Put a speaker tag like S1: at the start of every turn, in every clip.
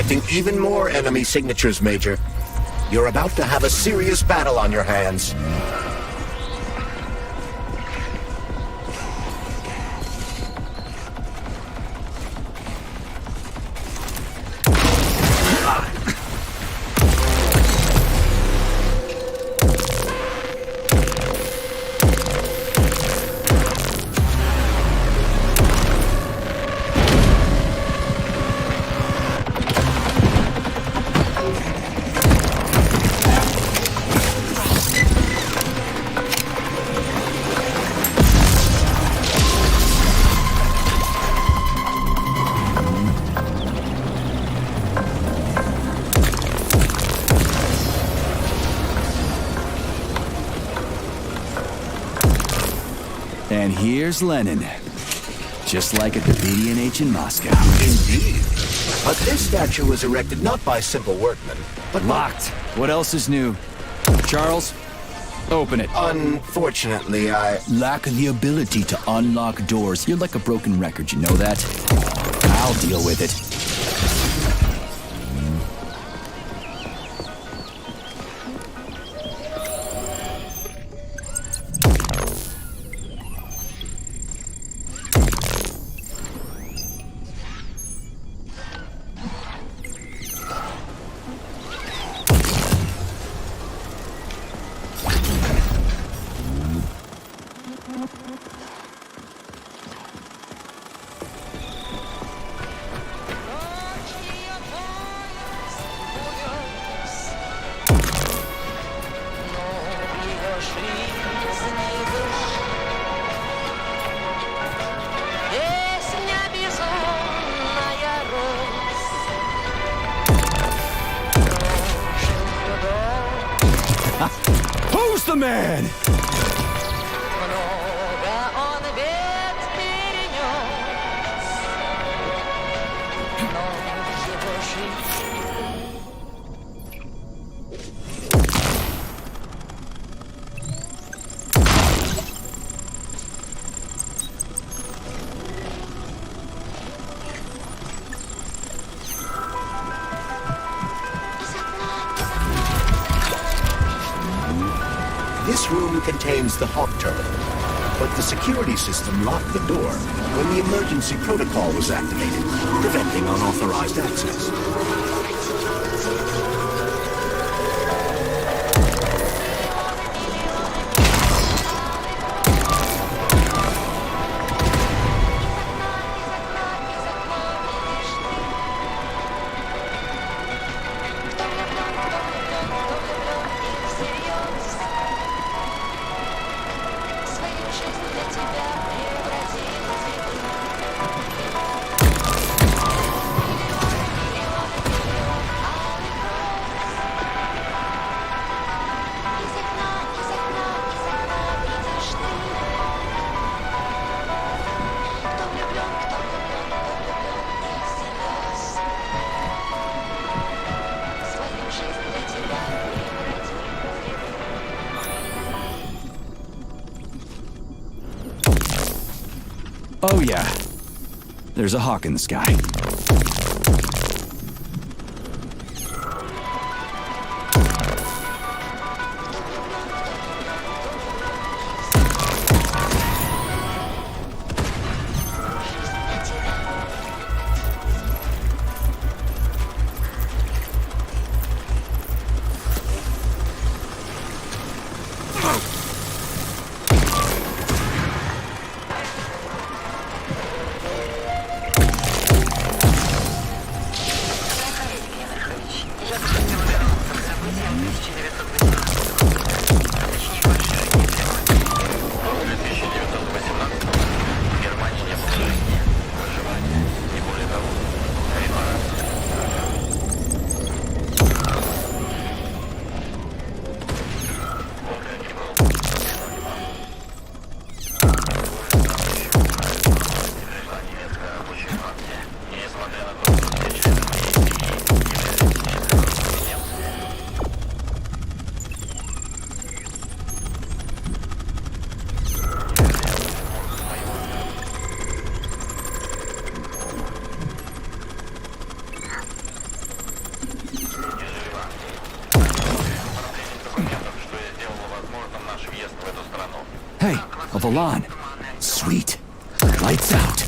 S1: detecting even more enemy signatures, Major. You're about to have a serious battle on your hands.
S2: And here's Lenin. Just like at the VDNH in Moscow.
S1: Indeed. But this statue was erected not by simple workmen, but
S2: Locked. What else is new? Charles, open it.
S1: Unfortunately, I...
S2: Lack the ability to unlock doors. You're like a broken record, you know that? I'll deal with it. Who's the man?
S1: This room contains the Hawk terminal, but the security system locked the door when the emergency protocol was activated, preventing unauthorized access.
S2: Oh yeah, there's a hawk in the sky. Hey, a Volan. Sweet. Lights out.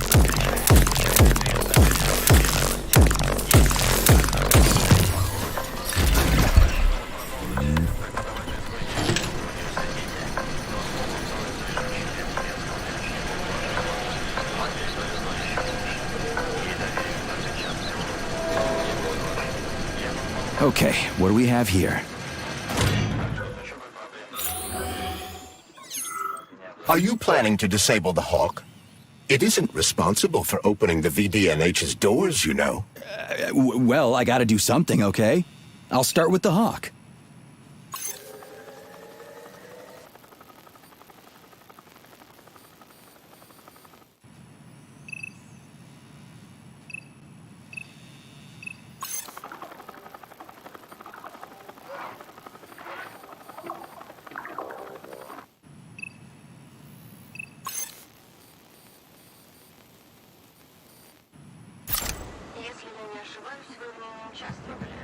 S2: Okay, what do we have here?
S1: Are you planning to disable the Hawk? It isn't responsible for opening the VDNH's doors, you know.
S2: Well, I gotta do something, okay? I'll start with the Hawk.
S3: Если я не ошибаюсь, вы в нем не участвовали.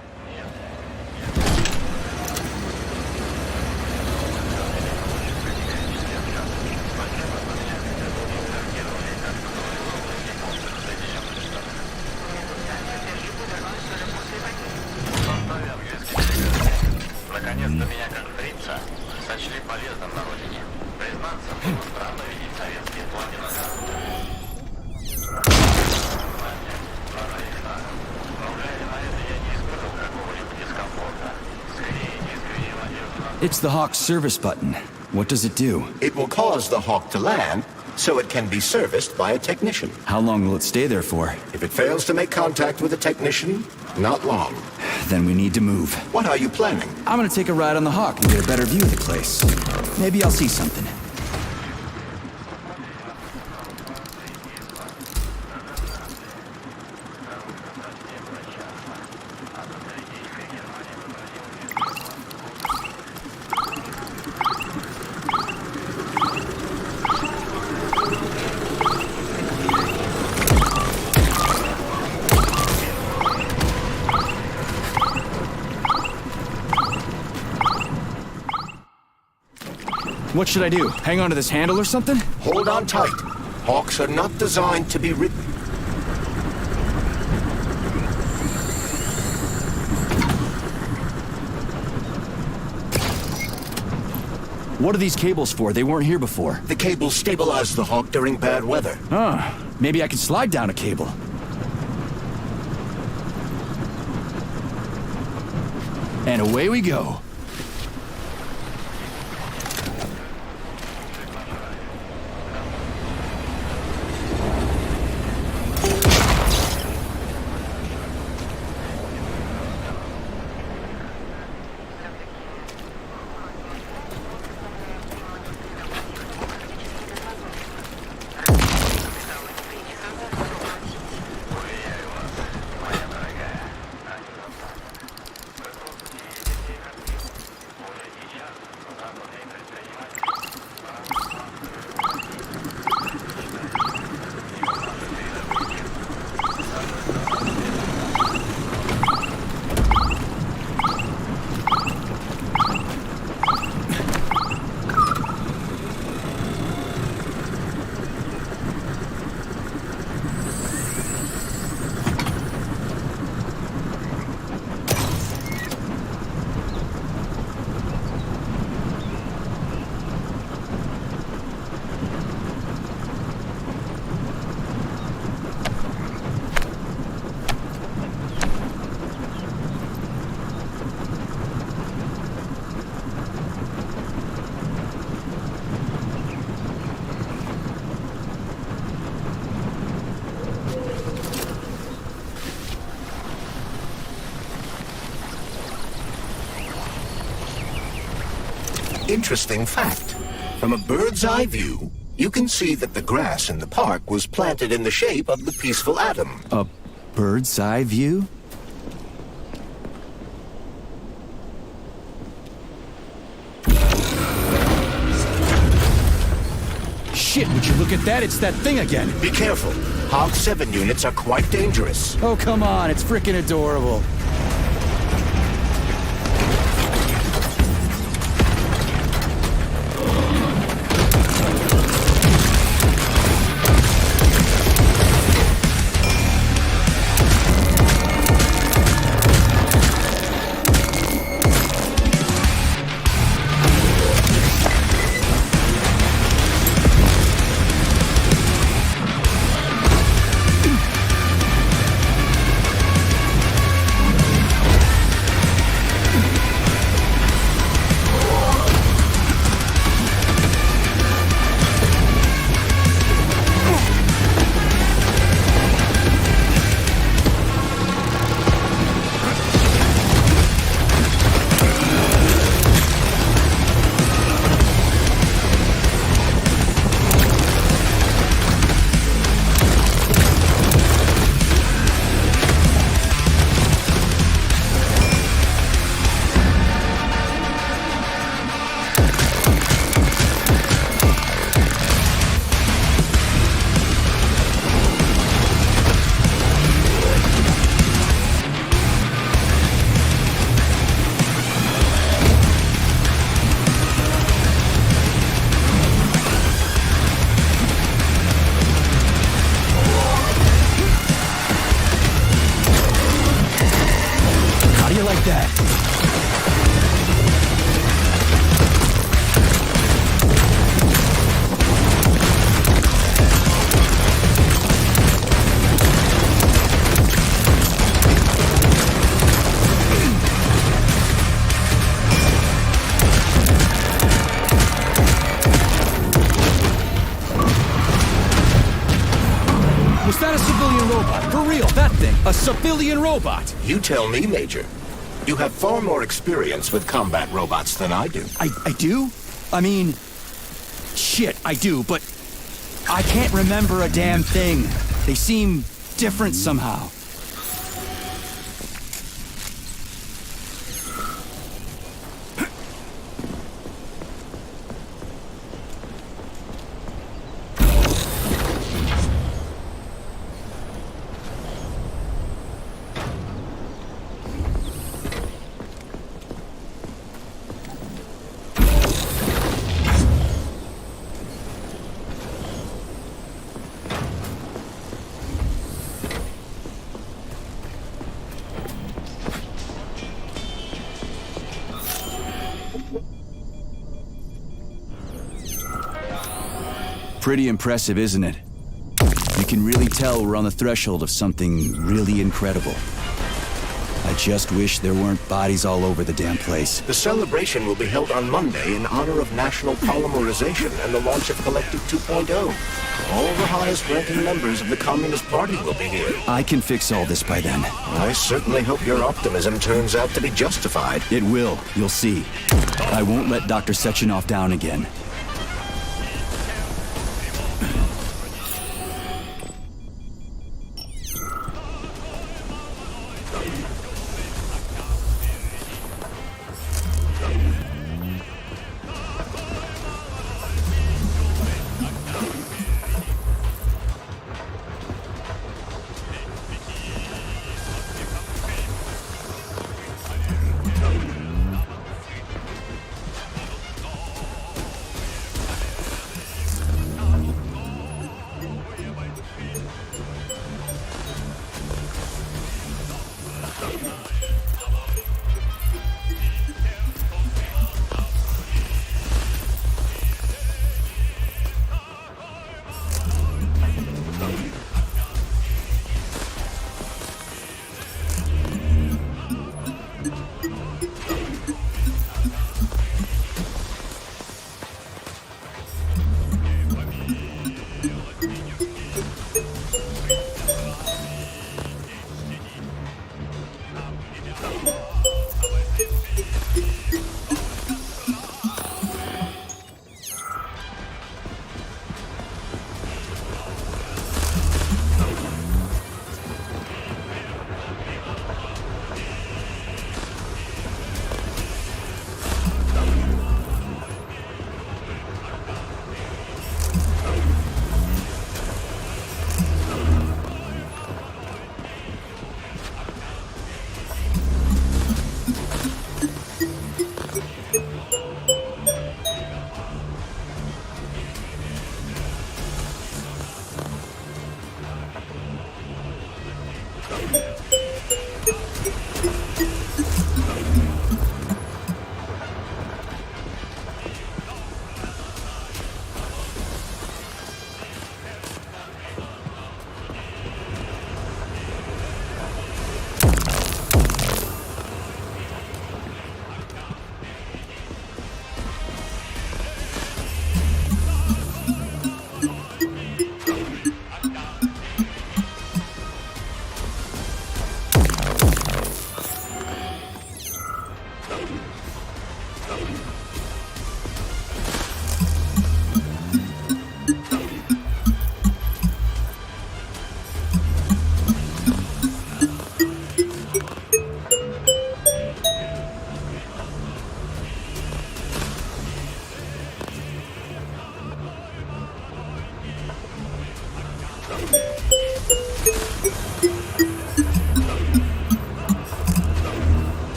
S4: Наконец-то меня, как фрица, сочли полезным на родине. Признаться, было странно видеть советские флаги на карте.
S2: It's the Hawk's service button. What does it do?
S1: It will cause the Hawk to land, so it can be serviced by a technician.
S2: How long will it stay there for?
S1: If it fails to make contact with a technician, not long.
S2: Then we need to move.
S1: What are you planning?
S2: I'm gonna take a ride on the Hawk and get a better view of the place. Maybe I'll see something. What should I do? Hang on to this handle or something?
S1: Hold on tight. Hawks are not designed to be ridden.
S2: What are these cables for? They weren't here before.
S1: The cables stabilize the Hawk during bad weather.
S2: Maybe I can slide down a cable. And away we go.
S1: Interesting fact. From a bird's eye view, you can see that the grass in the park was planted in the shape of the peaceful atom.
S2: A bird's eye view? Shit, would you look at that? It's that thing again.
S1: Be careful. Hawk 7 units are quite dangerous.
S2: Oh, come on. It's freaking adorable. How do you like that? Was that a civilian robot? For real, that thing. A civilian robot.
S1: You tell me, Major. You have far more experience with combat robots than I do.
S2: I do? I mean, shit, I do, but I can't remember a damn thing. They seem different somehow. Pretty impressive, isn't it? You can really tell we're on the threshold of something really incredible. I just wish there weren't bodies all over the damn place.
S1: The celebration will be held on Monday in honor of National Polymerization and the launch of Collective 2.0. All the highest-ranking members of the Communist Party will be here.
S2: I can fix all this by then.
S1: I certainly hope your optimism turns out to be justified.
S2: It will, you'll see. I won't let Dr. Sechenov down again.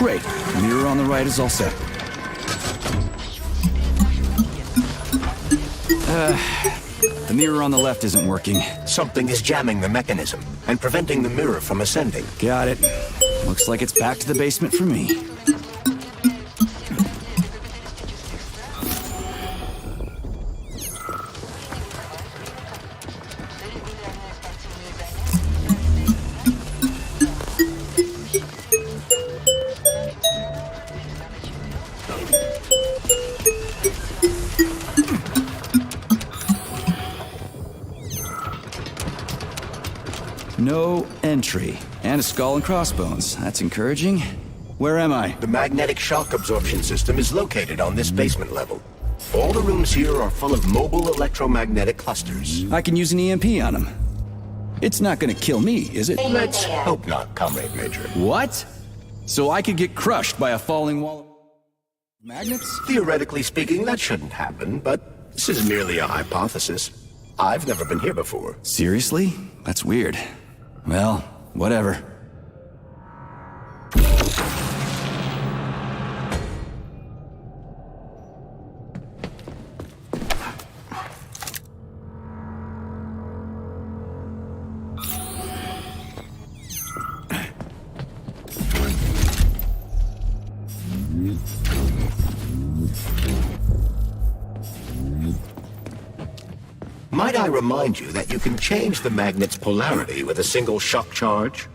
S2: Great. Mirror on the right is all set. The mirror on the left isn't working.
S1: Something is jamming the mechanism and preventing the mirror from ascending.
S2: Got it. Looks like it's back to the basement for me. No entry. And a skull and crossbones. That's encouraging. Where am I?
S1: The magnetic shock absorption system is located on this basement level. All the rooms here are full of mobile electromagnetic clusters.
S2: I can use an EMP on him. It's not gonna kill me, is it?
S1: Let's hope not, Comrade Major.
S2: What? So I could get crushed by a falling wall of magnets?
S1: Theoretically speaking, that shouldn't happen, but this is merely a hypothesis. I've never been here before.
S2: Seriously? That's weird. Well, whatever.
S1: Might I remind you that you can change the magnet's polarity with a single shock charge?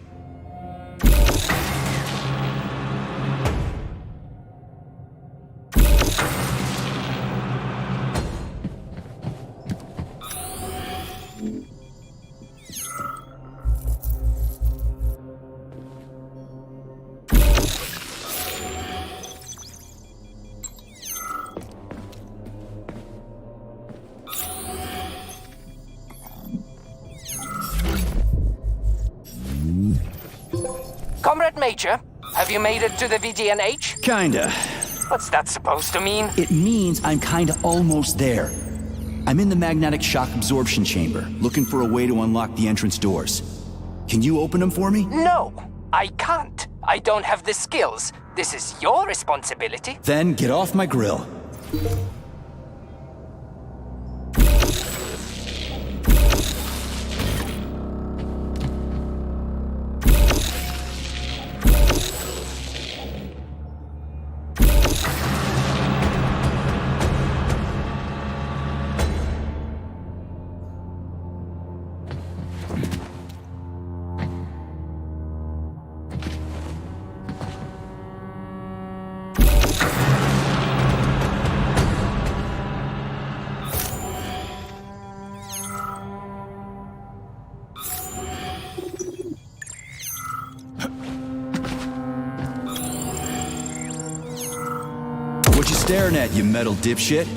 S5: Comrade Major, have you made it to the VDNH?
S2: Kinda.
S5: What's that supposed to mean?
S2: It means I'm kinda almost there. I'm in the magnetic shock absorption chamber, looking for a way to unlock the entrance doors. Can you open them for me?
S5: No, I can't. I don't have the skills. This is your responsibility.
S2: Then get off my grill. What you staring at, you metal dipshit?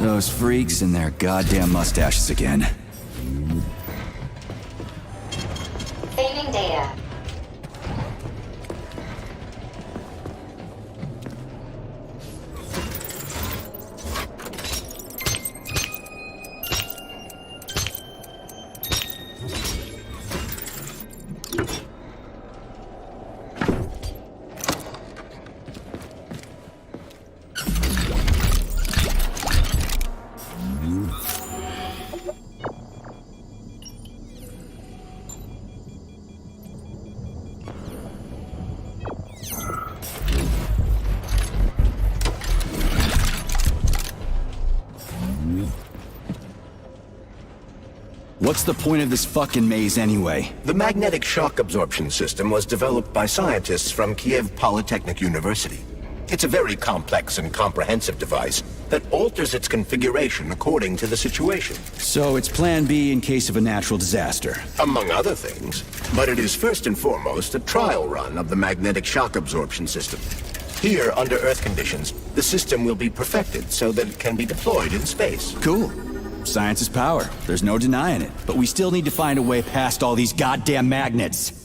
S2: Those freaks and their goddamn mustaches again.
S3: Saving data.
S2: What's the point of this fucking maze anyway?
S1: The magnetic shock absorption system was developed by scientists from Kiev Polytechnic University. It's a very complex and comprehensive device that alters its configuration according to the situation.
S2: So it's plan B in case of a natural disaster.
S1: Among other things. But it is first and foremost a trial run of the magnetic shock absorption system. Here, under Earth conditions, the system will be perfected so that it can be deployed in space.
S2: Cool. Science is power. There's no denying it. But we still need to find a way past all these goddamn magnets.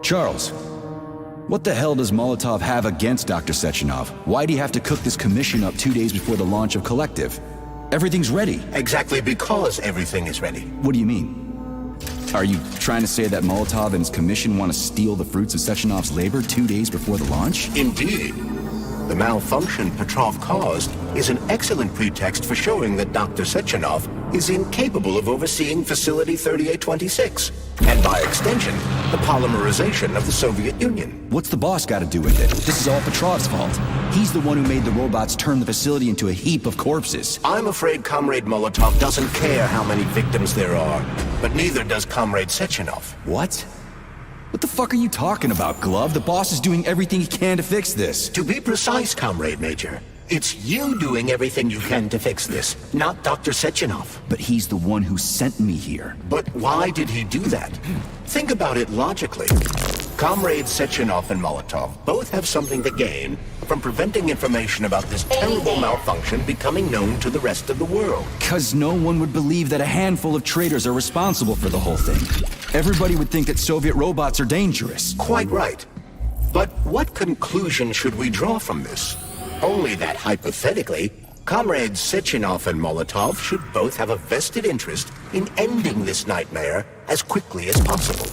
S2: Charles, what the hell does Molotov have against Dr. Sechenov? Why'd he have to cook this commission up 2 days before the launch of Collective? Everything's ready.
S1: Exactly because everything is ready.
S2: What do you mean? Are you trying to say that Molotov and his commission want to steal the fruits of Sechenov's labor 2 days before the launch?
S1: Indeed. The malfunction Petrov caused is an excellent pretext for showing that Dr. Sechenov is incapable of overseeing Facility 3826, and by extension, the polymerization of the Soviet Union.
S2: What's the boss got to do with it? This is all Petrov's fault. He's the one who made the robots turn the facility into a heap of corpses.
S1: I'm afraid Comrade Molotov doesn't care how many victims there are, but neither does Comrade Sechenov.
S2: What? What the fuck are you talking about, Glove? The boss is doing everything he can to fix this.
S1: To be precise, Comrade Major, it's you doing everything you can to fix this, not Dr. Sechenov.
S2: But he's the one who sent me here.
S1: But why did he do that? Think about it logically. Comrades Sechenov and Molotov both have something to gain from preventing information about this terrible malfunction becoming known to the rest of the world.
S2: Because no one would believe that a handful of traitors are responsible for the whole thing. Everybody would think that Soviet robots are dangerous.
S1: Quite right. But what conclusion should we draw from this? Only that hypothetically, Comrades Sechenov and Molotov should both have a vested interest in ending this nightmare as quickly as possible.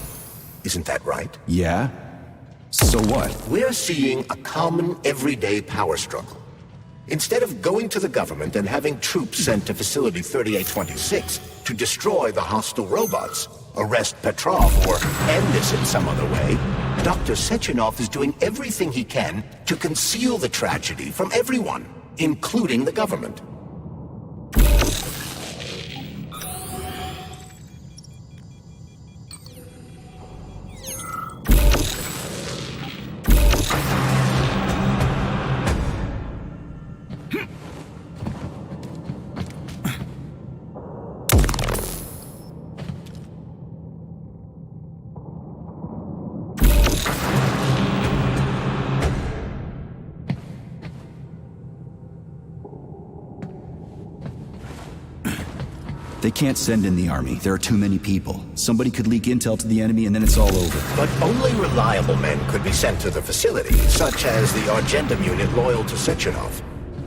S1: Isn't that right?
S2: Yeah? So what?
S1: We're seeing a common everyday power struggle. Instead of going to the government and having troops sent to Facility 3826 to destroy the hostile robots, arrest Petrov, or end this in some other way, Dr. Sechenov is doing everything he can to conceal the tragedy from everyone, including the government.
S2: They can't send in the army. There are too many people. Somebody could leak intel to the enemy and then it's all over.
S1: But only reliable men could be sent to the facility, such as the Argentum unit loyal to Sechenov.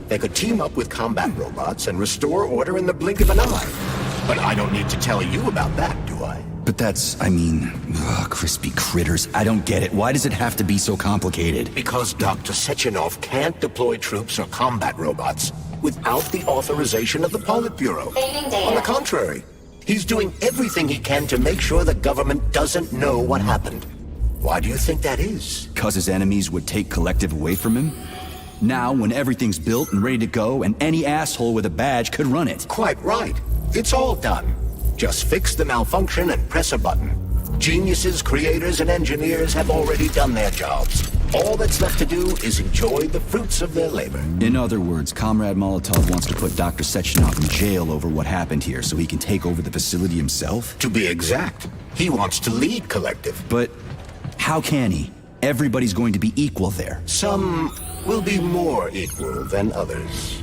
S1: They could team up with combat robots and restore order in the blink of an eye. But I don't need to tell you about that, do I?
S2: But that's, I mean, crispy critters. I don't get it. Why does it have to be so complicated?
S1: Because Dr. Sechenov can't deploy troops or combat robots without the authorization of the Politburo. On the contrary, he's doing everything he can to make sure the government doesn't know what happened. Why do you think that is?
S2: Because his enemies would take Collective away from him? Now, when everything's built and ready to go, and any asshole with a badge could run it.
S1: Quite right. It's all done. Just fix the malfunction and press a button. Geniuses, creators, and engineers have already done their jobs. All that's left to do is enjoy the fruits of their labor.
S2: In other words, Comrade Molotov wants to put Dr. Sechenov in jail over what happened here so he can take over the facility himself?
S1: To be exact, he wants to lead Collective.
S2: But how can he? Everybody's going to be equal there.
S1: Some will be more equal than others.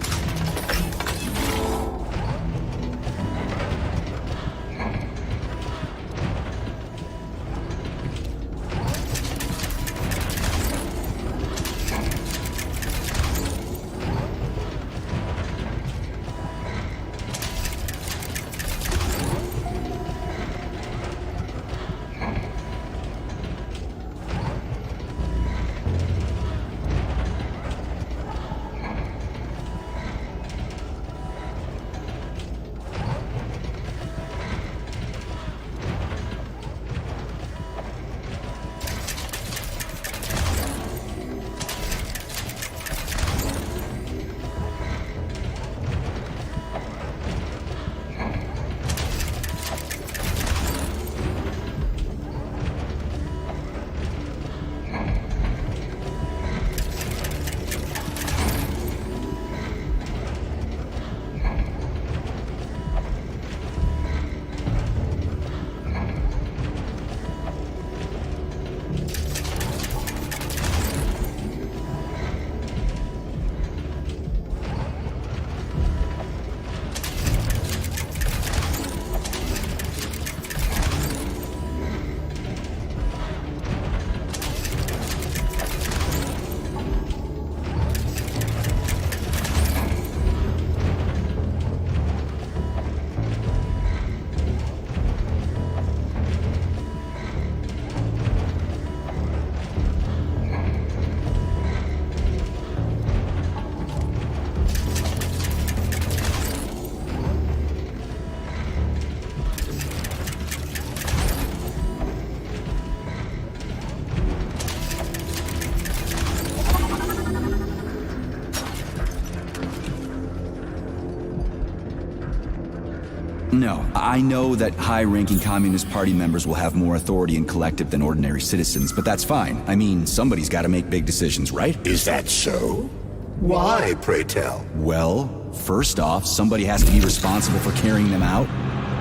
S2: No, I know that high-ranking Communist Party members will have more authority in Collective than ordinary citizens, but that's fine. I mean, somebody's got to make big decisions, right?
S1: Is that so? Why, pray tell?
S2: Well, first off, somebody has to be responsible for carrying them out.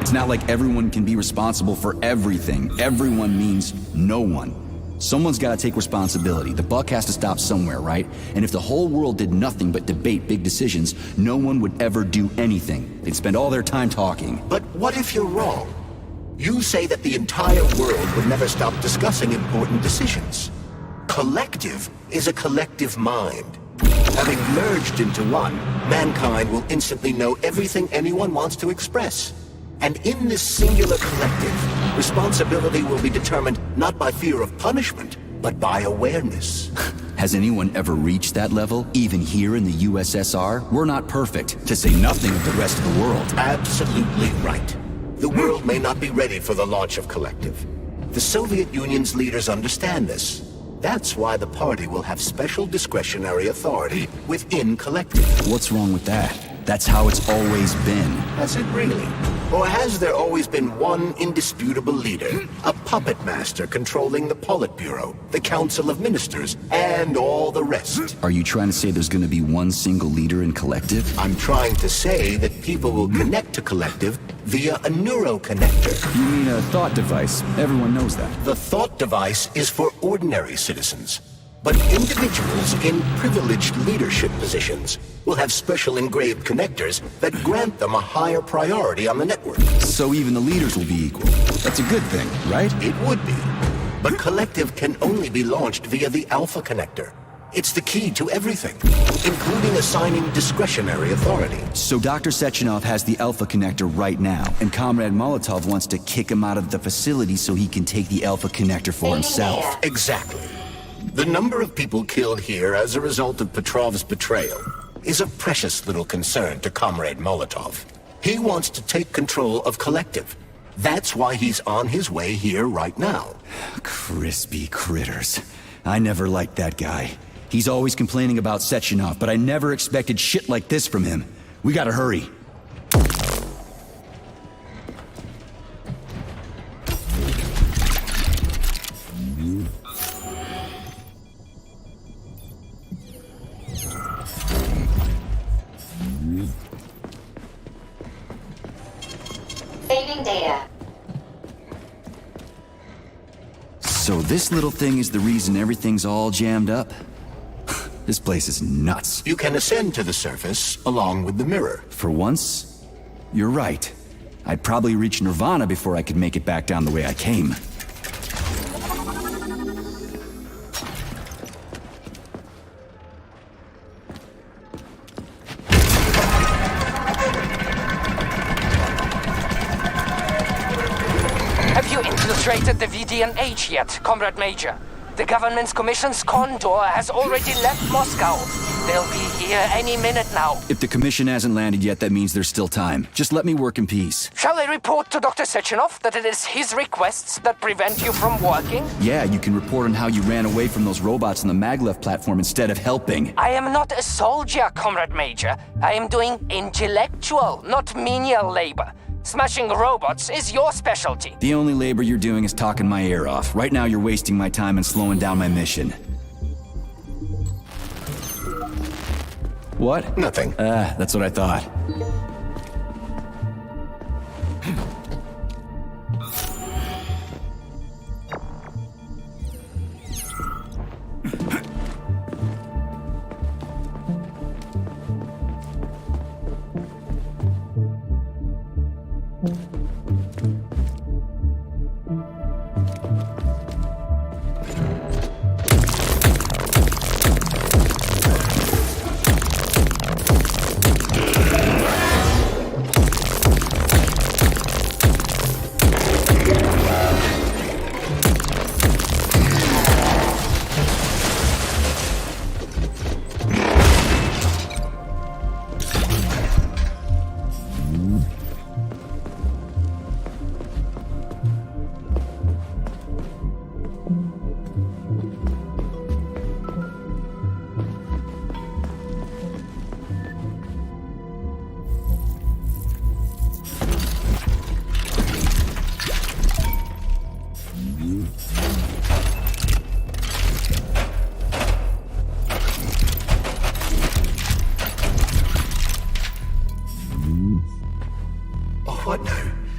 S2: It's not like everyone can be responsible for everything. Everyone means no one. Someone's got to take responsibility. The buck has to stop somewhere, right? And if the whole world did nothing but debate big decisions, no one would ever do anything. They'd spend all their time talking.
S1: But what if you're wrong? You say that the entire world would never stop discussing important decisions. Collective is a collective mind. Having merged into one, mankind will instantly know everything anyone wants to express. And in this singular collective, responsibility will be determined not by fear of punishment, but by awareness.
S2: Has anyone ever reached that level, even here in the USSR? We're not perfect, to say nothing of the rest of the world.
S1: Absolutely right. The world may not be ready for the launch of Collective. The Soviet Union's leaders understand this. That's why the party will have special discretionary authority within Collective.
S2: What's wrong with that? That's how it's always been.
S1: Has it really? Or has there always been one indisputable leader, a puppet master controlling the Politburo, the Council of Ministers, and all the rest?
S2: Are you trying to say there's gonna be one single leader in Collective?
S1: I'm trying to say that people will connect to Collective via a neuroconnector.
S2: You mean a thought device? Everyone knows that.
S1: The thought device is for ordinary citizens. But individuals in privileged leadership positions will have special engraved connectors that grant them a higher priority on the network.
S2: So even the leaders will be equal. That's a good thing, right?
S1: It would be. But Collective can only be launched via the Alpha Connector. It's the key to everything, including assigning discretionary authority.
S2: So Dr. Sechenov has the Alpha Connector right now, and Comrade Molotov wants to kick him out of the facility so he can take the Alpha Connector for himself.
S1: Exactly. The number of people killed here as a result of Petrov's betrayal is a precious little concern to Comrade Molotov. He wants to take control of Collective. That's why he's on his way here right now.
S2: Crispy critters. I never liked that guy. He's always complaining about Sechenov, but I never expected shit like this from him. We gotta hurry.
S3: Saving data.
S2: So this little thing is the reason everything's all jammed up? This place is nuts.
S1: You can ascend to the surface along with the mirror.
S2: For once, you're right. I'd probably reach Nirvana before I could make it back down the way I came.
S5: Have you infiltrated the VDNH yet, Comrade Major? The government's commission's condor has already left Moscow. They'll be here any minute now.
S2: If the commission hasn't landed yet, that means there's still time. Just let me work in peace.
S5: Shall I report to Dr. Sechenov that it is his requests that prevent you from working?
S2: Yeah, you can report on how you ran away from those robots on the maglev platform instead of helping.
S5: I am not a soldier, Comrade Major. I am doing intellectual, not menial labor. Smashing robots is your specialty.
S2: The only labor you're doing is talking my ear off. Right now you're wasting my time and slowing down my mission. What?
S1: Nothing.
S2: That's what I thought.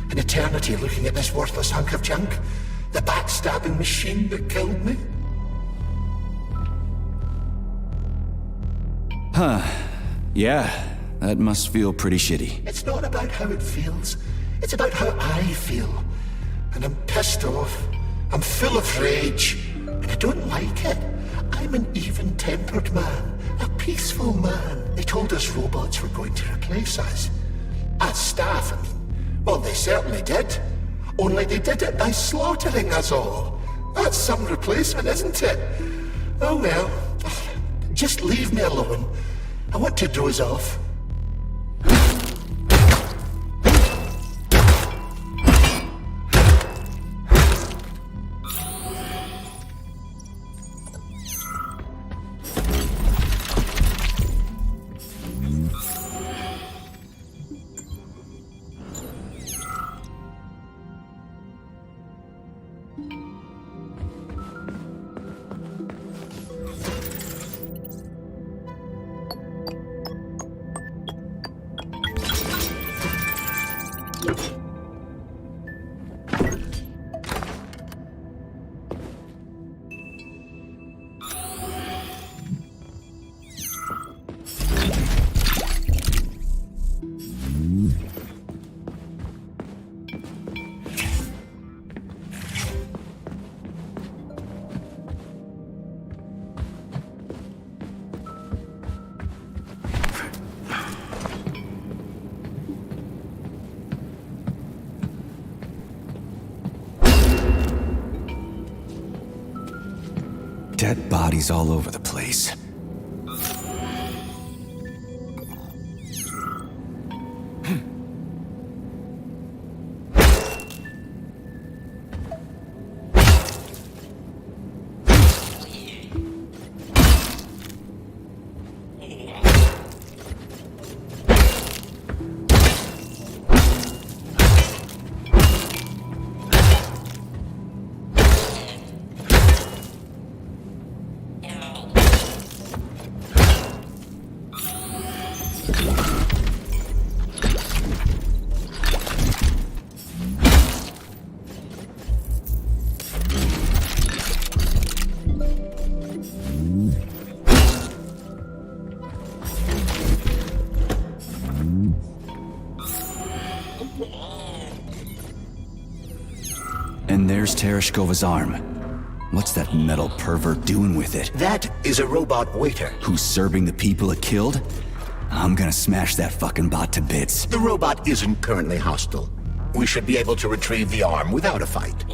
S1: An eternity looking at this worthless hunk of junk. The backstabbing machine that killed me.
S2: Yeah, that must feel pretty shitty.
S1: It's not about how it feels. It's about how I feel. And I'm pissed off. I'm full of rage. And I don't like it. I'm an even-tempered man. A peaceful man. They told us robots were going to replace us. As staff, I mean. Well, they certainly did. Only they did it by slaughtering us all. That's some replacement, isn't it? Oh well. Just leave me alone. I want to doze off.
S2: Dead bodies all over the place. And there's Tereshkova's arm. What's that metal pervert doing with it?
S1: That is a robot waiter.
S2: Who's serving the people it killed? I'm gonna smash that fucking bot to bits.
S1: The robot isn't currently hostile. We should be able to retrieve the arm without a fight.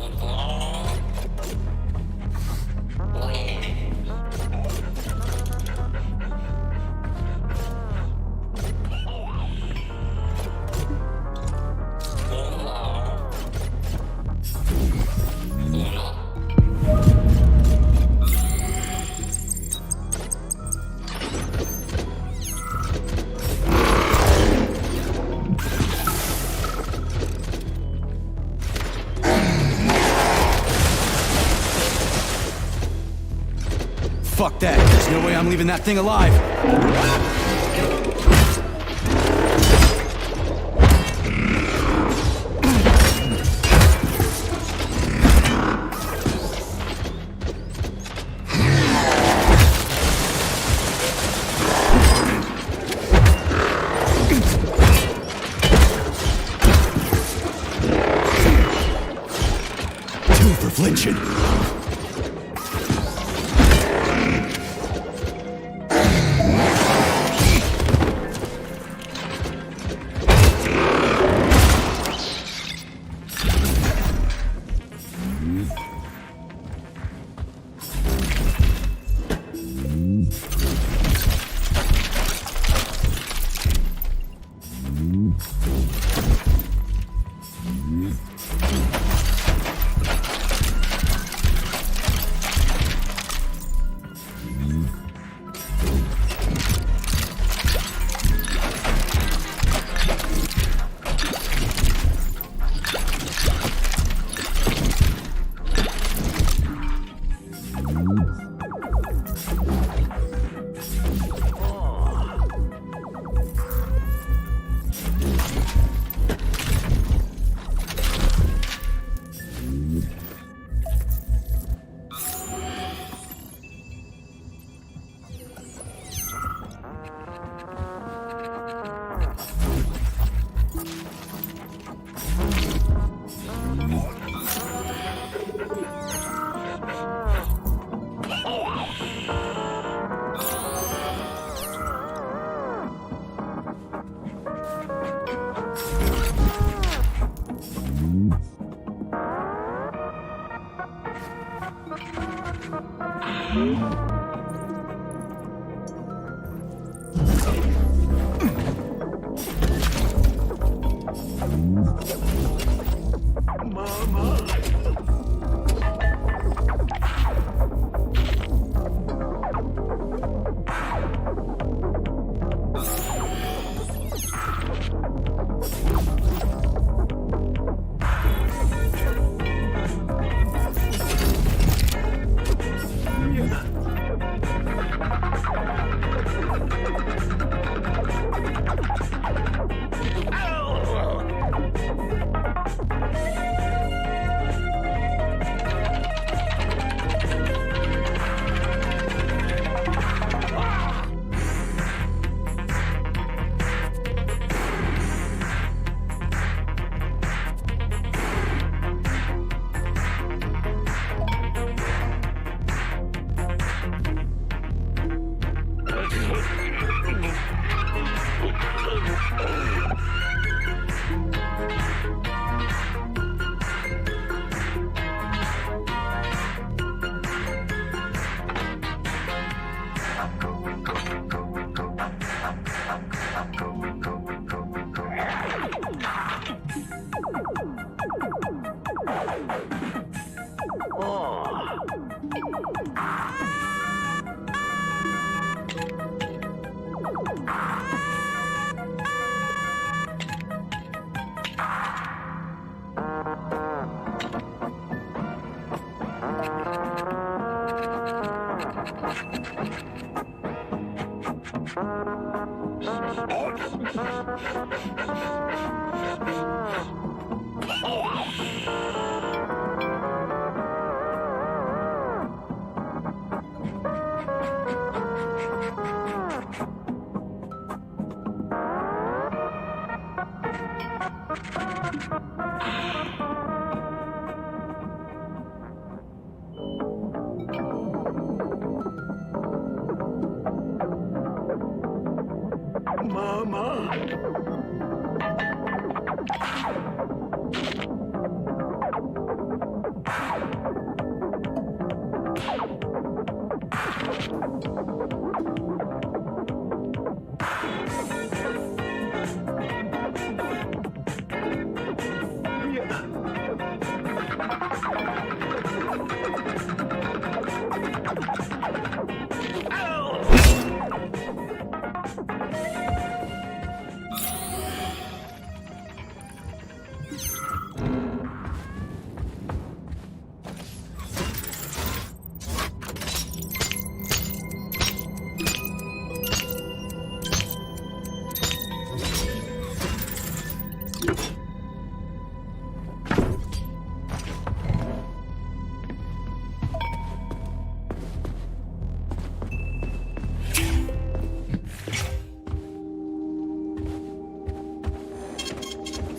S2: Fuck that. There's no way I'm leaving that thing alive. Two for flinching.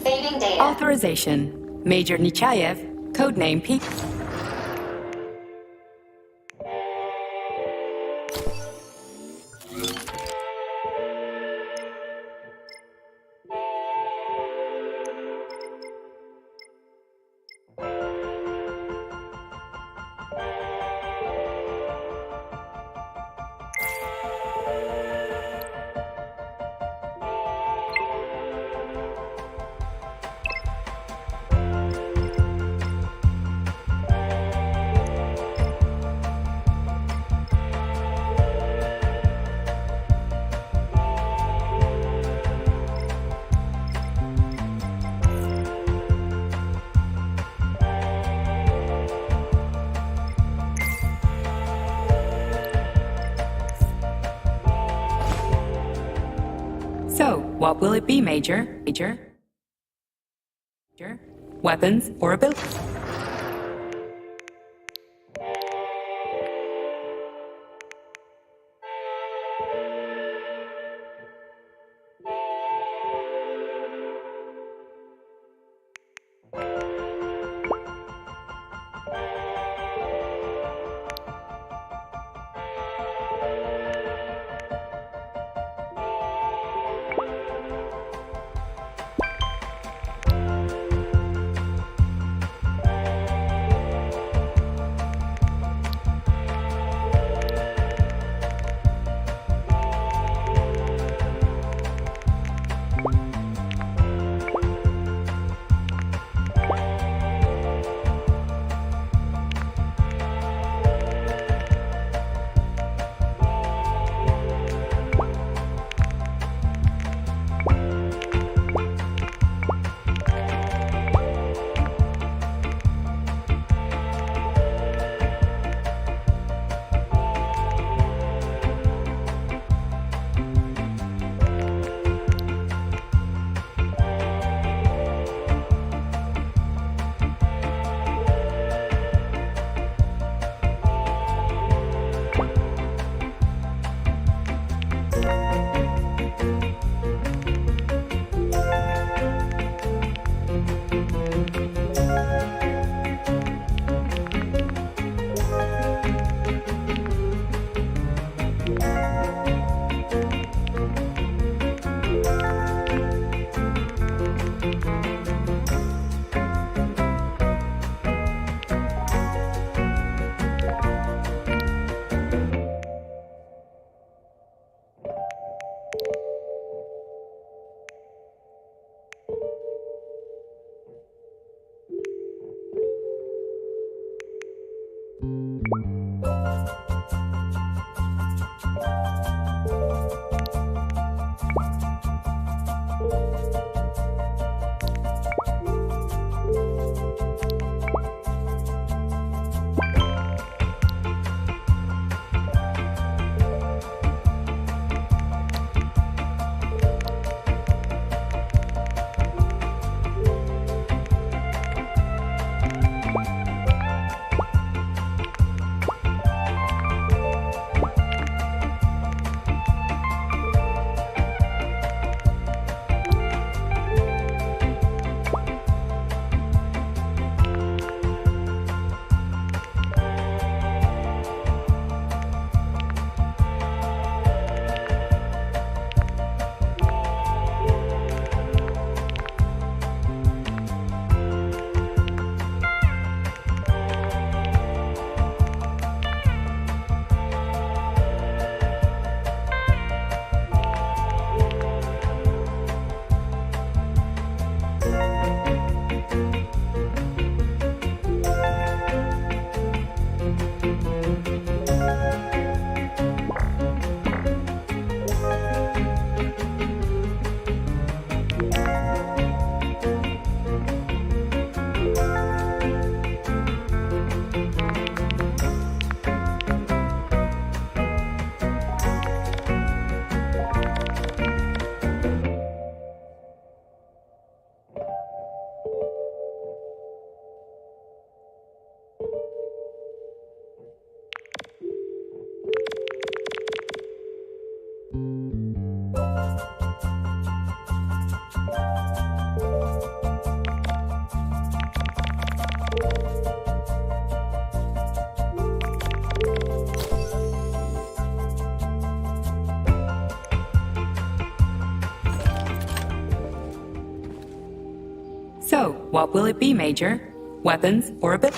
S3: Saving data.
S6: Authorization. Major Nechayev, codename P. So, what will it be, Major? Major? Weapons or abilities? what will it be, Major? Weapons, orbit?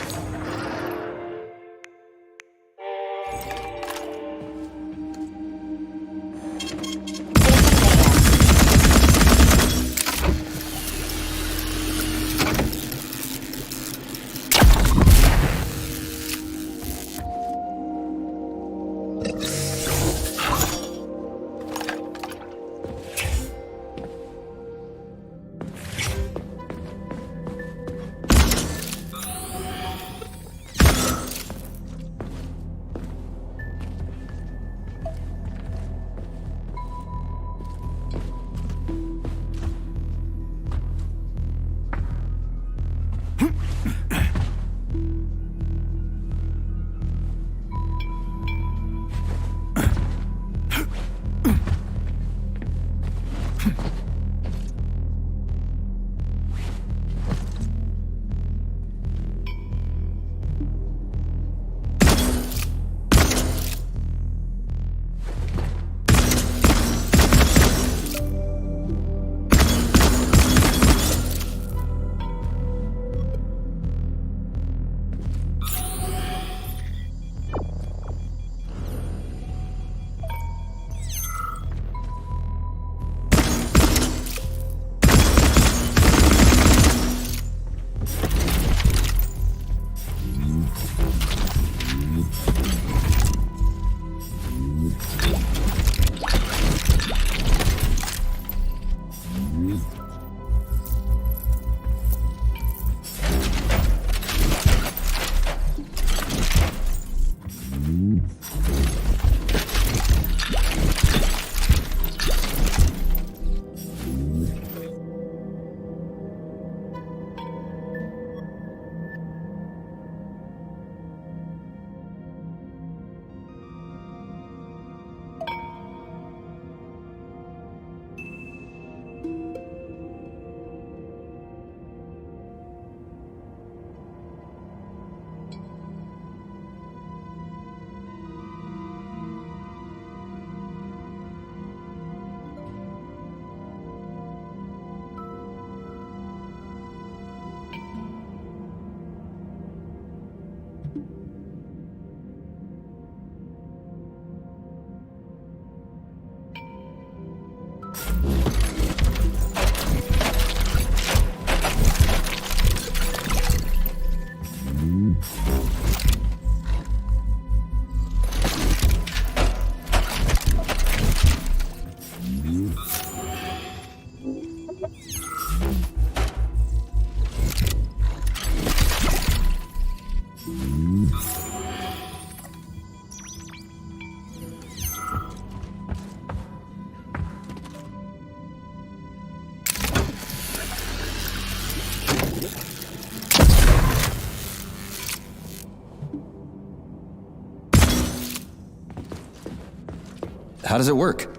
S2: How does it work?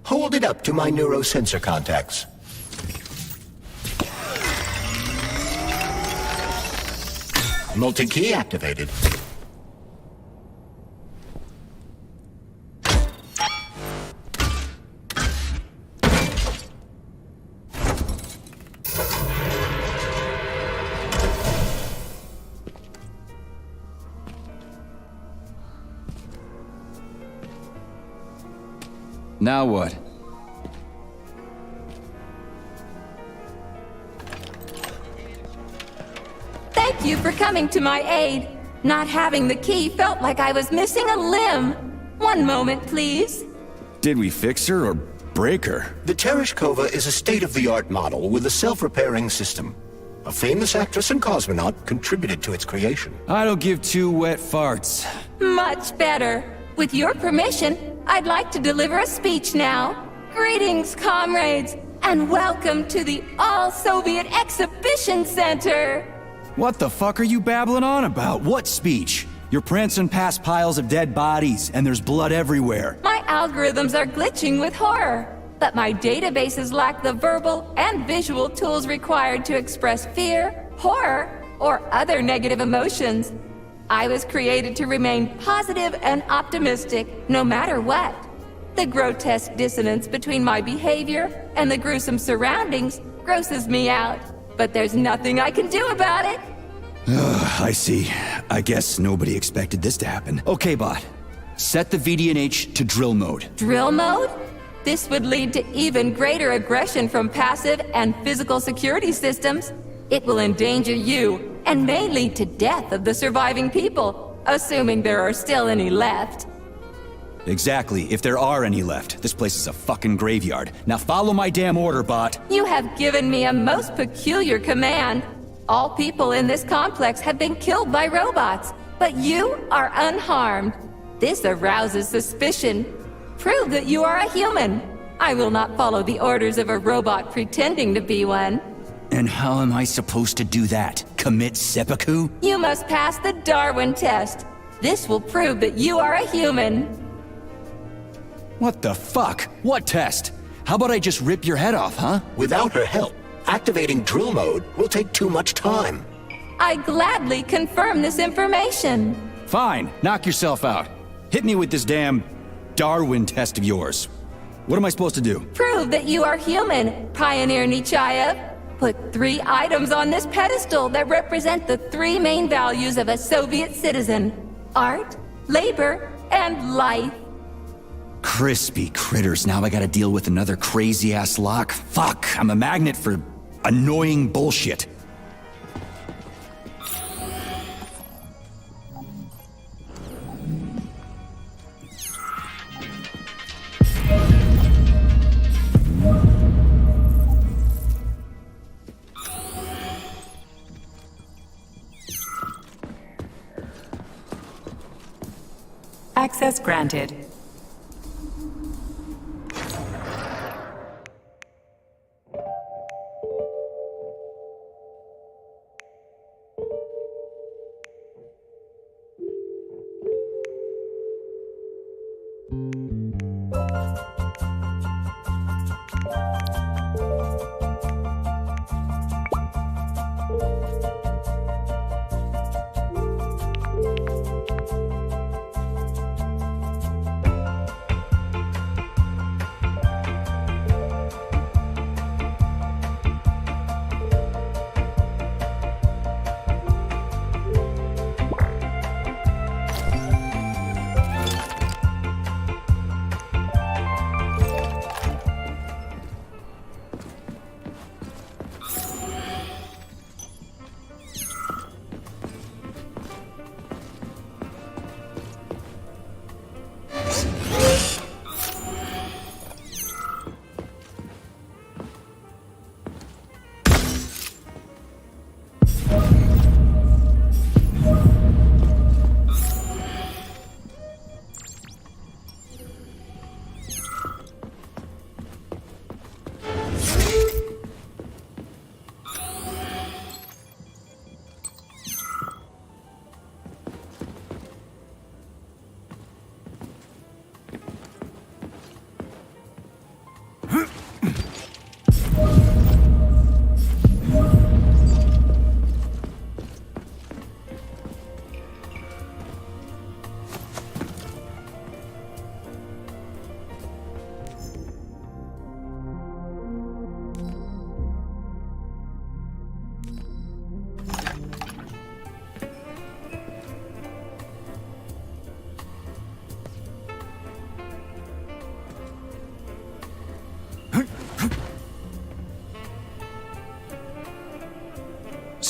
S1: Hold it up to my neurosensor contacts. Multi-key activated.
S2: Now what?
S7: Thank you for coming to my aid. Not having the key felt like I was missing a limb. One moment, please.
S2: Did we fix her or break her?
S1: The Tereshkova is a state-of-the-art model with a self-repairing system. A famous actress and cosmonaut contributed to its creation.
S2: I don't give two wet farts.
S7: Much better. With your permission, I'd like to deliver a speech now. Greetings, comrades, and welcome to the All-Soviet Exhibition Center.
S2: What the fuck are you babbling on about? What speech? You're prancing past piles of dead bodies, and there's blood everywhere.
S7: My algorithms are glitching with horror, but my databases lack the verbal and visual tools required to express fear, horror, or other negative emotions. I was created to remain positive and optimistic, no matter what. The grotesque dissonance between my behavior and the gruesome surroundings grosses me out. but there's nothing I can do about it.
S2: I see. I guess nobody expected this to happen. Okay, bot. Set the VDNH to drill mode.
S7: Drill mode? This would lead to even greater aggression from passive and physical security systems. It will endanger you, and may lead to death of the surviving people, assuming there are still any left.
S2: Exactly, if there are any left. This place is a fucking graveyard. Now follow my damn order, bot.
S7: You have given me a most peculiar command. All people in this complex have been killed by robots, but you are unharmed. This arouses suspicion. Prove that you are a human. I will not follow the orders of a robot pretending to be one.
S2: And how am I supposed to do that? Commit seppuku?
S7: You must pass the Darwin test. This will prove that you are a human.
S2: What the fuck? What test? How about I just rip your head off, huh?
S1: Without her help, activating drill mode will take too much time.
S7: I gladly confirm this information.
S2: Fine, knock yourself out. Hit me with this damn Darwin test of yours. What am I supposed to do?
S7: Prove that you are human, Pioneer Nechayev. Put 3 items on this pedestal that represent the 3 main values of a Soviet citizen: art, labor, and life.
S2: Crispy critters, now I gotta deal with another crazy-ass lock? Fuck, I'm a magnet for annoying bullshit.
S6: Access granted.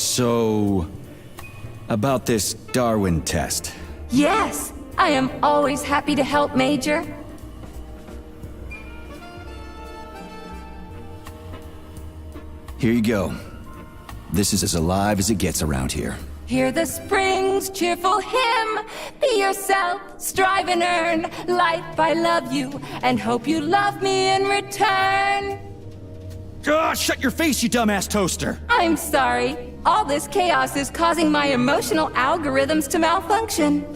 S2: So, about this Darwin test.
S7: Yes, I am always happy to help, Major.
S2: Here you go. This is as alive as it gets around here.
S7: Hear the spring's cheerful hymn. Be yourself, strive and earn. Life, I love you, and hope you love me in return.
S2: Ah, shut your face, you dumbass toaster!
S7: I'm sorry. All this chaos is causing my emotional algorithms to malfunction.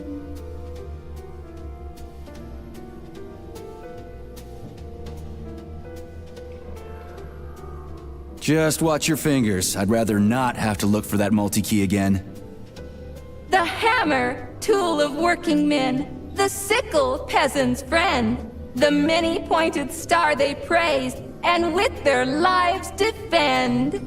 S2: Just watch your fingers. I'd rather not have to look for that multi-key again.
S7: The hammer, tool of working men. The sickle, peasant's friend. The many-pointed star they praise, and with their lives defend.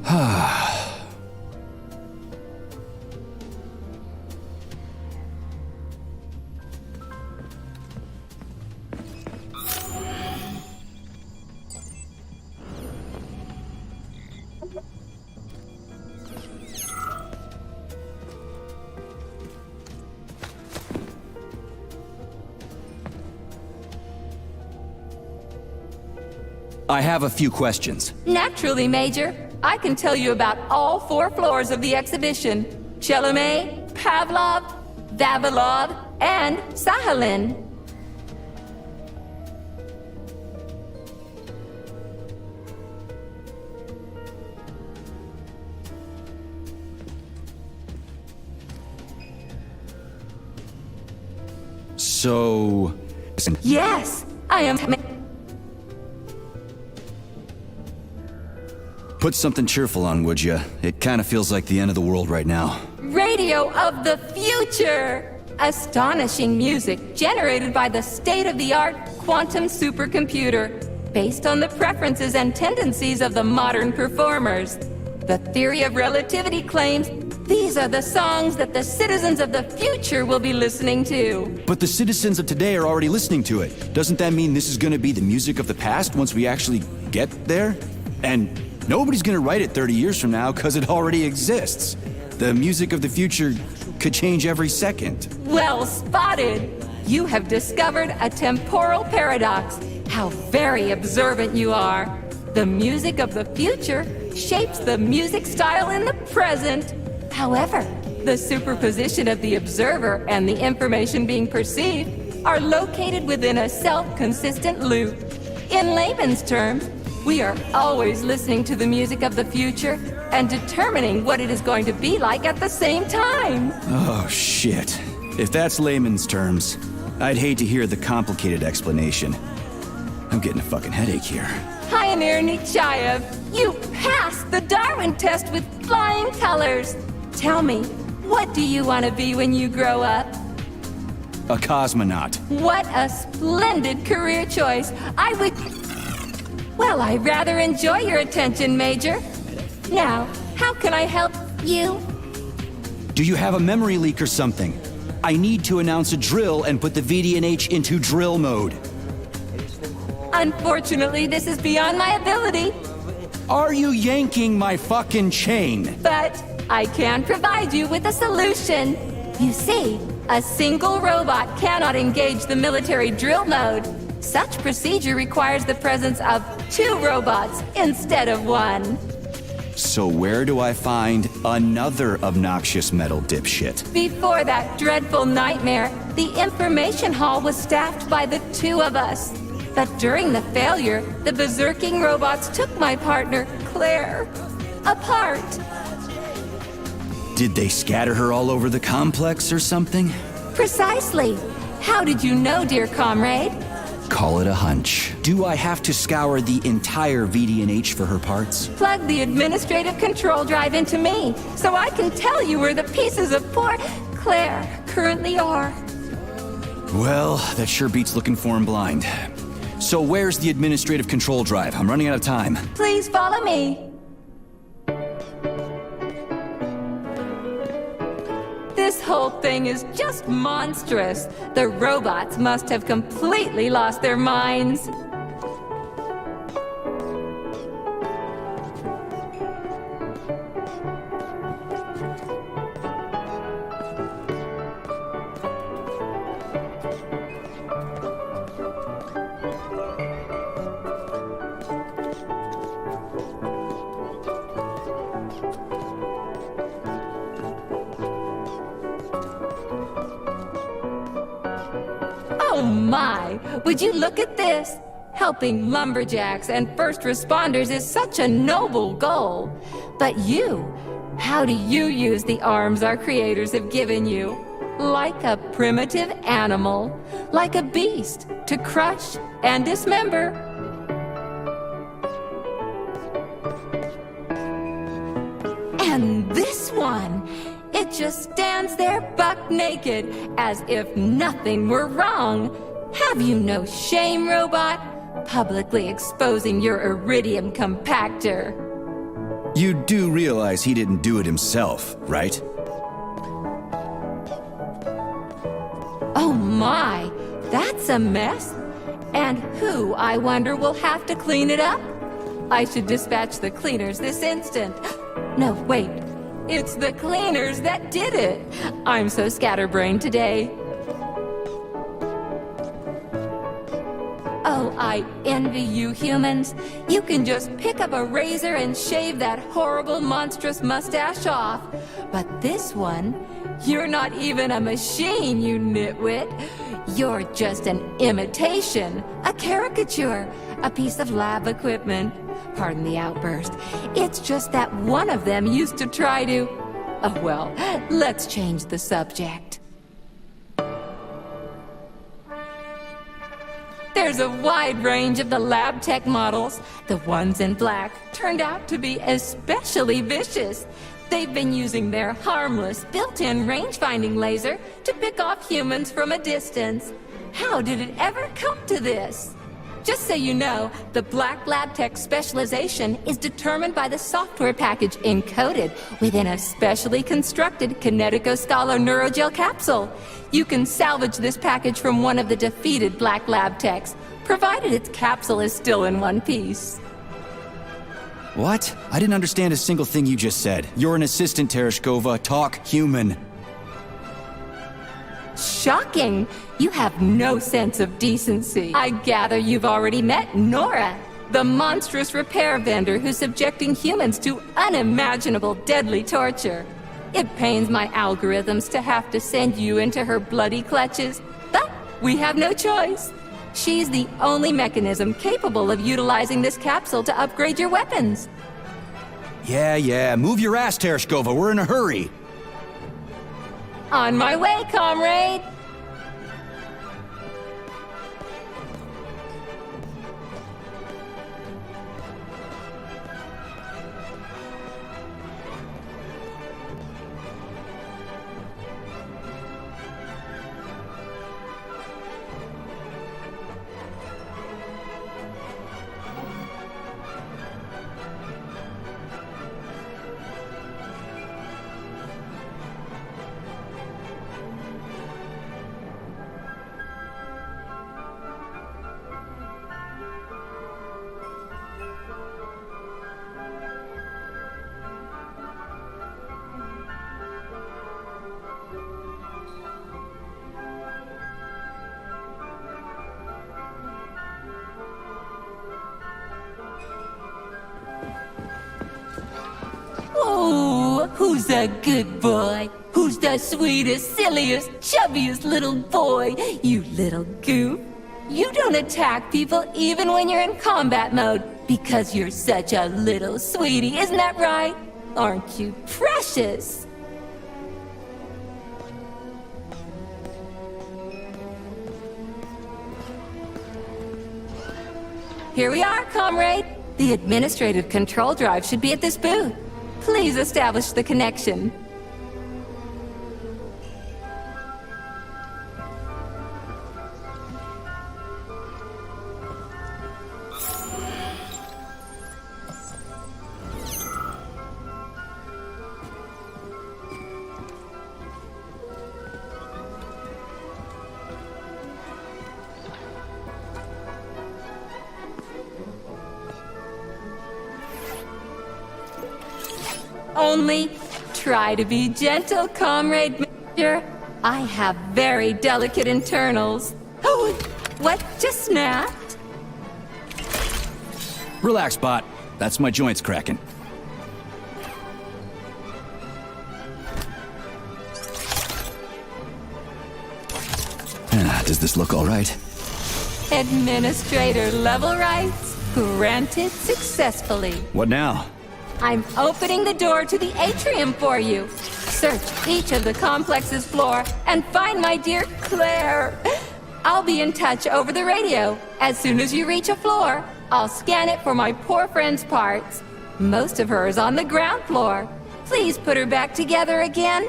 S2: I have a few questions.
S7: Naturally, Major. I can tell you about all 4 floors of the exhibition. Chelomey, Pavlov, Vavilov, and Sahalin.
S2: So...
S7: Yes, I am...
S2: Put something cheerful on, would you? It kind of feels like the end of the world right now.
S7: Radio of the future! Astonishing music generated by the state-of-the-art quantum supercomputer, based on the preferences and tendencies of the modern performers. The theory of relativity claims these are the songs that the citizens of the future will be listening to.
S2: But the citizens of today are already listening to it. Doesn't that mean this is gonna be the music of the past once we actually get there? And nobody's gonna write it 30 years from now because it already exists. The music of the future could change every second.
S7: Well spotted! You have discovered a temporal paradox. How very observant you are. The music of the future shapes the music style in the present. However, the superposition of the observer and the information being perceived are located within a self-consistent loop. In layman's terms, we are always listening to the music of the future and determining what it is going to be like at the same time.
S2: Oh, shit. If that's layman's terms, I'd hate to hear the complicated explanation. I'm getting a fucking headache here.
S7: Pioneer Nechayev, you passed the Darwin test with flying colors. Tell me, what do you want to be when you grow up?
S2: A cosmonaut.
S7: What a splendid career choice. Well, I rather enjoy your attention, Major. Now, how can I help you?
S2: Do you have a memory leak or something? I need to announce a drill and put the VDNH into drill mode.
S7: Unfortunately, this is beyond my ability,
S2: Are you yanking my fucking chain?
S7: but I can provide you with a solution. You see, a single robot cannot engage the military drill mode. Such procedure requires the presence of 2 robots instead of 1.
S2: So where do I find another obnoxious metal dipshit?
S7: Before that dreadful nightmare, the information hall was staffed by the 2 of us. But during the failure, the berserking robots took my partner, Claire, apart.
S2: Did they scatter her all over the complex or something?
S7: Precisely. How did you know, dear comrade?
S2: Call it a hunch. Do I have to scour the entire VDNH for her parts?
S7: Plug the administrative control drive into me, so I can tell you where the pieces of poor Claire currently are.
S2: Well, that sure beats looking for him blind. So where's the administrative control drive? I'm running out of time.
S7: Please follow me. This whole thing is just monstrous. The robots must have completely lost their minds. Oh my! Would you look at this? Helping lumberjacks and first responders is such a noble goal. But you, how do you use the arms our creators have given you? Like a primitive animal, like a beast, to crush and dismember. And this one, it just stands there buck naked, as if nothing were wrong. Have you no shame, robot? Publicly exposing your iridium compactor.
S2: You do realize he didn't do it himself, right?
S7: Oh my, that's a mess. And who, I wonder, will have to clean it up? I should dispatch the cleaners this instant. No, wait. It's the cleaners that did it. I'm so scatterbrained today. Oh, I envy you humans. You can just pick up a razor and shave that horrible, monstrous mustache off. But this one, you're not even a machine, you nitwit. You're just an imitation, a caricature, a piece of lab equipment. Pardon the outburst. It's just that one of them used to try to... Oh, well, let's change the subject. There's a wide range of the lab tech models. The ones in black turned out to be especially vicious. They've been using their harmless, built-in range-finding laser to pick off humans from a distance. How did it ever come to this? Just so you know, the Black Lab Tech specialization is determined by the software package encoded within a specially constructed Kinetico-Scala Neurogel capsule. You can salvage this package from one of the defeated Black Lab Techs, provided its capsule is still in one piece.
S2: What? I didn't understand a single thing you just said. You're an assistant, Tereshkova. Talk human.
S7: Shocking! You have no sense of decency. I gather you've already met Nora, the monstrous repair vendor who's subjecting humans to unimaginable deadly torture. It pains my algorithms to have to send you into her bloody clutches, but we have no choice. She's the only mechanism capable of utilizing this capsule to upgrade your weapons.
S2: Yeah, move your ass, Tereshkova. We're in a hurry.
S7: On my way, comrade! Oh, who's a good boy? Who's the sweetest, silliest, chubbiest little boy? You little goof. You don't attack people even when you're in combat mode because you're such a little sweetie, isn't that right? Aren't you precious? Here we are, comrade. The administrative control drive should be at this booth. Please establish the connection. Only try to be gentle, comrade Major. I have very delicate internals. Oh, what just snapped?
S2: Relax, bot. That's my joints cracking. Does this look all right?
S7: Administrator level rights granted successfully.
S2: What now?
S7: I'm opening the door to the atrium for you. Search each of the complex's floor and find my dear Claire. I'll be in touch over the radio. As soon as you reach a floor, I'll scan it for my poor friend's parts. Most of her is on the ground floor. Please put her back together again.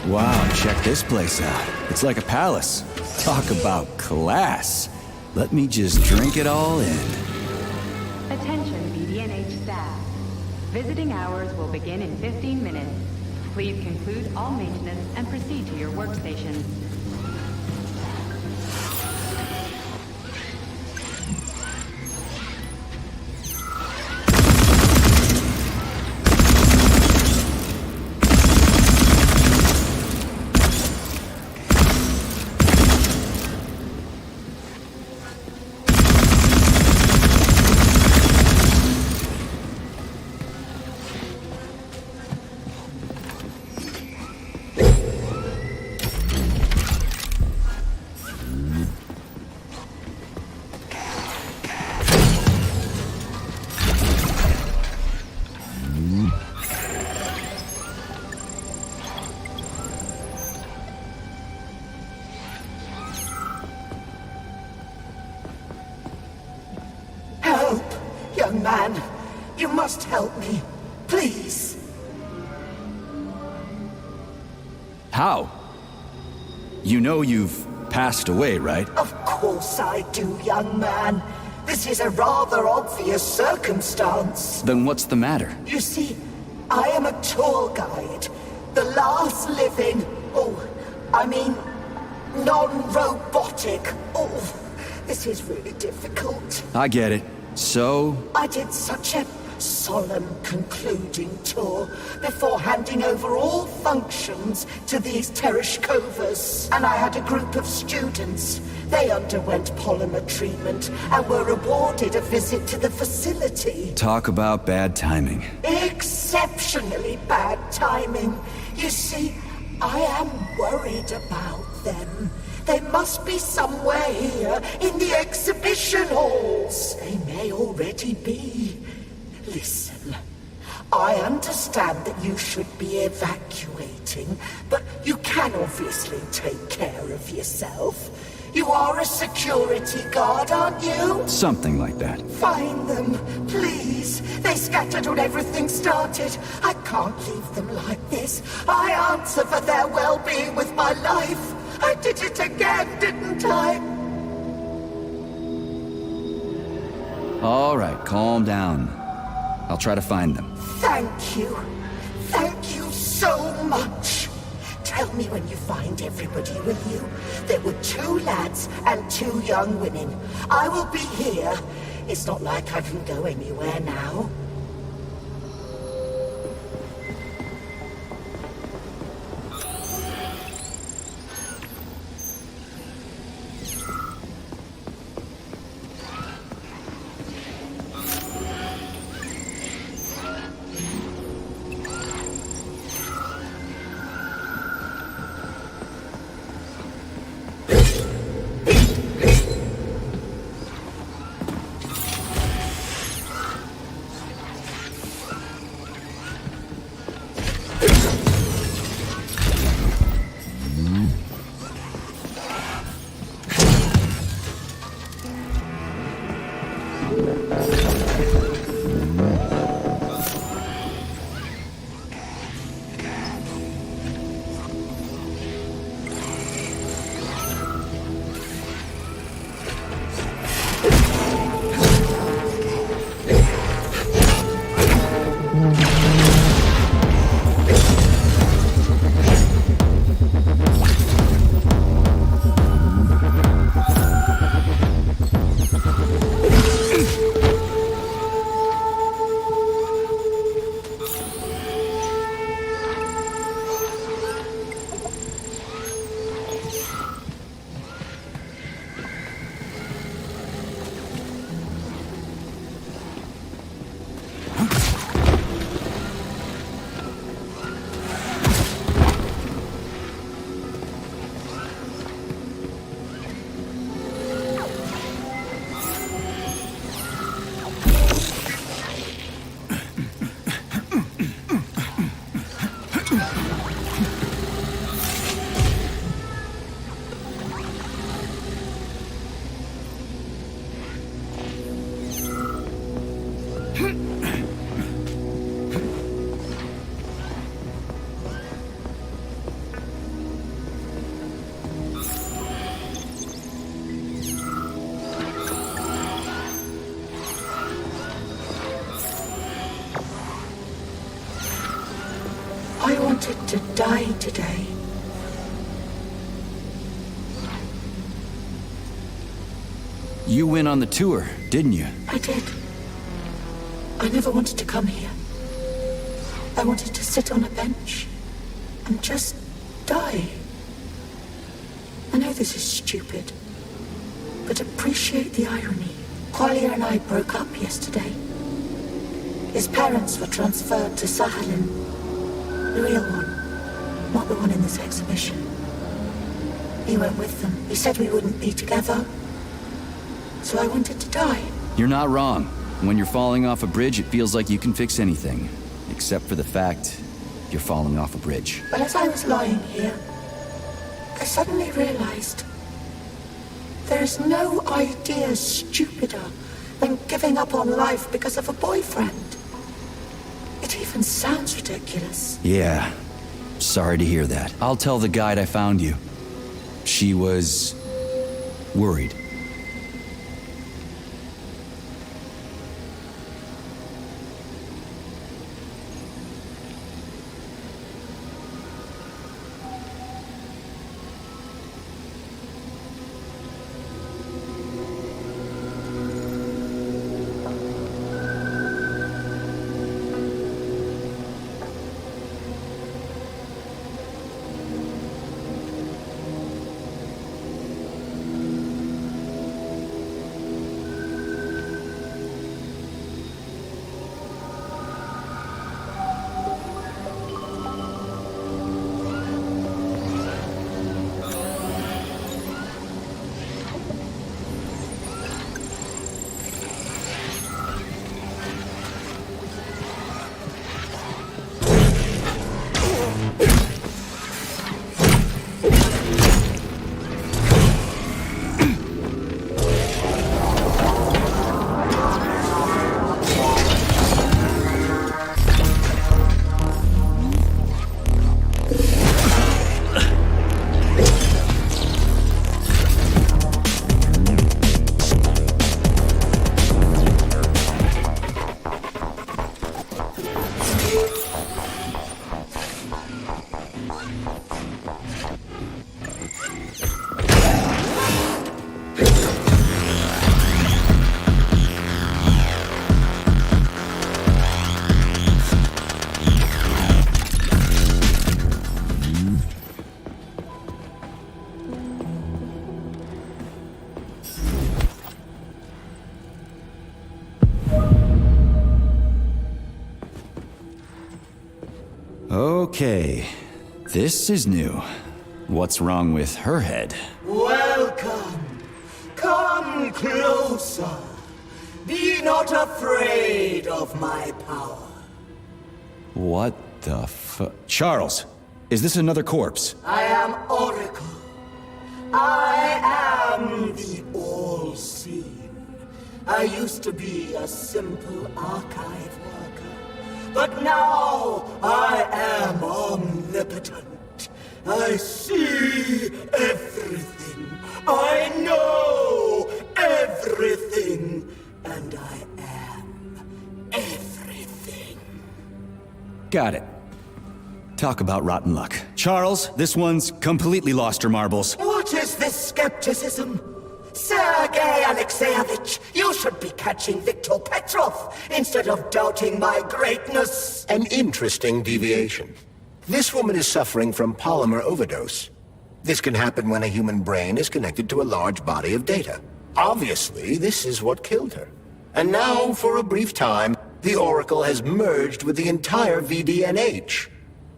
S2: Wow, check this place out. It's like a palace. Talk about class. Let me just drink it all in.
S8: Attention BDNH staff. Visiting hours will begin in 15 minutes. Please conclude all maintenance and proceed to your workstations.
S9: must help me. Please.
S2: How? You know you've passed away, right?
S9: Of course I do, young man. This is a rather obvious circumstance.
S2: Then what's the matter?
S9: You see, I am a tour guide. The last living... non-robotic. This is really difficult.
S2: I get it. So?
S9: I did such a solemn concluding tour before handing over all functions to these Tereshkovas. And I had a group of students. They underwent polymer treatment and were awarded a visit to the facility.
S2: Talk about bad timing.
S9: Exceptionally bad timing. You see, I am worried about them. They must be somewhere here in the exhibition halls. They may already be. Listen, I understand that you should be evacuating, but you can obviously take care of yourself. You are a security guard, aren't you?
S2: Something like that.
S9: Find them, please. They scattered when everything started. I can't leave them like this. I answer for their well-being with my life. I did it again, didn't I?
S2: All right, calm down. I'll try to find them.
S9: Thank you. Thank you so much. Tell me when you find everybody, will you? There were 2 lads and 2 young women. I will be here. It's not like I can go anywhere now. I wanted to die today.
S2: You went on the tour, didn't you?
S9: I did. I never wanted to come here. I wanted to sit on a bench and just die. I know this is stupid, but appreciate the irony. Qualia and I broke up yesterday. His parents were transferred to Sahalin. The real one, not the one in this exhibition. He went with them. He said we wouldn't be together. So I wanted to die.
S2: You're not wrong. When you're falling off a bridge, it feels like you can fix anything. Except for the fact you're falling off a bridge.
S9: But as I was lying here, I suddenly realized there is no idea stupider than giving up on life because of a boyfriend. even sounds ridiculous.
S2: Yeah. Sorry to hear that. I'll tell the guide I found you. She was worried. Okay, this is new. What's wrong with her head?
S10: Welcome. Come closer. Be not afraid of my power.
S2: What the Charles, is this another corpse?
S10: I am Oracle. I am the all-seeing. I used to be a simple archive worker, but now I am omnipotent. I see everything. I know everything. And I am everything.
S2: Got it. Talk about rotten luck. Charles, this one's completely lost her marbles.
S10: What is this skepticism? Sergei Alexeyevich, you should be catching Viktor Petrov instead of doubting my greatness.
S1: An interesting deviation. This woman is suffering from polymer overdose. This can happen when a human brain is connected to a large body of data. Obviously, this is what killed her. And now, for a brief time, the Oracle has merged with the entire VDNH.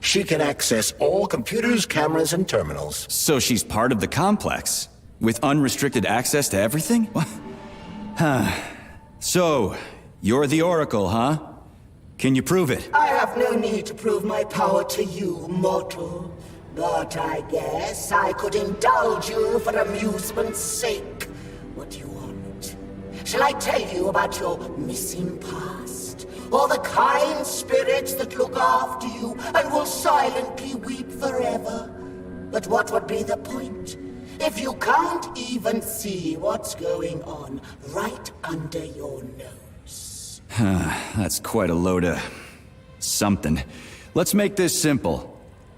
S1: She can access all computers, cameras, and terminals.
S2: So she's part of the complex, with unrestricted access to everything? Huh. So, you're the Oracle, huh? Can you prove it?
S10: I have no need to prove my power to you, mortal. But I guess I could indulge you for amusement's sake. What do you want? Shall I tell you about your missing past? Or the kind spirits that look after you and will silently weep forever? But what would be the point if you can't even see what's going on right under your nose?
S2: That's quite a load of something. Let's make this simple.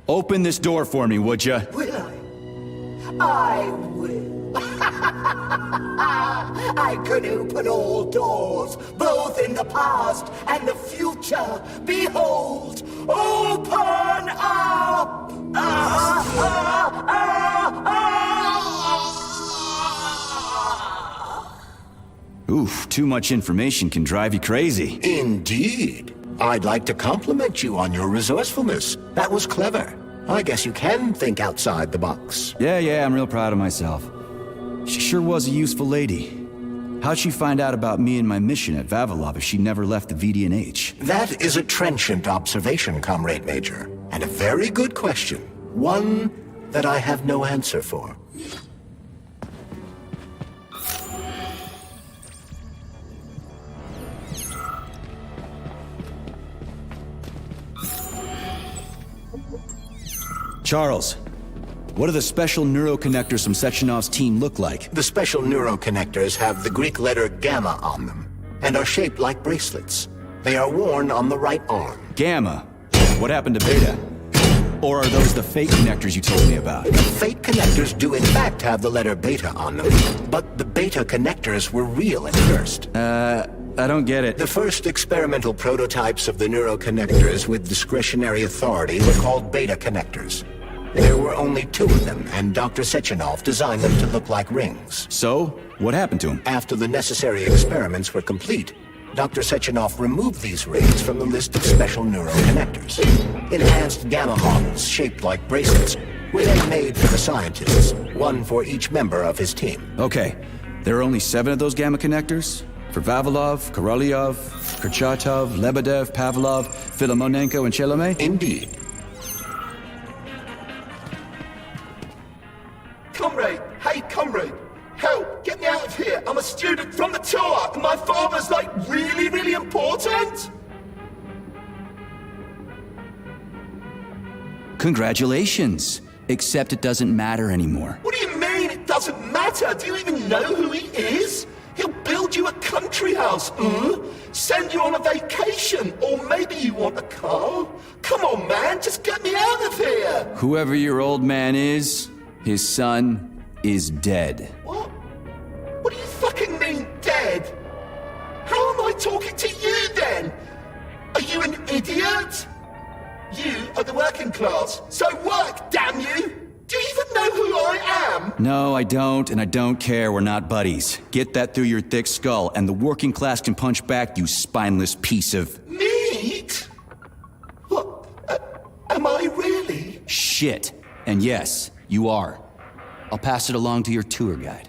S2: Open this door for me, would ya?
S10: Will I? I will. I can open all doors, both in the past and the future. Behold, open up!
S2: Oof, too much information can drive you crazy.
S1: Indeed. I'd like to compliment you on your resourcefulness. That was clever. I guess you can think outside the box.
S2: Yeah, I'm real proud of myself. She sure was a useful lady. How'd she find out about me and my mission at Vavilov if she never left the VDNH?
S1: That is a trenchant observation, Comrade Major. And a very good question. One that I have no answer for.
S2: Charles, what do the special neuroconnectors from Sechenov's team look like?
S1: The special neuroconnectors have the Greek letter gamma on them, and are shaped like bracelets. They are worn on the right arm.
S2: Gamma? What happened to Beta? Or are those the fake connectors you told me about?
S1: The fake connectors do in fact have the letter beta on them, but the beta connectors were real at first.
S2: I don't get it.
S1: The first experimental prototypes of the neuroconnectors with discretionary authority were called beta connectors. There were only 2 of them, and Dr. Sechenov designed them to look like rings.
S2: So, what happened to him?
S1: After the necessary experiments were complete, Dr. Sechenov removed these rings from the list of special neuroconnectors. Enhanced gamma models shaped like bracelets were then made for the scientists, 1 for each member of his team.
S2: Okay, there are only 7 of those gamma connectors? For Vavilov, Korolyov, Kurchatov, Lebedev, Pavlov, Filomonenko, and Chelome?
S1: Indeed.
S11: Comrade! Hey, comrade! Help! Get me out of here! I'm a student from the tour, and my father's, like, really, really important!
S2: Congratulations! Except it doesn't matter anymore.
S11: What do you mean it doesn't matter? Do you even know who he is? He'll build you a country house, send you on a vacation, or maybe you want a car? Come on, man, just get me out of here!
S2: Whoever your old man is, his son is dead.
S11: What? What do you fucking mean, dead? How am I talking to you, then? Are you an idiot? You are the working class, so work, damn you! Do you even know who I am?
S2: No, I don't, and I don't care. We're not buddies. Get that through your thick skull, and the working class can punch back, you spineless piece of...
S11: Meat? What? Am I really?
S2: Shit. And yes, you are. I'll pass it along to your tour guide.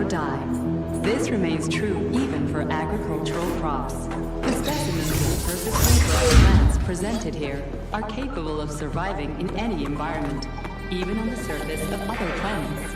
S8: die. This remains true even for agricultural crops. The specimens of purposely grown plants presented here are capable of surviving in any environment, even on the surface of other planets.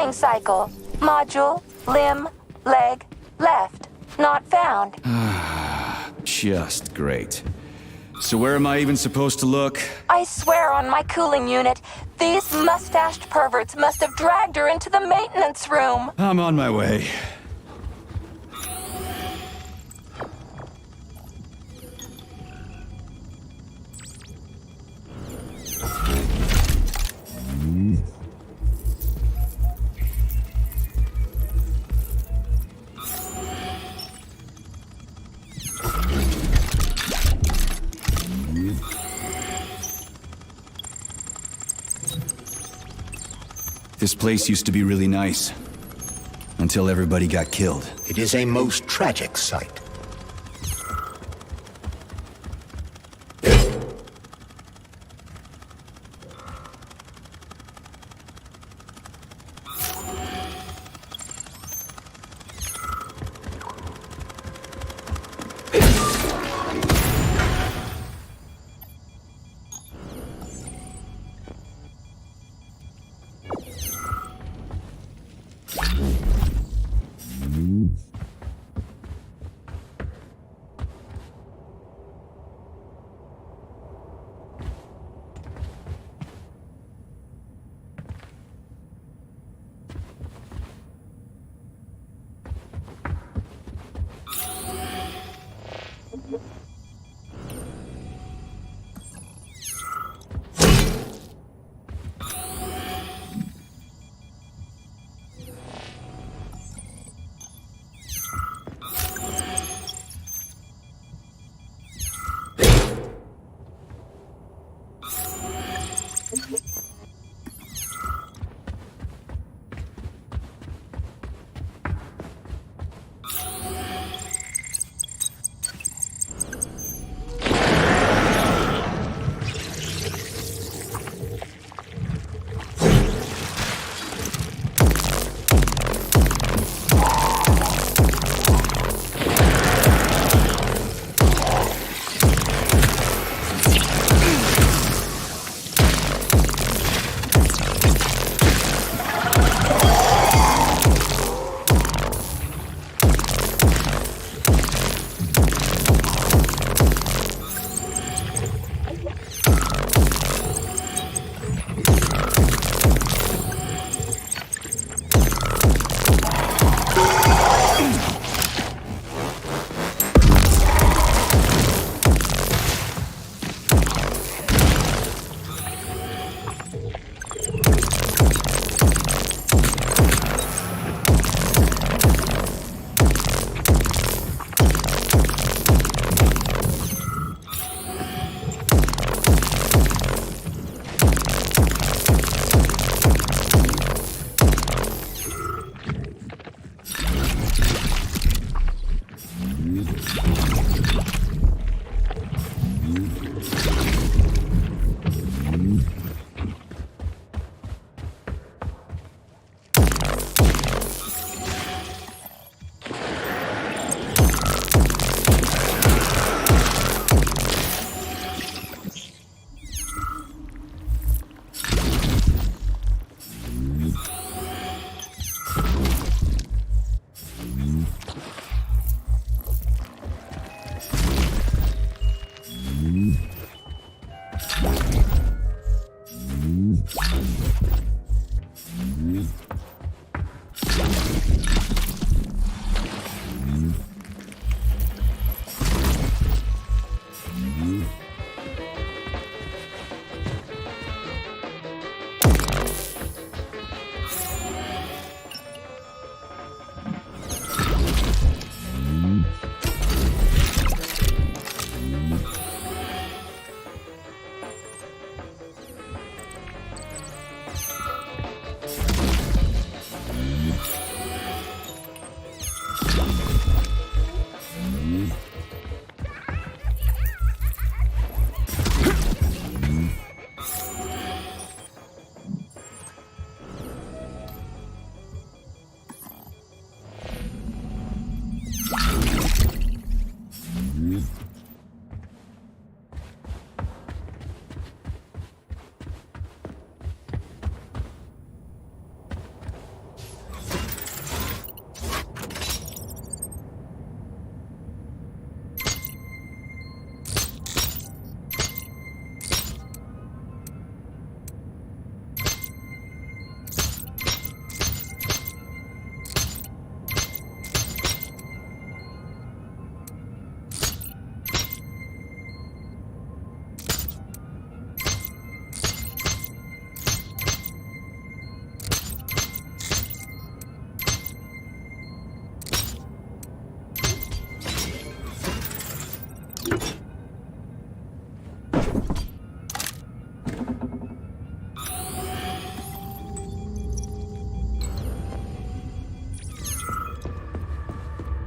S7: Learning cycle. Module, limb, leg, left. Not found.
S2: Just great. So where am I even supposed to look?
S7: I swear on my cooling unit, these mustached perverts must have dragged her into the maintenance room.
S2: I'm on my way. This place used to be really nice. Until everybody got killed.
S1: It is a most tragic sight.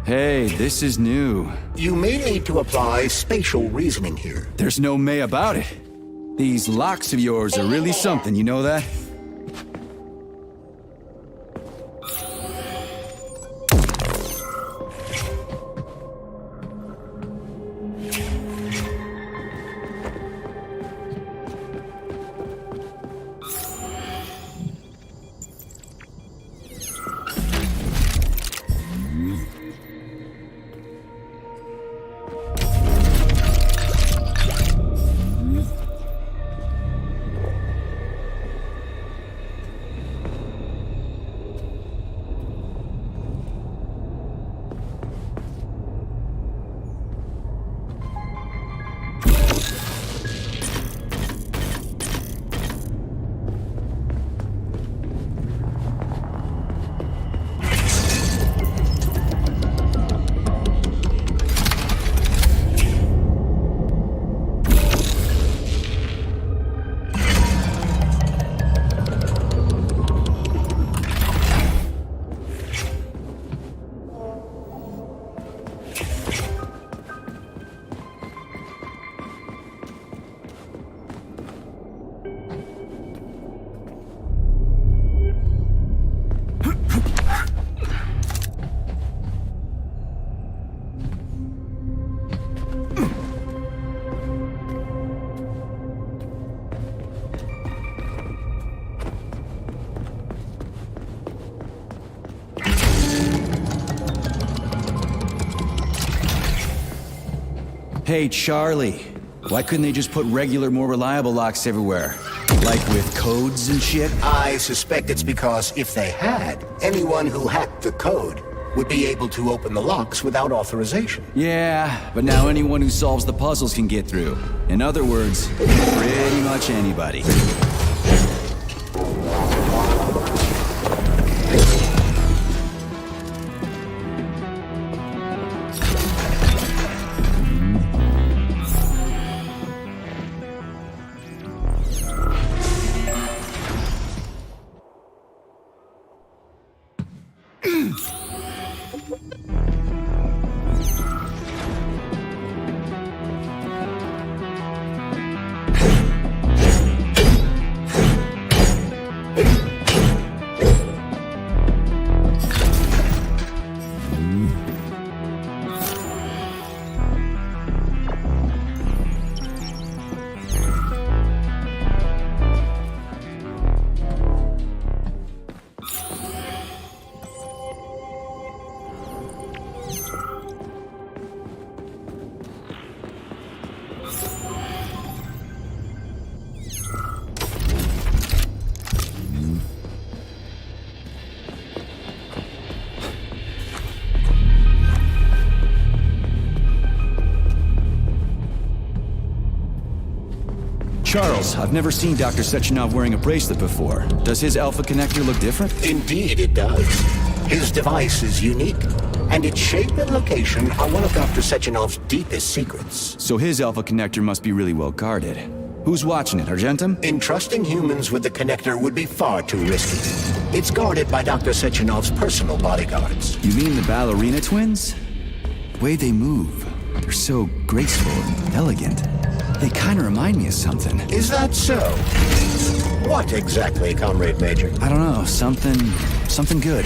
S2: Hey, this is new.
S1: You may need to apply spatial reasoning here.
S2: There's no may about it. These locks of yours are really something, you know that? Hey, Charlie. Why couldn't they just put regular, more reliable locks everywhere? Like with codes and shit?
S1: I suspect it's because if they had, anyone who hacked the code would be able to open the locks without authorization.
S2: Yeah, but now anyone who solves the puzzles can get through. In other words, pretty much anybody. Charles, I've never seen Dr. Sechenov wearing a bracelet before. Does his alpha connector look different?
S1: Indeed it does. His device is unique, and its shape and location are one of Dr. Sechenov's deepest secrets.
S2: So his alpha connector must be really well guarded. Who's watching it, Argentum?
S1: Entrusting humans with the connector would be far too risky. It's guarded by Dr. Sechenov's personal bodyguards.
S2: You mean the ballerina twins? The way they move, they're so graceful and elegant. They kind of remind me of something.
S1: Is that so? What exactly, Comrade Major?
S2: I don't know, something good.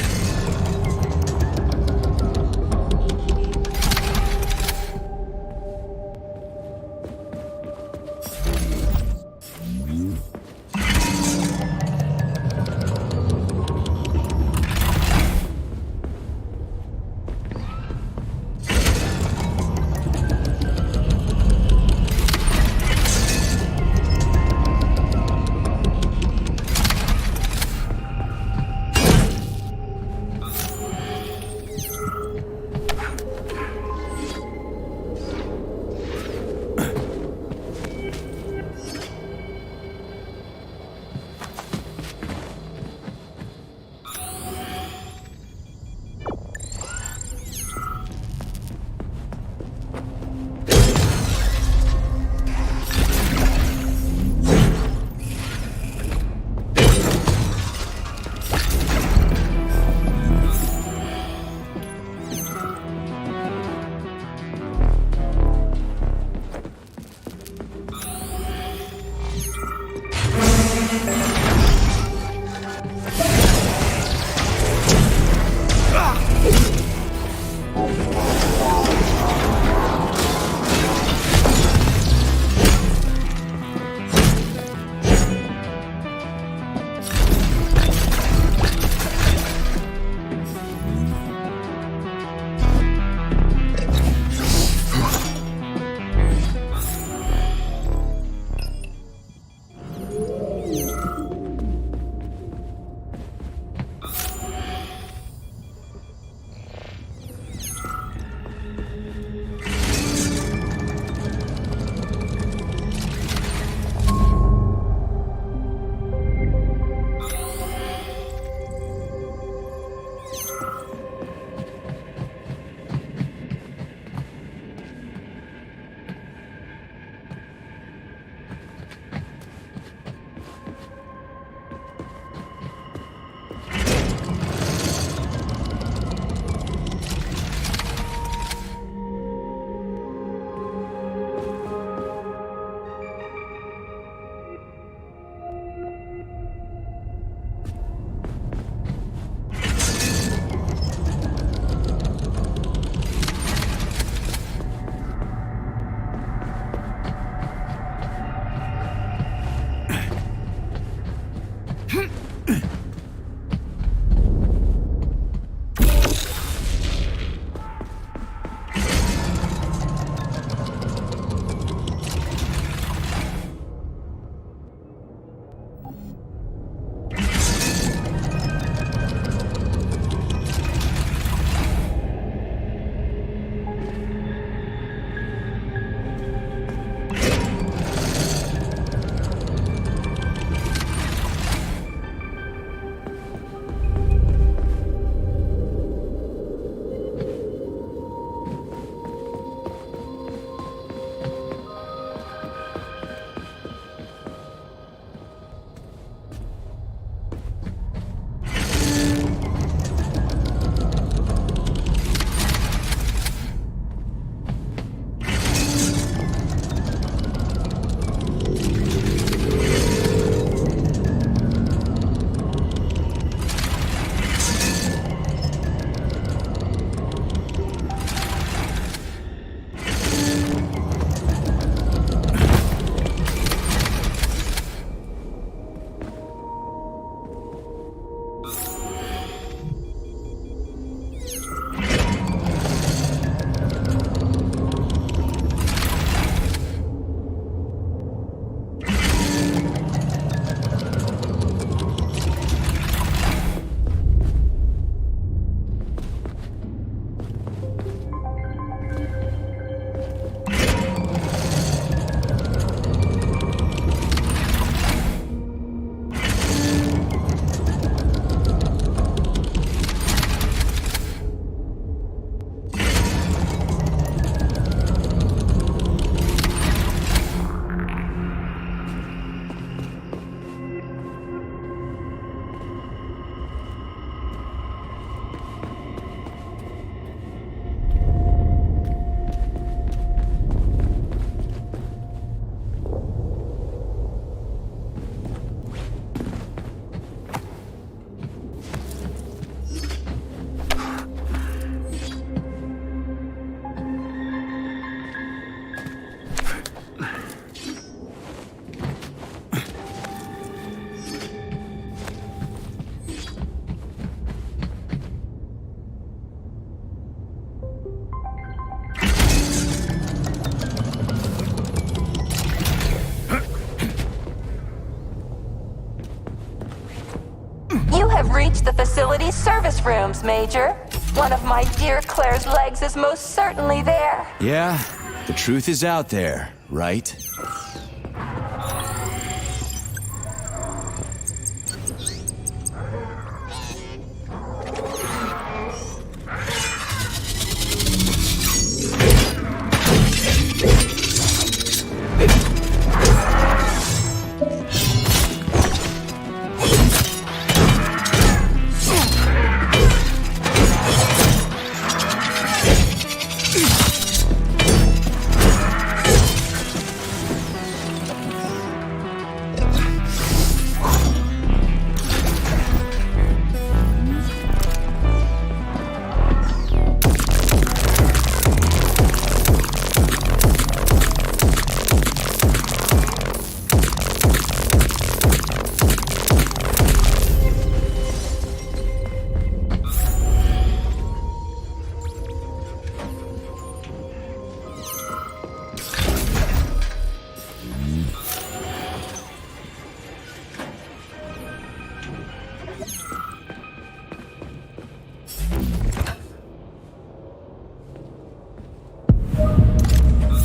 S7: reached the facility's service rooms, Major. One of my dear Claire's legs is most certainly there.
S2: Yeah, the truth is out there, right?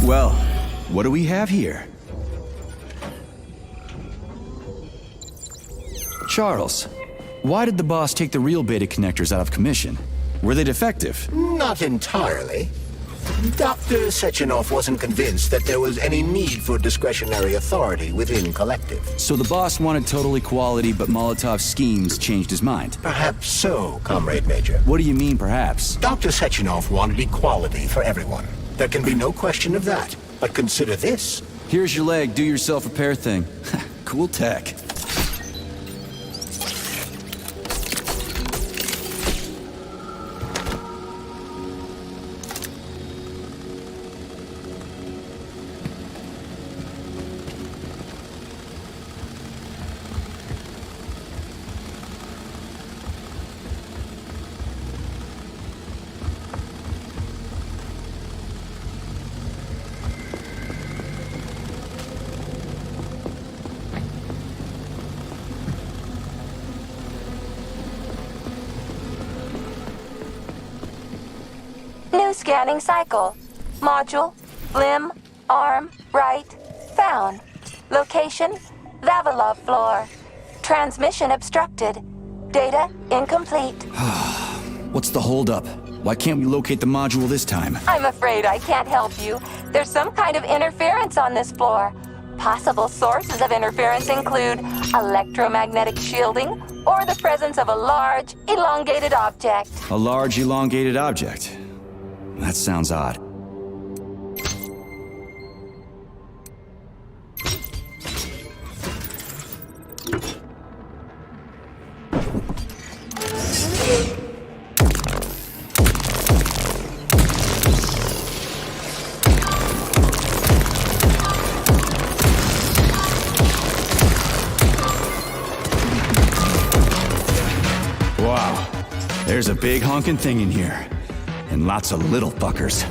S2: Well, what do we have here? Charles, why did the boss take the real beta connectors out of commission? Were they defective?
S1: Not entirely. Dr. Sechenov wasn't convinced that there was any need for discretionary authority within Collective.
S2: So the boss wanted total equality, but Molotov's schemes changed his mind.
S1: Perhaps so, Comrade Major.
S2: What do you mean, perhaps?
S1: Dr. Sechenov wanted equality for everyone. There can be no question of that. But consider this.
S2: Here's your leg, do yourself repair thing. Cool tech.
S7: New scanning cycle. Module, limb, arm, right, found. Location, Vavilov floor. Transmission obstructed. Data incomplete.
S2: What's the holdup? Why can't we locate the module this time?
S7: I'm afraid I can't help you. There's some kind of interference on this floor. Possible sources of interference include electromagnetic shielding or the presence of a large, elongated object.
S2: A large, elongated object. That sounds odd. Wow, there's a big honking thing in here. And lots of little fuckers.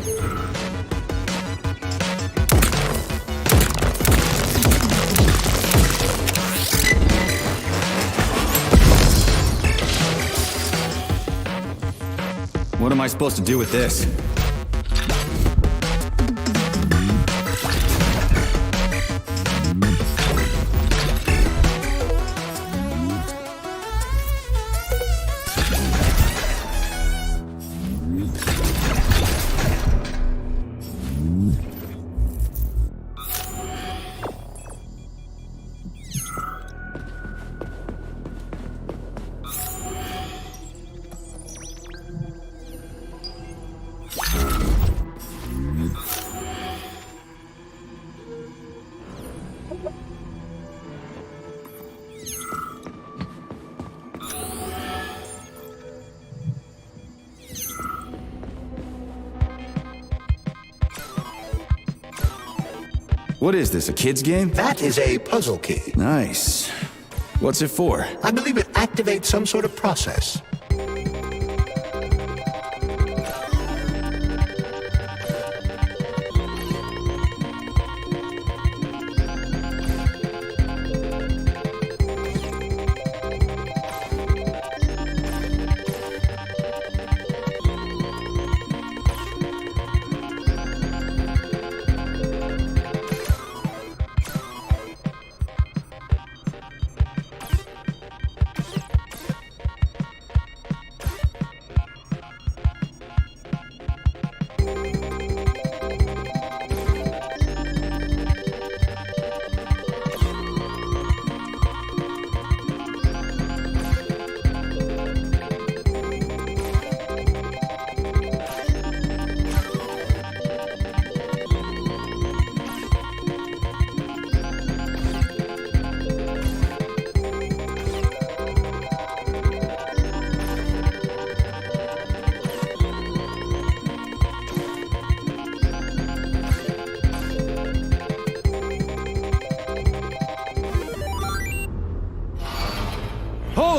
S2: What am I supposed to do with this? What is this, a kid's game?
S1: That is a puzzle key.
S2: Nice. What's it for?
S1: I believe it activates some sort of process.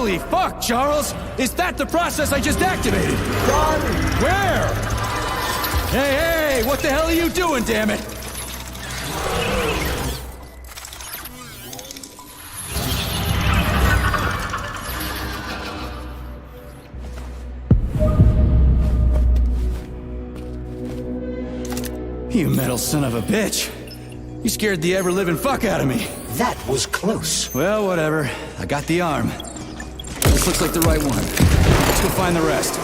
S2: Holy fuck, Charles! Is that the process I just activated? Run! Where? Hey, what the hell are you doing, damn it? You metal son of a bitch. You scared the ever-living fuck out of me.
S1: That was close.
S2: Well, whatever. I got the arm. This looks like the right one. Let's go find the rest.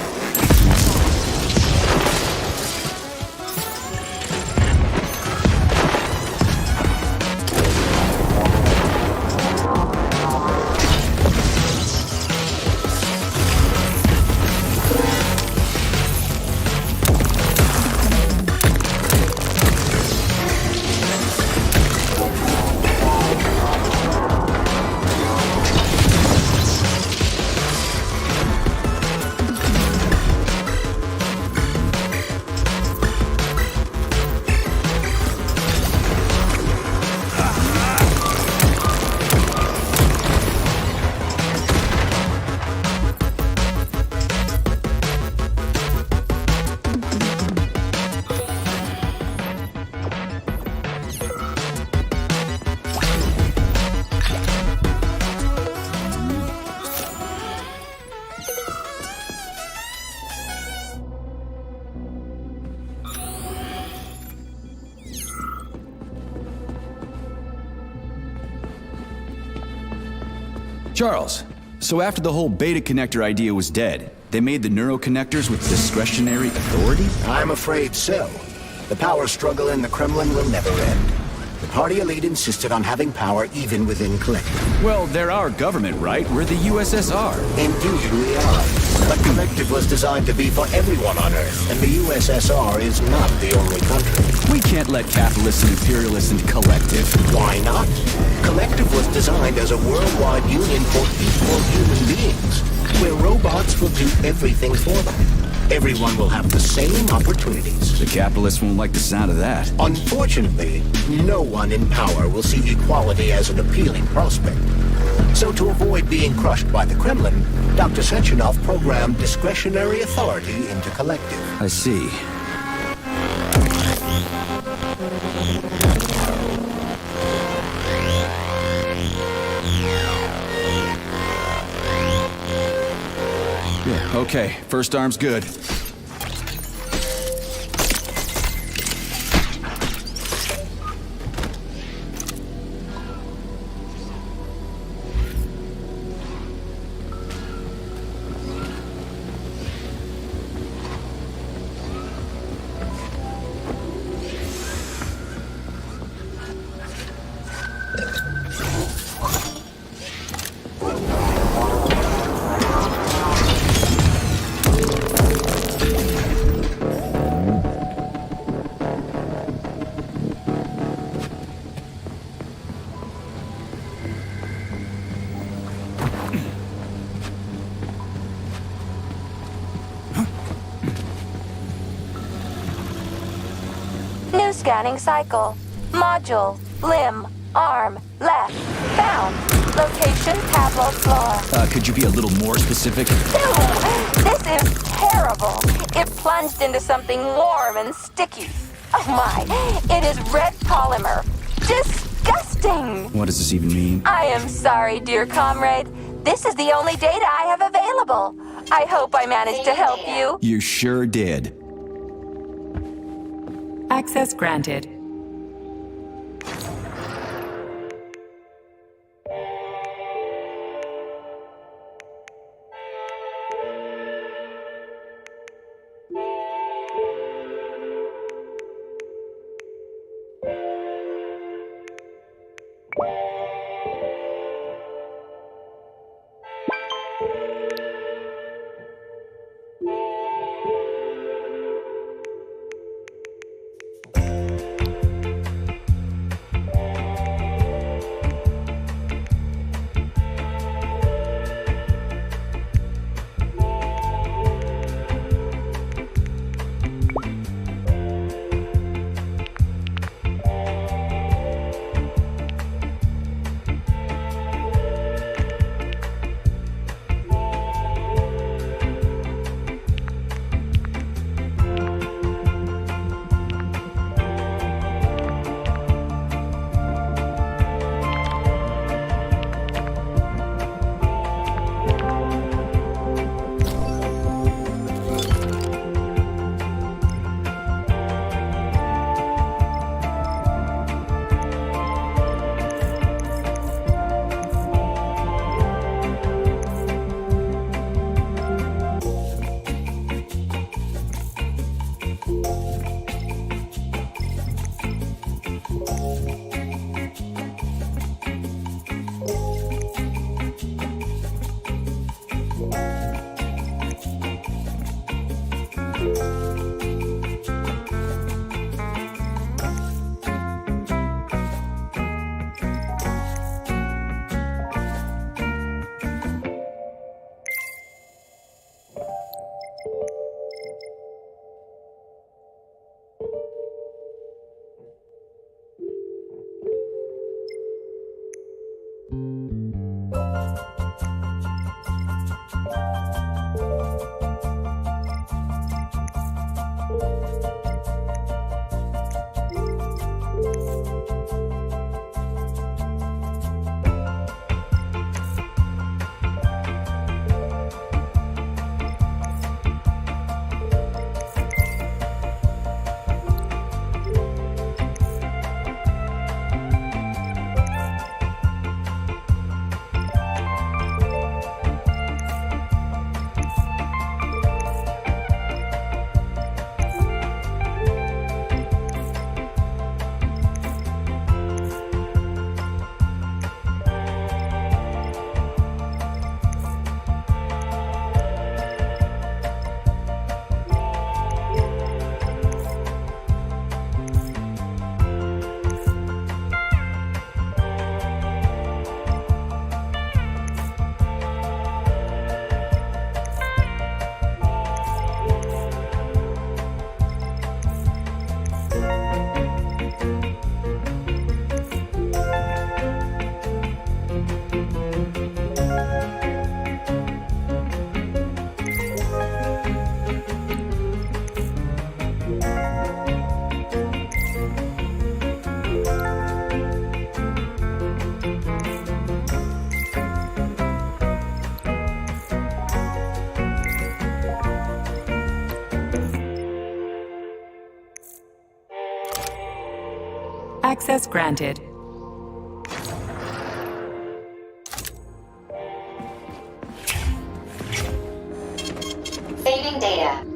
S2: Charles, so after the whole beta connector idea was dead, they made the neuroconnectors with discretionary authority?
S1: I'm afraid so. The power struggle in the Kremlin will never end. The party elite insisted on having power even within Collective.
S2: Well, they're our government, right? We're the USSR.
S1: Indeed we are. But Collective was designed to be for everyone on Earth, and the USSR is not the only country.
S2: We can't let capitalists and imperialists into Collective.
S1: Why not? Collective was designed as a worldwide union for equal human beings, where robots will do everything for them. Everyone will have the same opportunities.
S2: The capitalists won't like the sound of that.
S1: Unfortunately, no one in power will see equality as an appealing prospect. So to avoid being crushed by the Kremlin, Dr. Sechenov programmed discretionary authority into Collective.
S2: I see. Yeah, okay. First arm's good.
S3: New scanning cycle. Module. Limb. Arm. Left. Found. Location tableau floor.
S2: Could you be a little more specific?
S3: This is terrible. It plunged into something warm and sticky. Oh my, it is red polymer. Disgusting!
S2: What does this even mean?
S3: I am sorry, dear comrade. This is the only data I have available. I hope I managed to help you.
S2: You sure did.
S6: Access granted. Access granted.
S3: Saving data.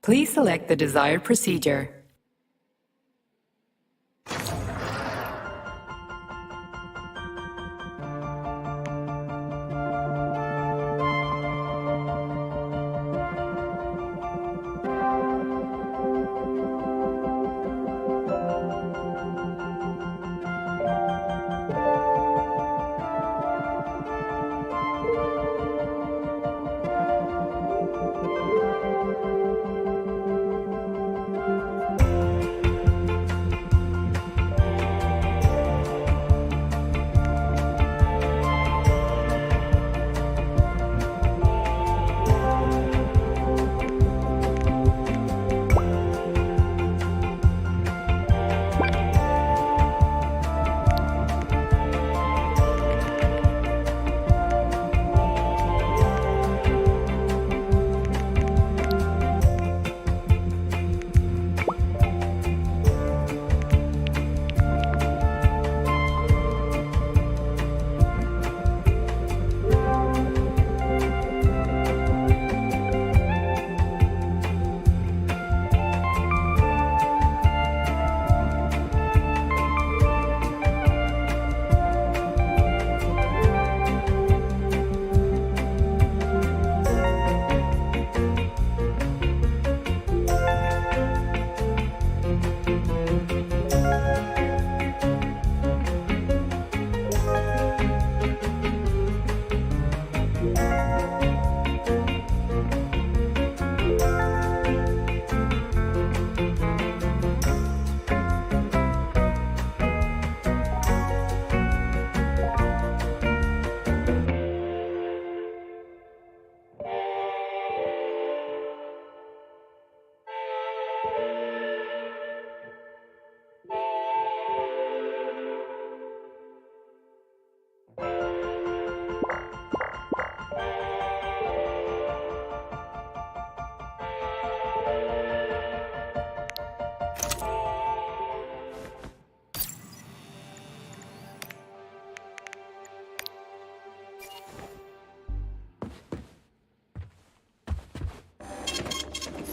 S6: Please select the desired procedure.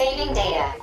S3: Saving data.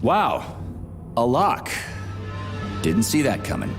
S2: Wow, a lock. Didn't see that coming.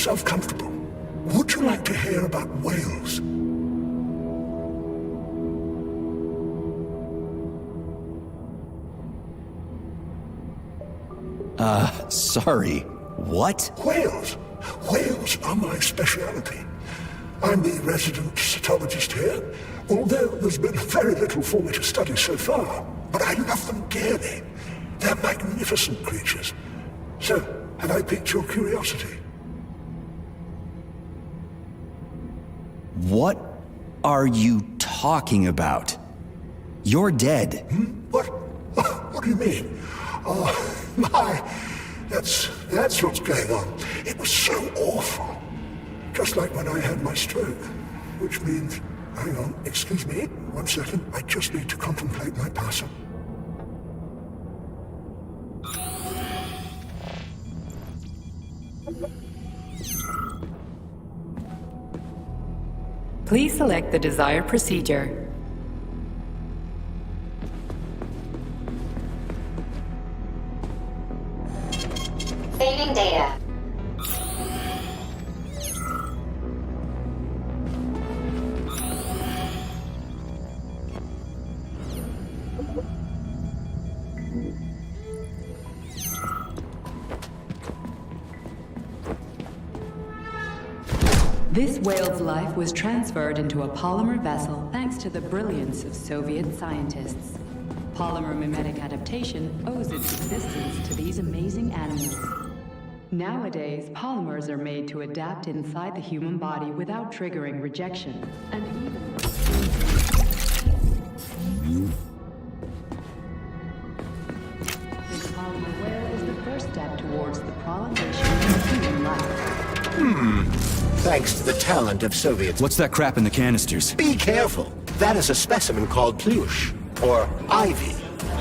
S12: yourself comfortable. Would you like to hear about whales?
S2: Sorry. What?
S12: Whales. Whales are my speciality. I'm the resident cytologist here, although there's been very little for me to study so far. But I love them dearly. They're magnificent creatures. So, have I piqued your curiosity?
S2: What are you talking about? You're dead.
S12: What? What do you mean? Oh, my... That's what's going on. It was so awful. Just like when I had my stroke. Which means... Hang on, excuse me. 1 second. I just need to contemplate my passing.
S6: Please select the desired procedure.
S3: Saving data.
S8: This whale's life was transferred into a polymer vessel thanks to the brilliance of Soviet scientists. Polymer mimetic adaptation owes its existence to these amazing animals. Nowadays, polymers are made to adapt inside the human body without triggering rejection, and even... This polymer whale is the first step towards the prolongation of human life.
S1: Thanks to the talent of Soviets.
S2: What's that crap in the canisters?
S1: Be careful. That is a specimen called Plush, or Ivy.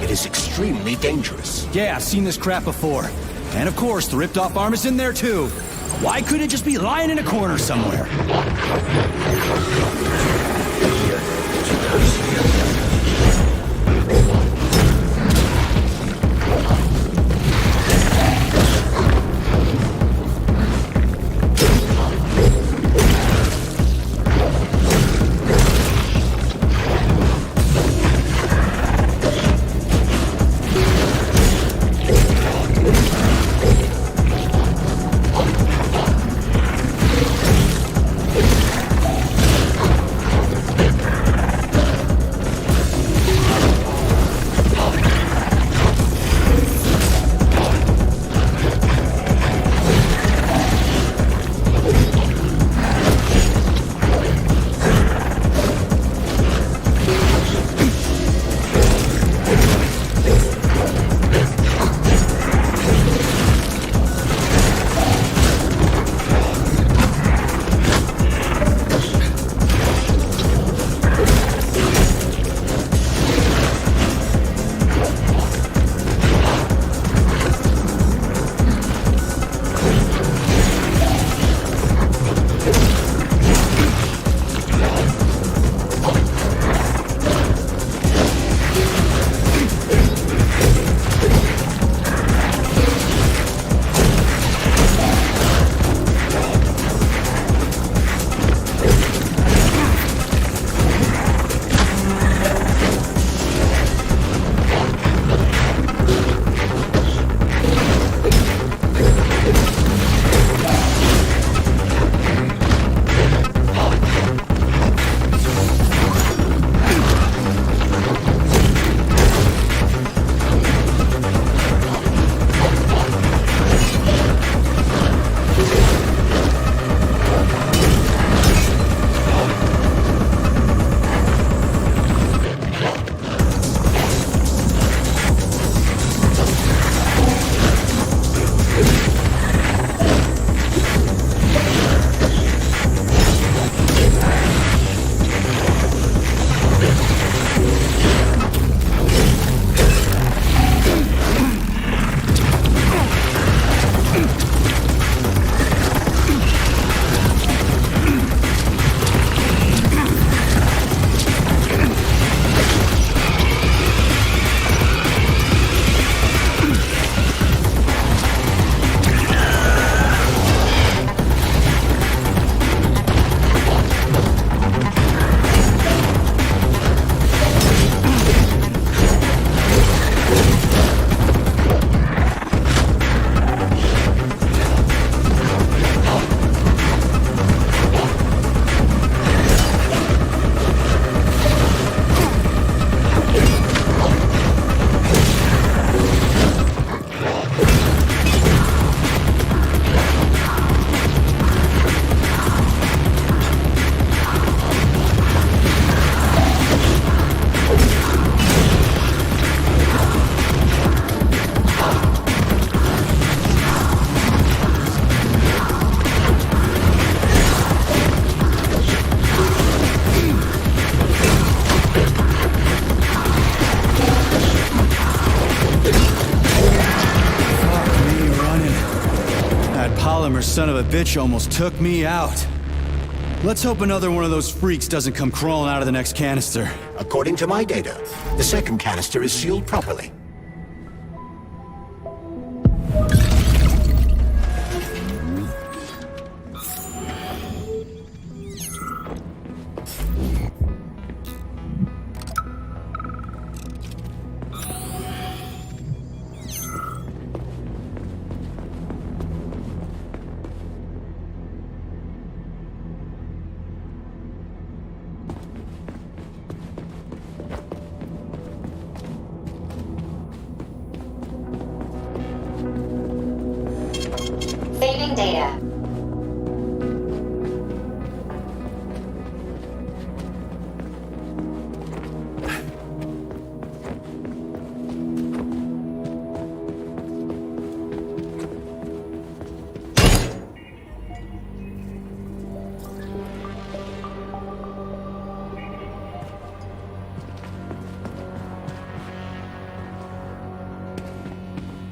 S1: It is extremely dangerous.
S2: Yeah, I've seen this crap before. And of course, the ripped-off arm is in there too. Why couldn't it just be lying in a corner somewhere? Polimer son of a bitch almost took me out. Let's hope another one of those freaks doesn't come crawling out of the next canister.
S1: According to my data, the second canister is sealed properly.
S3: Saving data.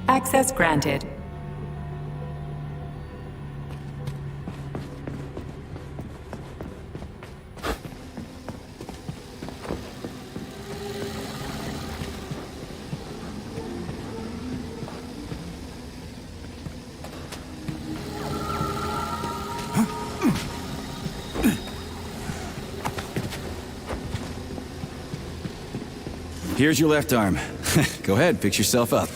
S6: Access granted.
S2: Here's your left arm. Go ahead, fix yourself up.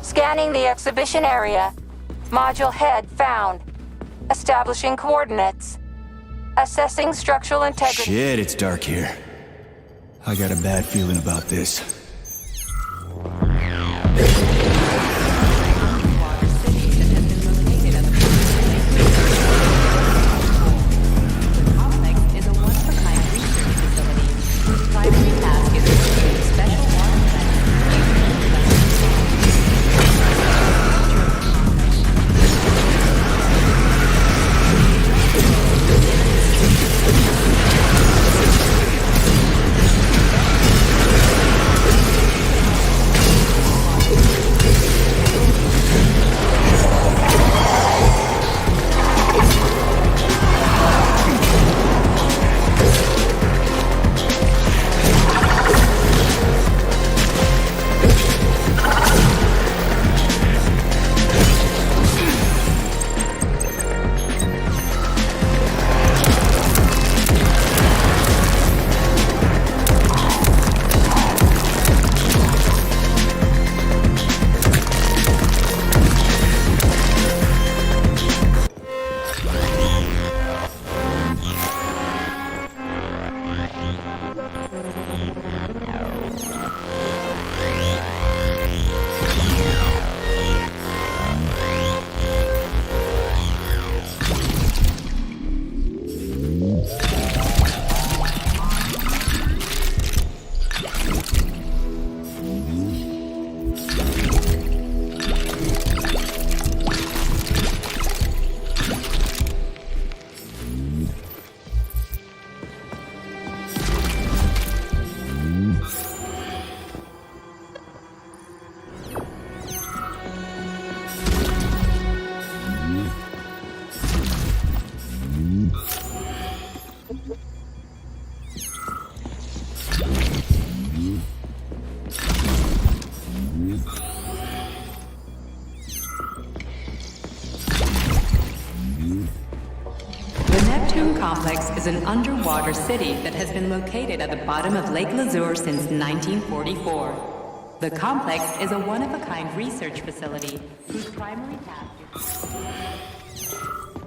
S3: Scanning the exhibition area. Module head found. Establishing coordinates. Assessing structural integrity.
S2: Shit, it's dark here. I got a bad feeling about this.
S8: Complex is an underwater city that has been located at the bottom of Lake Lazur since 1944. The complex is a one-of-a-kind research facility whose primary task is...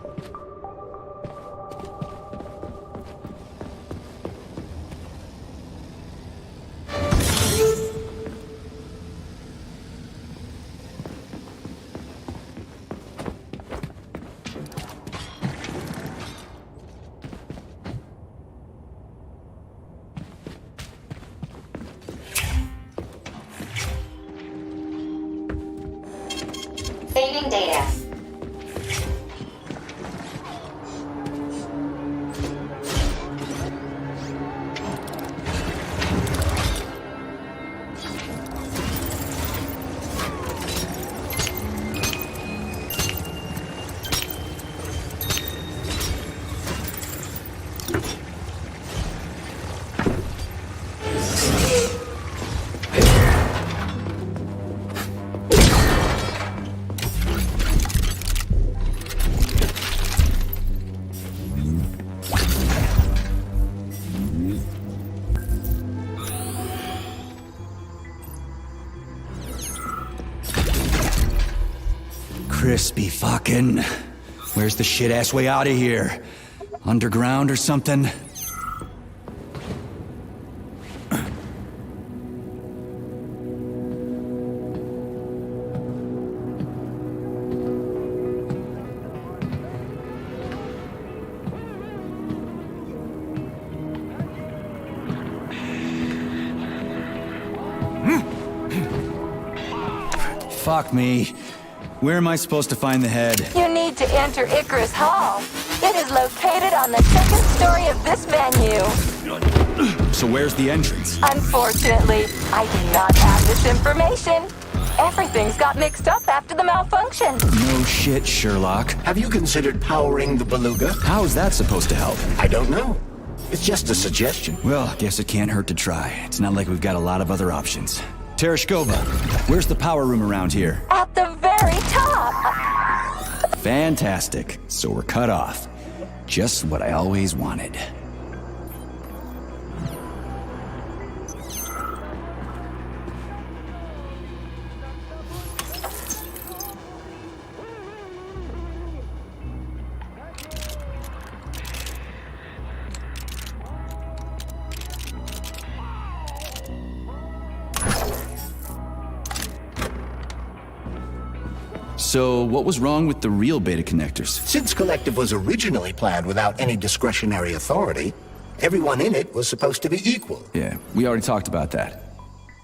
S13: Receiving data.
S2: Crispy fucking. Where's the shit-ass way out of here? Underground or something? Fuck me. Where am I supposed to find the head?
S3: You need to enter Icarus Hall. It is located on the second story of this venue.
S2: So where's the entrance?
S3: Unfortunately, I do not have this information. Everything's got mixed up after the malfunction.
S2: No shit, Sherlock.
S1: Have you considered powering the beluga?
S2: How is that supposed to help?
S1: I don't know. It's just a suggestion.
S2: Well, I guess it can't hurt to try. It's not like we've got a lot of other options. Tereshkova, where's the power room around here?
S3: At the very top.
S2: Fantastic. So we're cut off. Just what I always wanted. So, what was wrong with the real beta connectors?
S1: Since Collective was originally planned without any discretionary authority, everyone in it was supposed to be equal.
S2: Yeah, we already talked about that.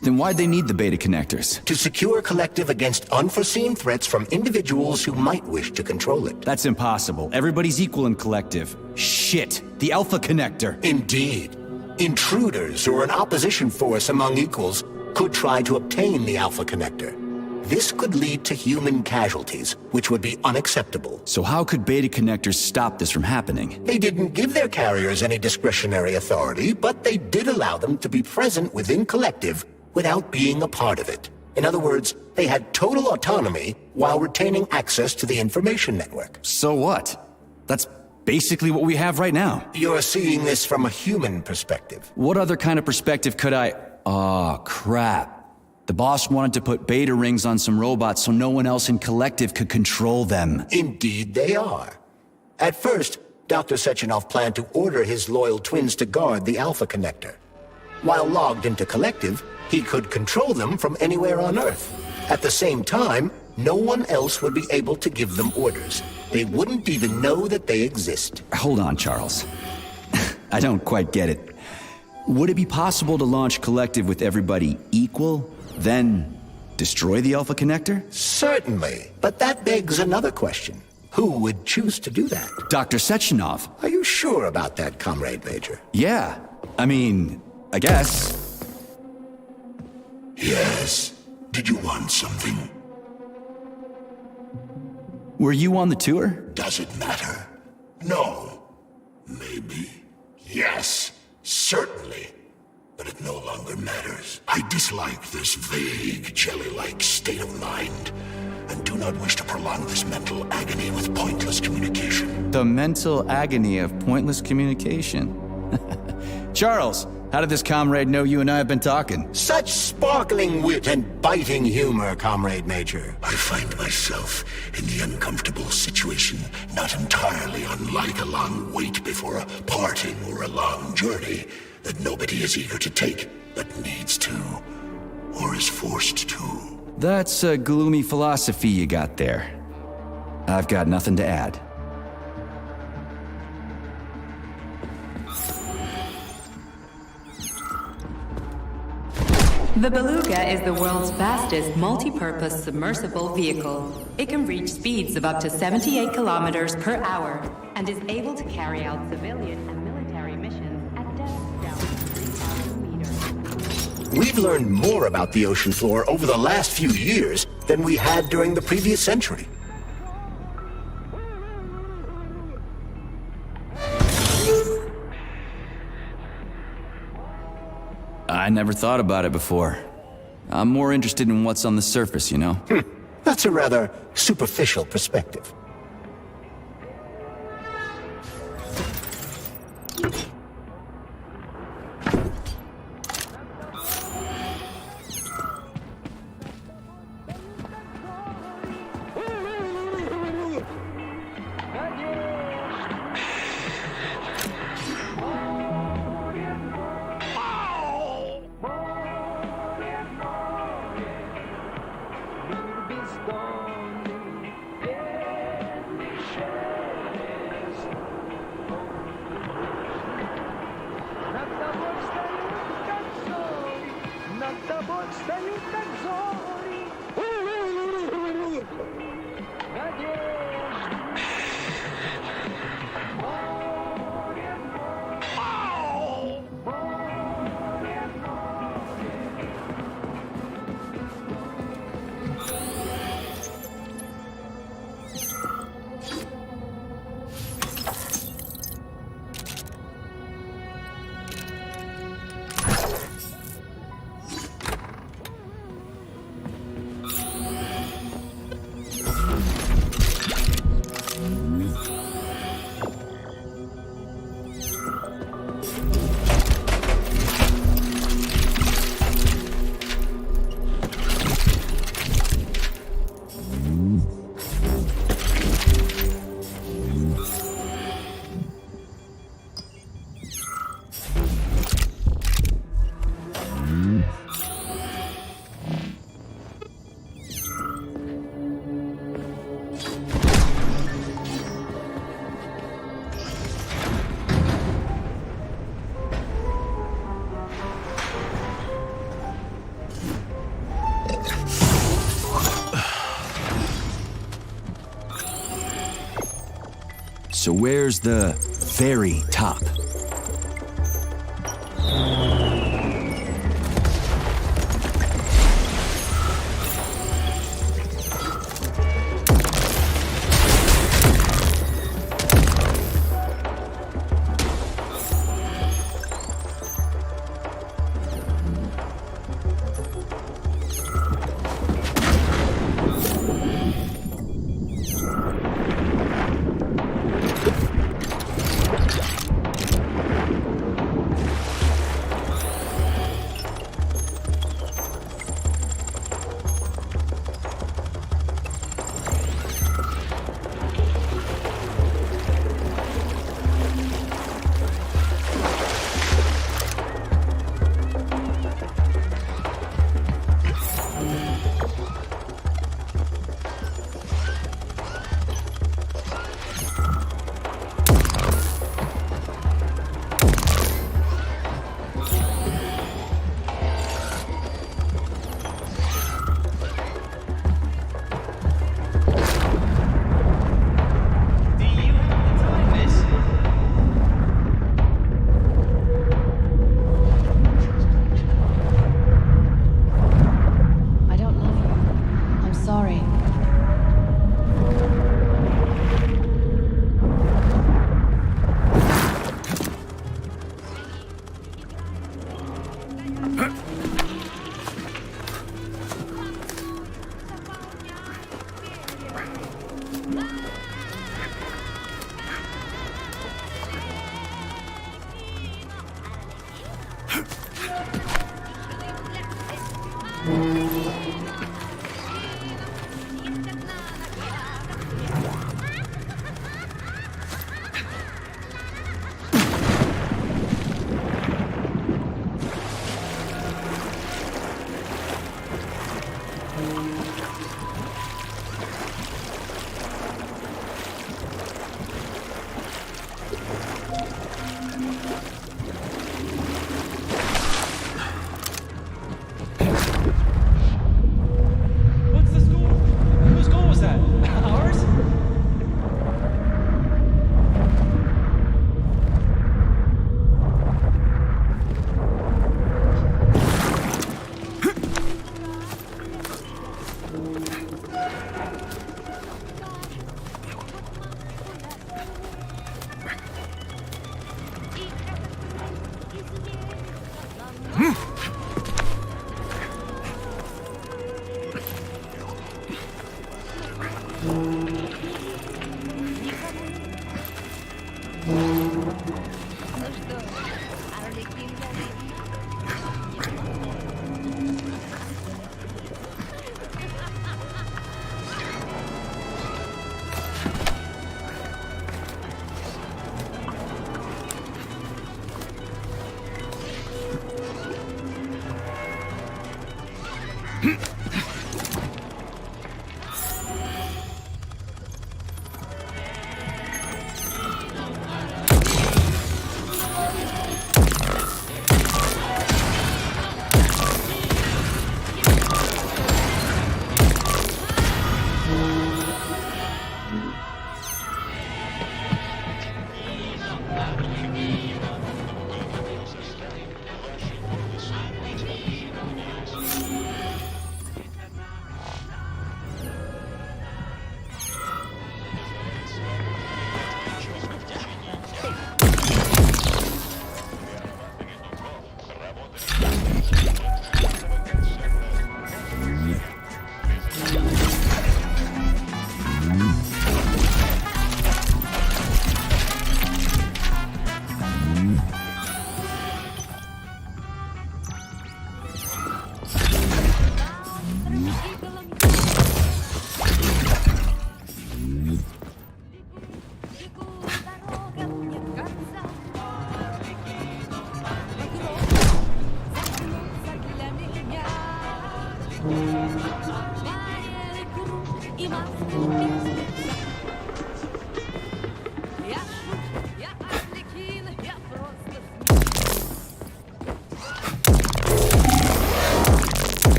S2: Then why'd they need the beta connectors?
S1: To secure Collective against unforeseen threats from individuals who might wish to control it.
S2: That's impossible. Everybody's equal in Collective. Shit! The Alpha Connector!
S1: Indeed. Intruders or an opposition force among equals could try to obtain the Alpha Connector. This could lead to human casualties, which would be unacceptable.
S2: So how could beta connectors stop this from happening?
S1: They didn't give their carriers any discretionary authority, but they did allow them to be present within Collective without being a part of it. In other words, they had total autonomy while retaining access to the information network.
S2: So what? That's basically what we have right now.
S1: You're seeing this from a human perspective.
S2: What other kind of perspective could I... Oh, crap. The boss wanted to put beta rings on some robots so no one else in Collective could control them.
S1: Indeed they are. At first, Dr. Sechenov planned to order his loyal twins to guard the Alpha Connector. While logged into Collective, he could control them from anywhere on Earth. At the same time, no one else would be able to give them orders. They wouldn't even know that they exist.
S2: Hold on, Charles. I don't quite get it. Would it be possible to launch Collective with everybody equal? Then destroy the Alpha Connector?
S1: Certainly, but that begs another question. Who would choose to do that?
S2: Dr. Sechenov.
S1: Are you sure about that, Comrade Major?
S2: Yeah. I mean, I guess.
S12: Yes. Did you want something?
S2: Were you on the tour?
S12: Does it matter? No. Maybe. Yes. Certainly. But it no longer matters. I dislike this vague, jelly-like state of mind, and do not wish to prolong this mental agony with pointless communication.
S2: The mental agony of pointless communication. Charles, how did this comrade know you and I have been talking?
S1: Such sparkling wit and biting humor, Comrade Major.
S12: I find myself in the uncomfortable situation not entirely unlike a long wait before a parting or a long journey that nobody is eager to take, but needs to, or is forced to.
S2: That's a gloomy philosophy you got there. I've got nothing to add.
S8: The Beluga is the world's fastest multi-purpose submersible vehicle. It can reach speeds of up to 78 kilometers per hour and is able to carry out civilian and military missions at depths down to 3,000 meters.
S1: We've learned more about the ocean floor over the last few years than we had during the previous century.
S2: I never thought about it before. I'm more interested in what's on the surface, you know?
S1: That's a rather superficial perspective.
S2: So where's the very top?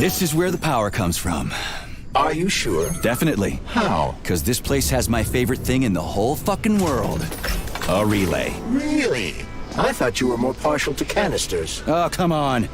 S2: This is where the power comes from.
S1: Are you sure?
S2: Definitely.
S1: How?
S2: Because this place has my favorite thing in the whole fucking world. A relay.
S1: Really? I thought you were more partial to canisters.
S2: Oh, come on.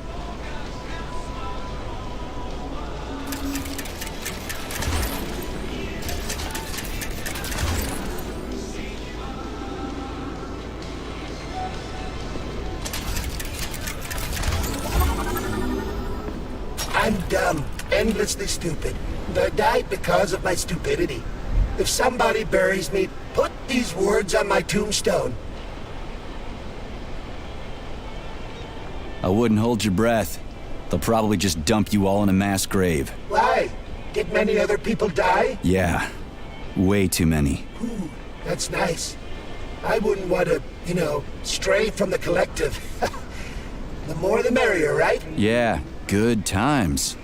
S11: I'm dumb, endlessly stupid, and I died because of my stupidity. If somebody buries me, put these words on my tombstone.
S2: I wouldn't hold your breath. They'll probably just dump you all in a mass grave.
S11: Why? Did many other people die?
S2: Yeah. Way too many.
S11: Ooh, that's nice. I wouldn't want to, stray from the collective. The more the merrier, right?
S2: Yeah, good times.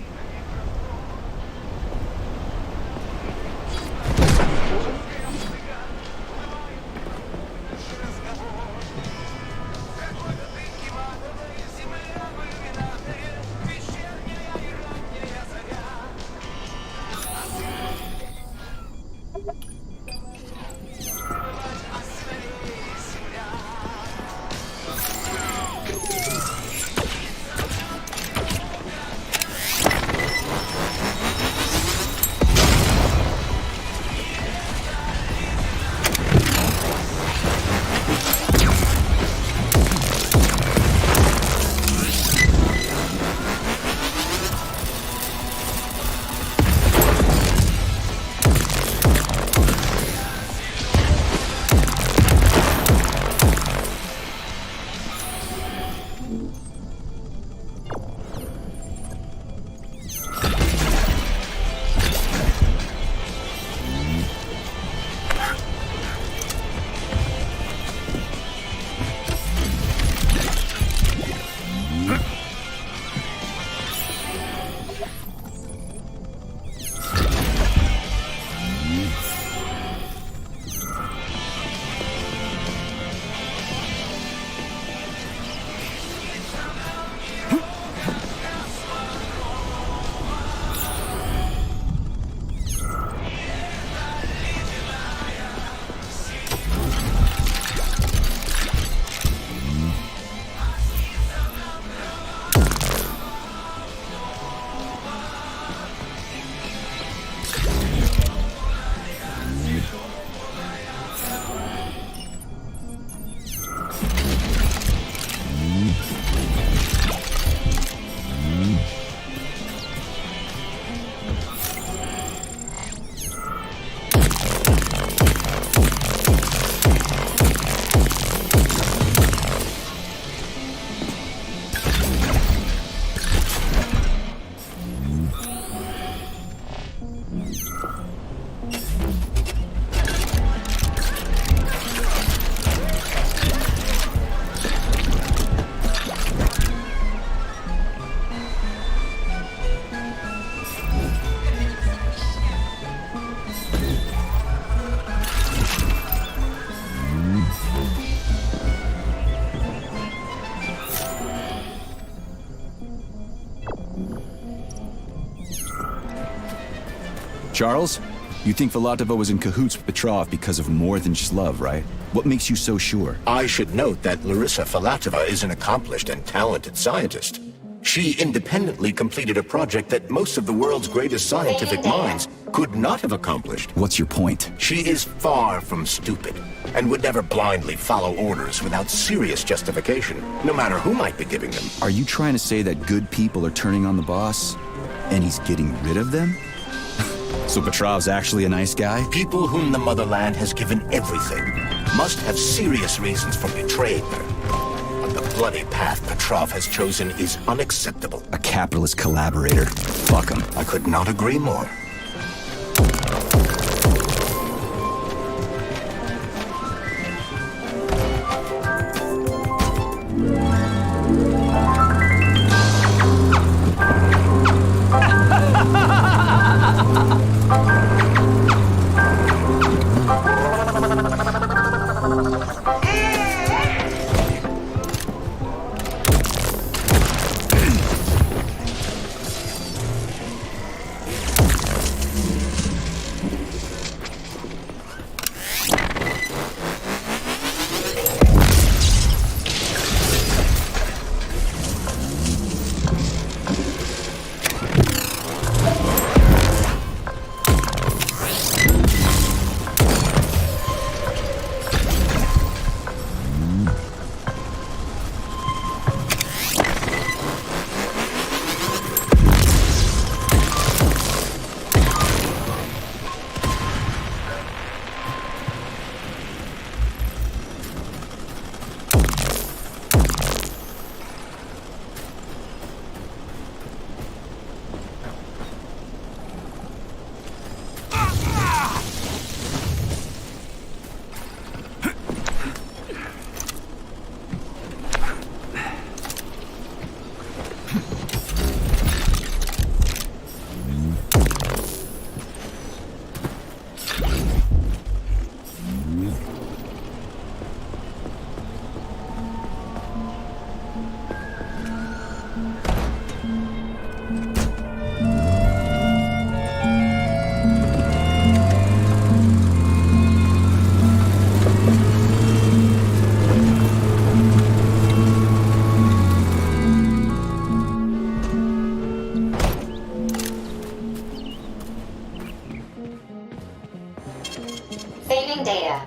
S2: Charles, you think Filatova was in cahoots with Petrov because of more than just love, right? What makes you so sure?
S1: I should note that Larissa Filatova is an accomplished and talented scientist. She independently completed a project that most of the world's greatest scientific minds could not have accomplished.
S2: What's your point?
S1: She is far from stupid, and would never blindly follow orders without serious justification, no matter who might be giving them.
S2: Are you trying to say that good people are turning on the boss, and he's getting rid of them? So Petrov's actually a nice guy?
S1: People whom the motherland has given everything must have serious reasons for betraying her. But the bloody path Petrov has chosen is unacceptable.
S2: A capitalist collaborator. Fuck him.
S1: I could not agree more.
S13: Saving data.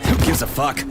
S2: Who gives a fuck?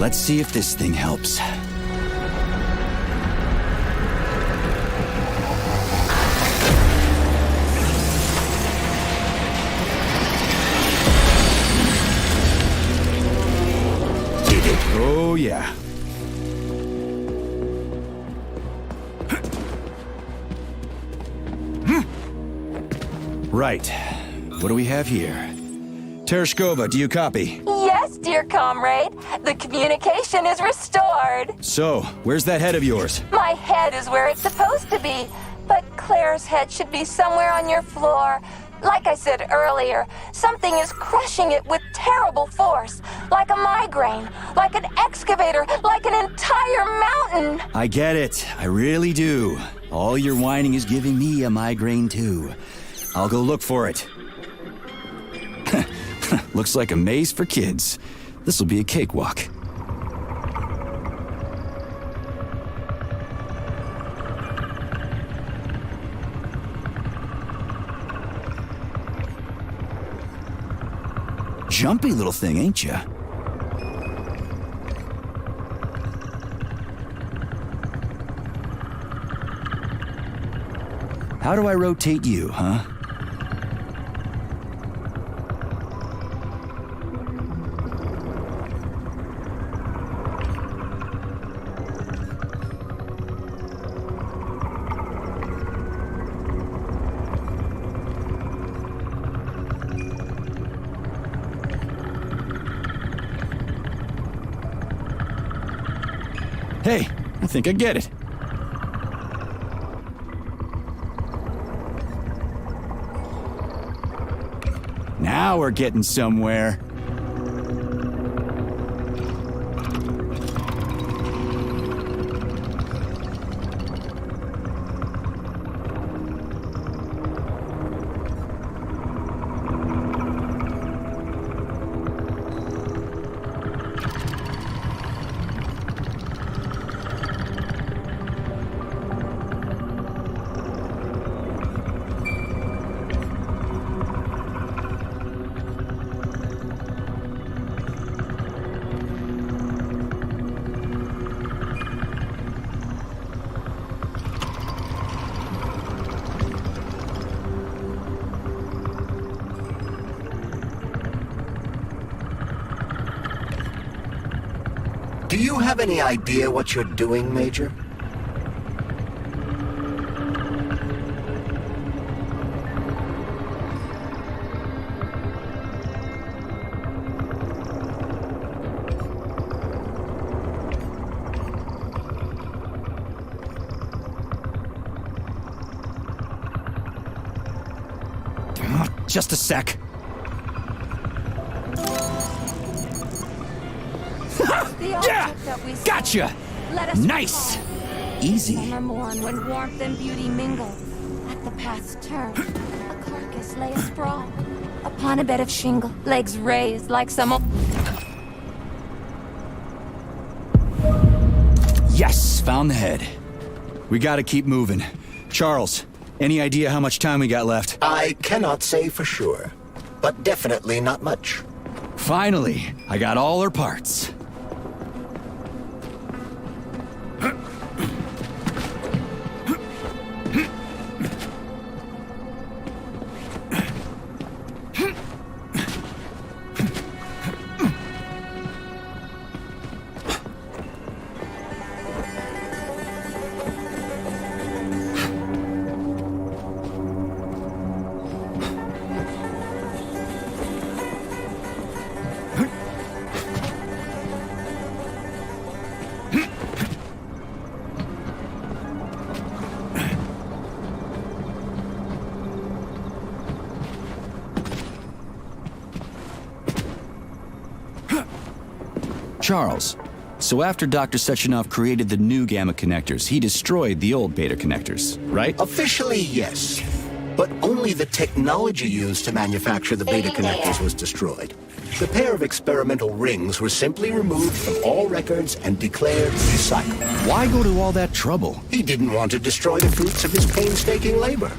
S2: Let's see if this thing helps.
S1: Did it?
S2: Oh, yeah. Right. What do we have here? Tereshkova, do you copy?
S3: Yes, dear comrade. The communication is restored.
S2: So, where's that head of yours?
S3: My head is where it's supposed to be, but Claire's head should be somewhere on your floor. Like I said earlier, something is crushing it with terrible force. Like a migraine, like an excavator, like an entire mountain.
S2: I get it. I really do. All your whining is giving me a migraine, too. I'll go look for it. Looks like a maze for kids. This'll be a cakewalk. Jumpy little thing, ain't ya? How do I rotate you, huh? Hey, I think I get it. Now we're getting somewhere.
S1: Do you have any idea what you're doing, Major?
S2: Just a sec. Yeah! Gotcha! Nice! Easy.
S3: Summer morn when warmth and beauty mingle. At the path's turn, a carcass lay asprawl. Upon a bed of shingle, legs raised like some old...
S2: Yes, found the head. We gotta keep moving. Charles, any idea how much time we got left?
S1: I cannot say for sure, but definitely not much.
S2: Finally, I got all her parts. Charles, so after Dr. Sechenov created the new gamma connectors, he destroyed the old beta connectors, right?
S1: Officially, yes. But only the technology used to manufacture the beta connectors was destroyed. The pair of experimental rings were simply removed from all records and declared recycled.
S2: Why go to all that trouble?
S1: He didn't want to destroy the fruits of his painstaking labor.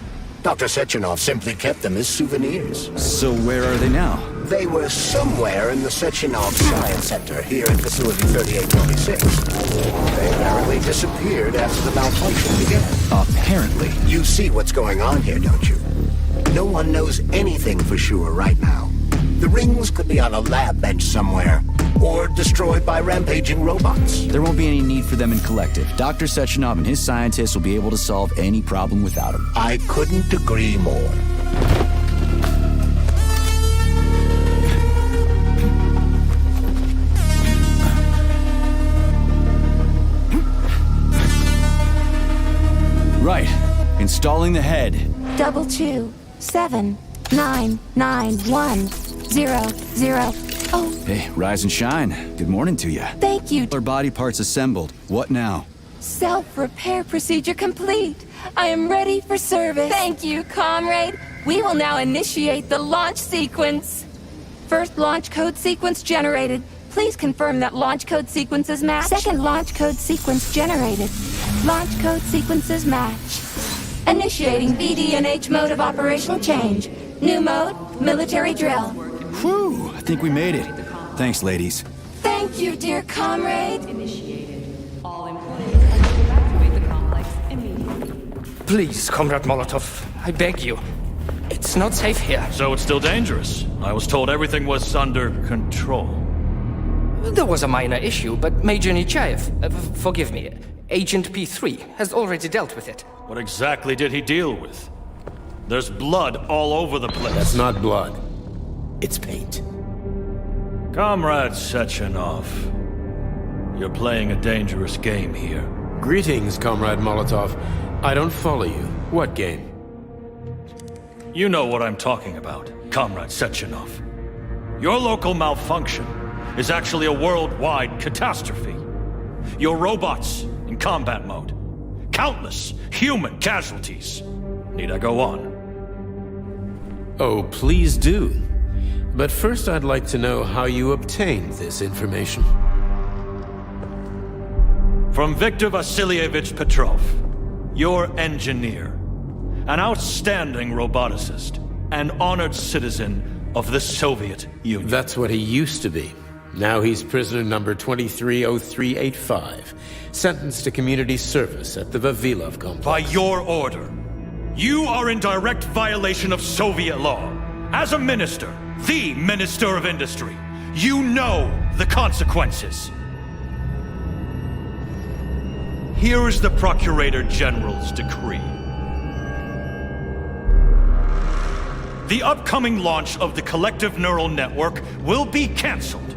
S1: Dr. Sechenov simply kept them as souvenirs.
S2: So where are they now?
S1: They were somewhere in the Sechenov Science Center here at Facility 3826. They apparently disappeared after the malfunction began.
S2: Apparently.
S1: You see what's going on here, don't you? No one knows anything for sure right now. The rings could be on a lab bench somewhere, or destroyed by rampaging robots.
S2: There won't be any need for them in collective. Dr. Sechenov and his scientists will be able to solve any problem without him.
S1: I couldn't agree more.
S2: Right. Installing the head.
S7: 227991000. Oh.
S2: Hey, rise and shine. Good morning to you.
S7: Thank you.
S2: Our body parts assembled. What now?
S7: Self-repair procedure complete. I am ready for service. Thank you, comrade. We will now initiate the launch sequence. First launch code sequence generated. Please confirm that launch code sequences match. Second launch code sequence generated. Launch code sequences match. Initiating VD&H mode of operational change. New mode, military drill.
S2: Whew, I think we made it. Thanks, ladies.
S7: Thank you, dear comrade.
S8: Initiated. All employees evacuate the complex immediately.
S5: Please, Comrade Molotov, I beg you. It's not safe here.
S14: So it's still dangerous. I was told everything was under control.
S5: There was a minor issue, but Major Nechayev, forgive me, Agent P3 has already dealt with it.
S14: What exactly did he deal with? There's blood all over the place.
S15: That's not blood. It's paint.
S14: Comrade Sechenov, you're playing a dangerous game here.
S15: Greetings, Comrade Molotov. I don't follow you. What game?
S14: You know what I'm talking about, Comrade Sechenov. Your local malfunction is actually a worldwide catastrophe. Your robots in combat mode. Countless human casualties. Need I go on?
S15: Oh, please do. But first I'd like to know how you obtained this information.
S14: From Viktor Vasilievich Petrov, your engineer, an outstanding roboticist, an honored citizen of the Soviet Union.
S15: That's what he used to be. Now he's prisoner number 230385, sentenced to community service at the Vavilov complex.
S14: By your order, you are in direct violation of Soviet law. As a minister, the Minister of Industry, you know the consequences. Here is the Procurator General's decree. The upcoming launch of the collective neural network will be cancelled,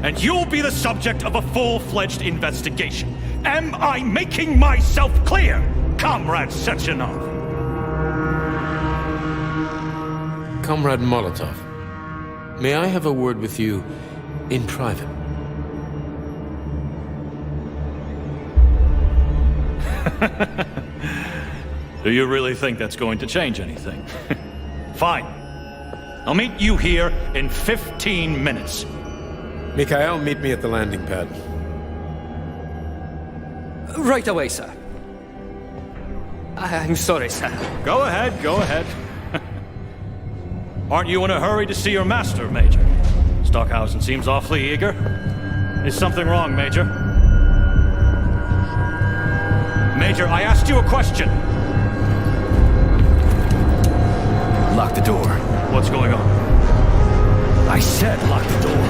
S14: and you'll be the subject of a full-fledged investigation. Am I making myself clear, Comrade Sechenov?
S15: Comrade Molotov, may I have a word with you in private?
S14: Do you really think that's going to change anything? Fine. I'll meet you here in 15 minutes.
S15: Mikhail, meet me at the landing pad.
S5: Right away, sir. I'm sorry, sir.
S14: Go ahead, go ahead. Aren't you in a hurry to see your master, Major? Stockhausen seems awfully eager. Is something wrong, Major? Major, I asked you a question.
S2: Lock the door.
S14: What's going on?
S2: I said lock the door.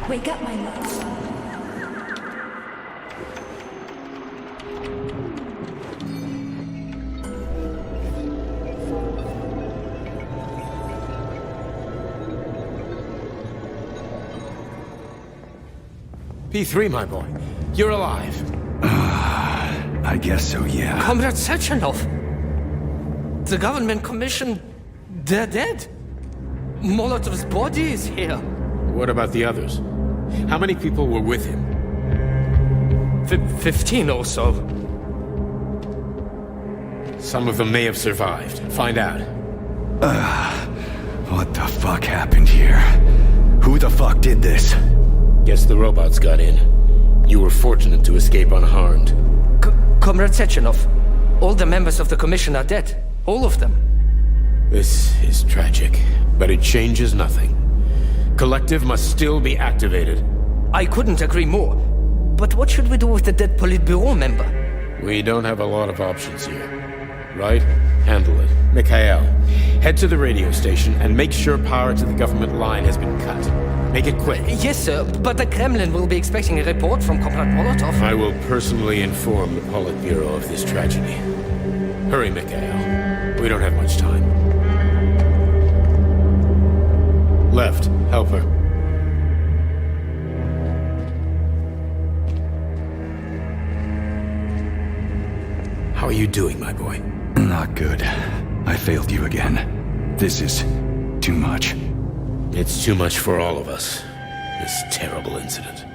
S7: Wake up, my love.
S15: P3, my boy. You're alive.
S2: I guess so, yeah.
S5: Comrade Sechenov! The government commission... they're dead. Molotov's body is here.
S15: What about the others? How many people were with him?
S5: 15 or so.
S15: Some of them may have survived. Find out.
S2: What the fuck happened here? Who the fuck did this?
S15: Guess the robots got in. You were fortunate to escape unharmed.
S5: Comrade Sechenov, all the members of the commission are dead. All of them.
S15: This is tragic, but it changes nothing. Collective must still be activated.
S5: I couldn't agree more. But what should we do with the dead Politburo member?
S15: We don't have a lot of options here. Right? Handle it. Mikhail, head to the radio station and make sure power to the government line has been cut. Make it quick.
S5: Yes, sir, but the Kremlin will be expecting a report from Comrade Molotov.
S15: I will personally inform the Politburo of this tragedy. Hurry, Mikhail. We don't have much time. Left, help her. How are you doing, my boy?
S2: Not good. I failed you again. This is too much.
S15: It's too much for all of us. This terrible incident.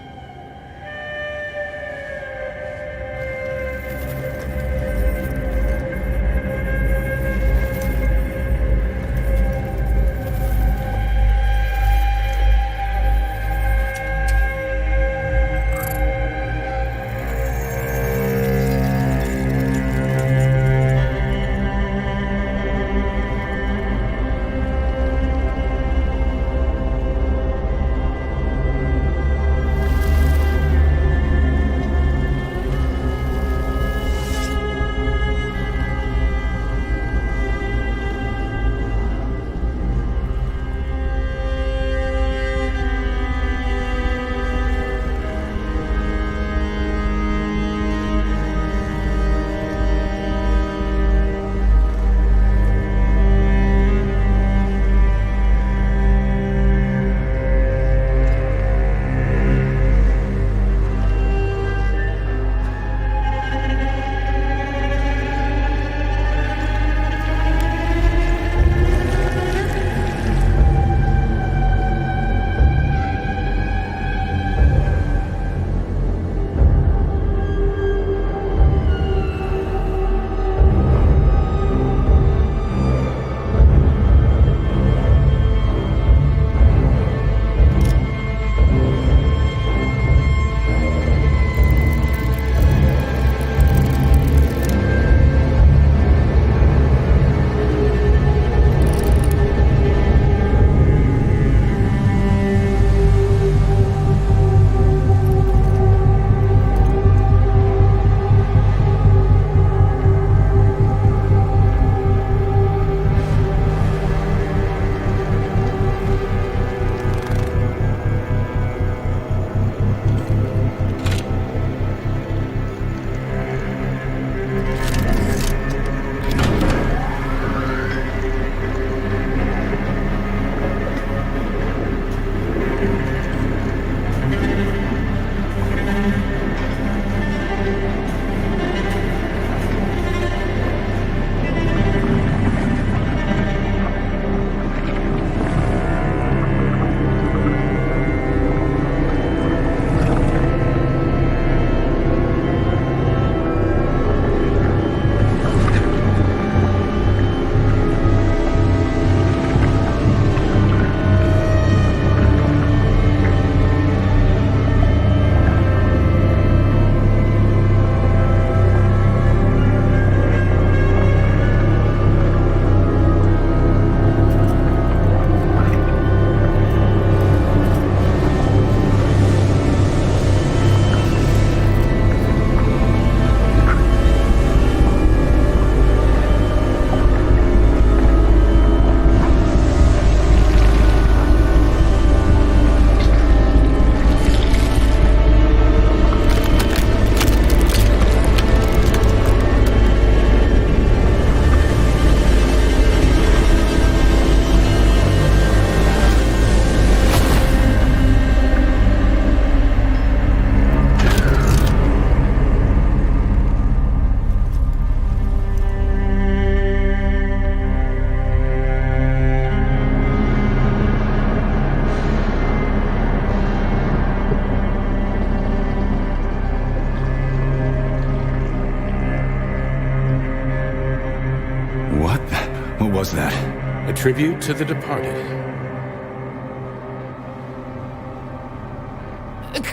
S2: was that?
S15: A tribute to the departed.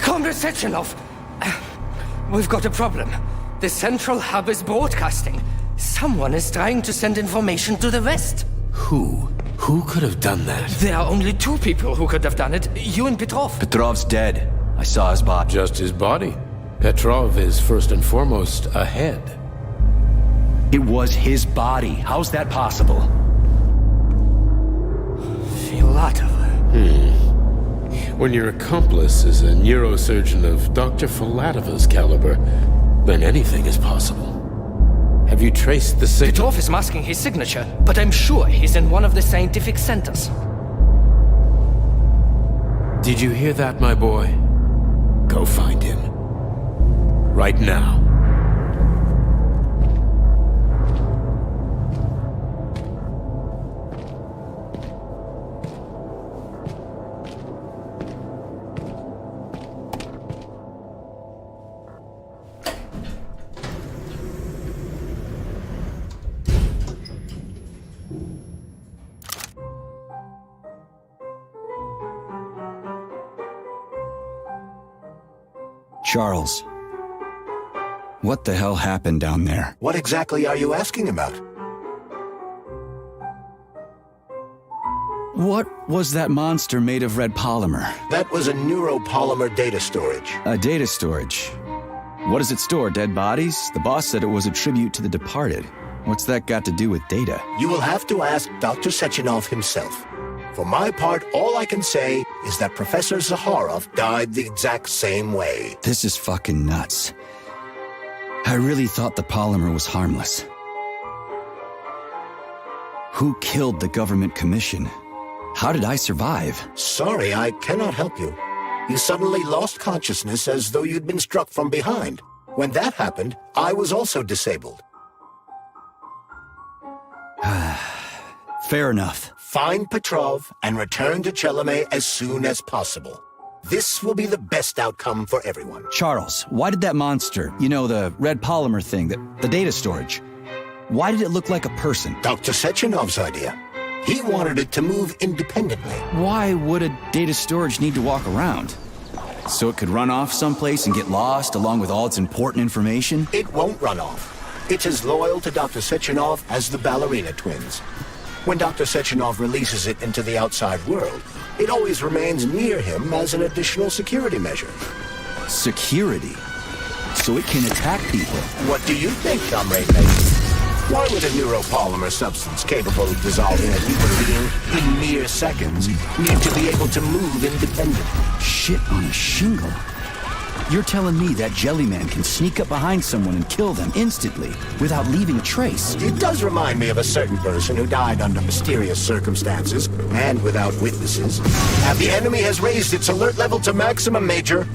S5: Comrade Sechenov! We've got a problem. The central hub is broadcasting. Someone is trying to send information to the West.
S15: Who? Who could have done that?
S5: There are only two people who could have done it. You and Petrov.
S2: Petrov's dead. I saw his body.
S15: Just his body. Petrov is first and foremost a head.
S2: It was his body. How's that possible?
S5: Filatov.
S15: When your accomplice is a neurosurgeon of Dr. Filatova's caliber, then anything is possible. Have you traced the signal?
S5: Petrov is masking his signature, but I'm sure he's in one of the scientific centers.
S15: Did you hear that, my boy? Go find him. Right now.
S2: Charles, what the hell happened down there?
S1: What exactly are you asking about?
S2: What was that monster made of red polymer?
S1: That was a neuropolymer data storage.
S2: A data storage? What does it store, dead bodies? The boss said it was a tribute to the departed. What's that got to do with data?
S1: You will have to ask Dr. Sechenov himself. For my part, all I can say is that Professor Zaharov died the exact same way.
S2: This is fucking nuts. I really thought the polymer was harmless. Who killed the government commission? How did I survive?
S1: Sorry, I cannot help you. You suddenly lost consciousness as though you'd been struck from behind. When that happened, I was also disabled.
S2: Fair enough.
S1: Find Petrov and return to Chelome as soon as possible. This will be the best outcome for everyone.
S2: Charles, why did that monster, you know, the red polymer thing, the data storage, why did it look like a person?
S1: Dr. Sechenov's idea. He wanted it to move independently.
S2: Why would a data storage need to walk around? So it could run off someplace and get lost along with all its important information?
S1: It won't run off. It's as loyal to Dr. Sechenov as the ballerina twins. When Dr. Sechenov releases it into the outside world, it always remains near him as an additional security measure.
S2: Security? So it can attack people?
S1: What do you think, Comrade Mason? Why would a neuropolymer substance capable of dissolving a human being in mere seconds need to be able to move independently?
S2: Shit on a shingle? You're telling me that Jellyman can sneak up behind someone and kill them instantly without leaving a trace?
S1: It does remind me of a certain person who died under mysterious circumstances and without witnesses. And the enemy has raised its alert level to maximum, Major.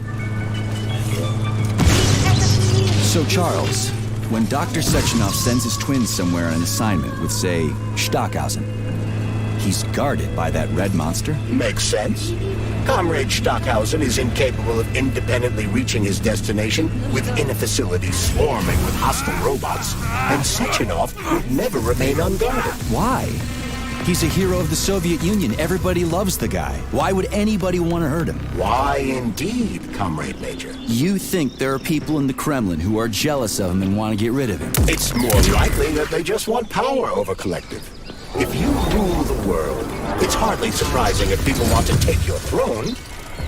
S2: So, Charles, when Dr. Sechenov sends his twins somewhere on an assignment with, say, Stockhausen, he's guarded by that red monster?
S1: Makes sense. Comrade Stockhausen is incapable of independently reaching his destination within a facility swarming with hostile robots, and Sechenov would never remain unguarded.
S2: Why? He's a hero of the Soviet Union. Everybody loves the guy. Why would anybody want to hurt him?
S1: Why indeed, Comrade Major?
S2: You think there are people in the Kremlin who are jealous of him and want to get rid of him?
S1: It's more likely that they just want power over collective. If you rule the world, it's hardly surprising if people want to take your throne.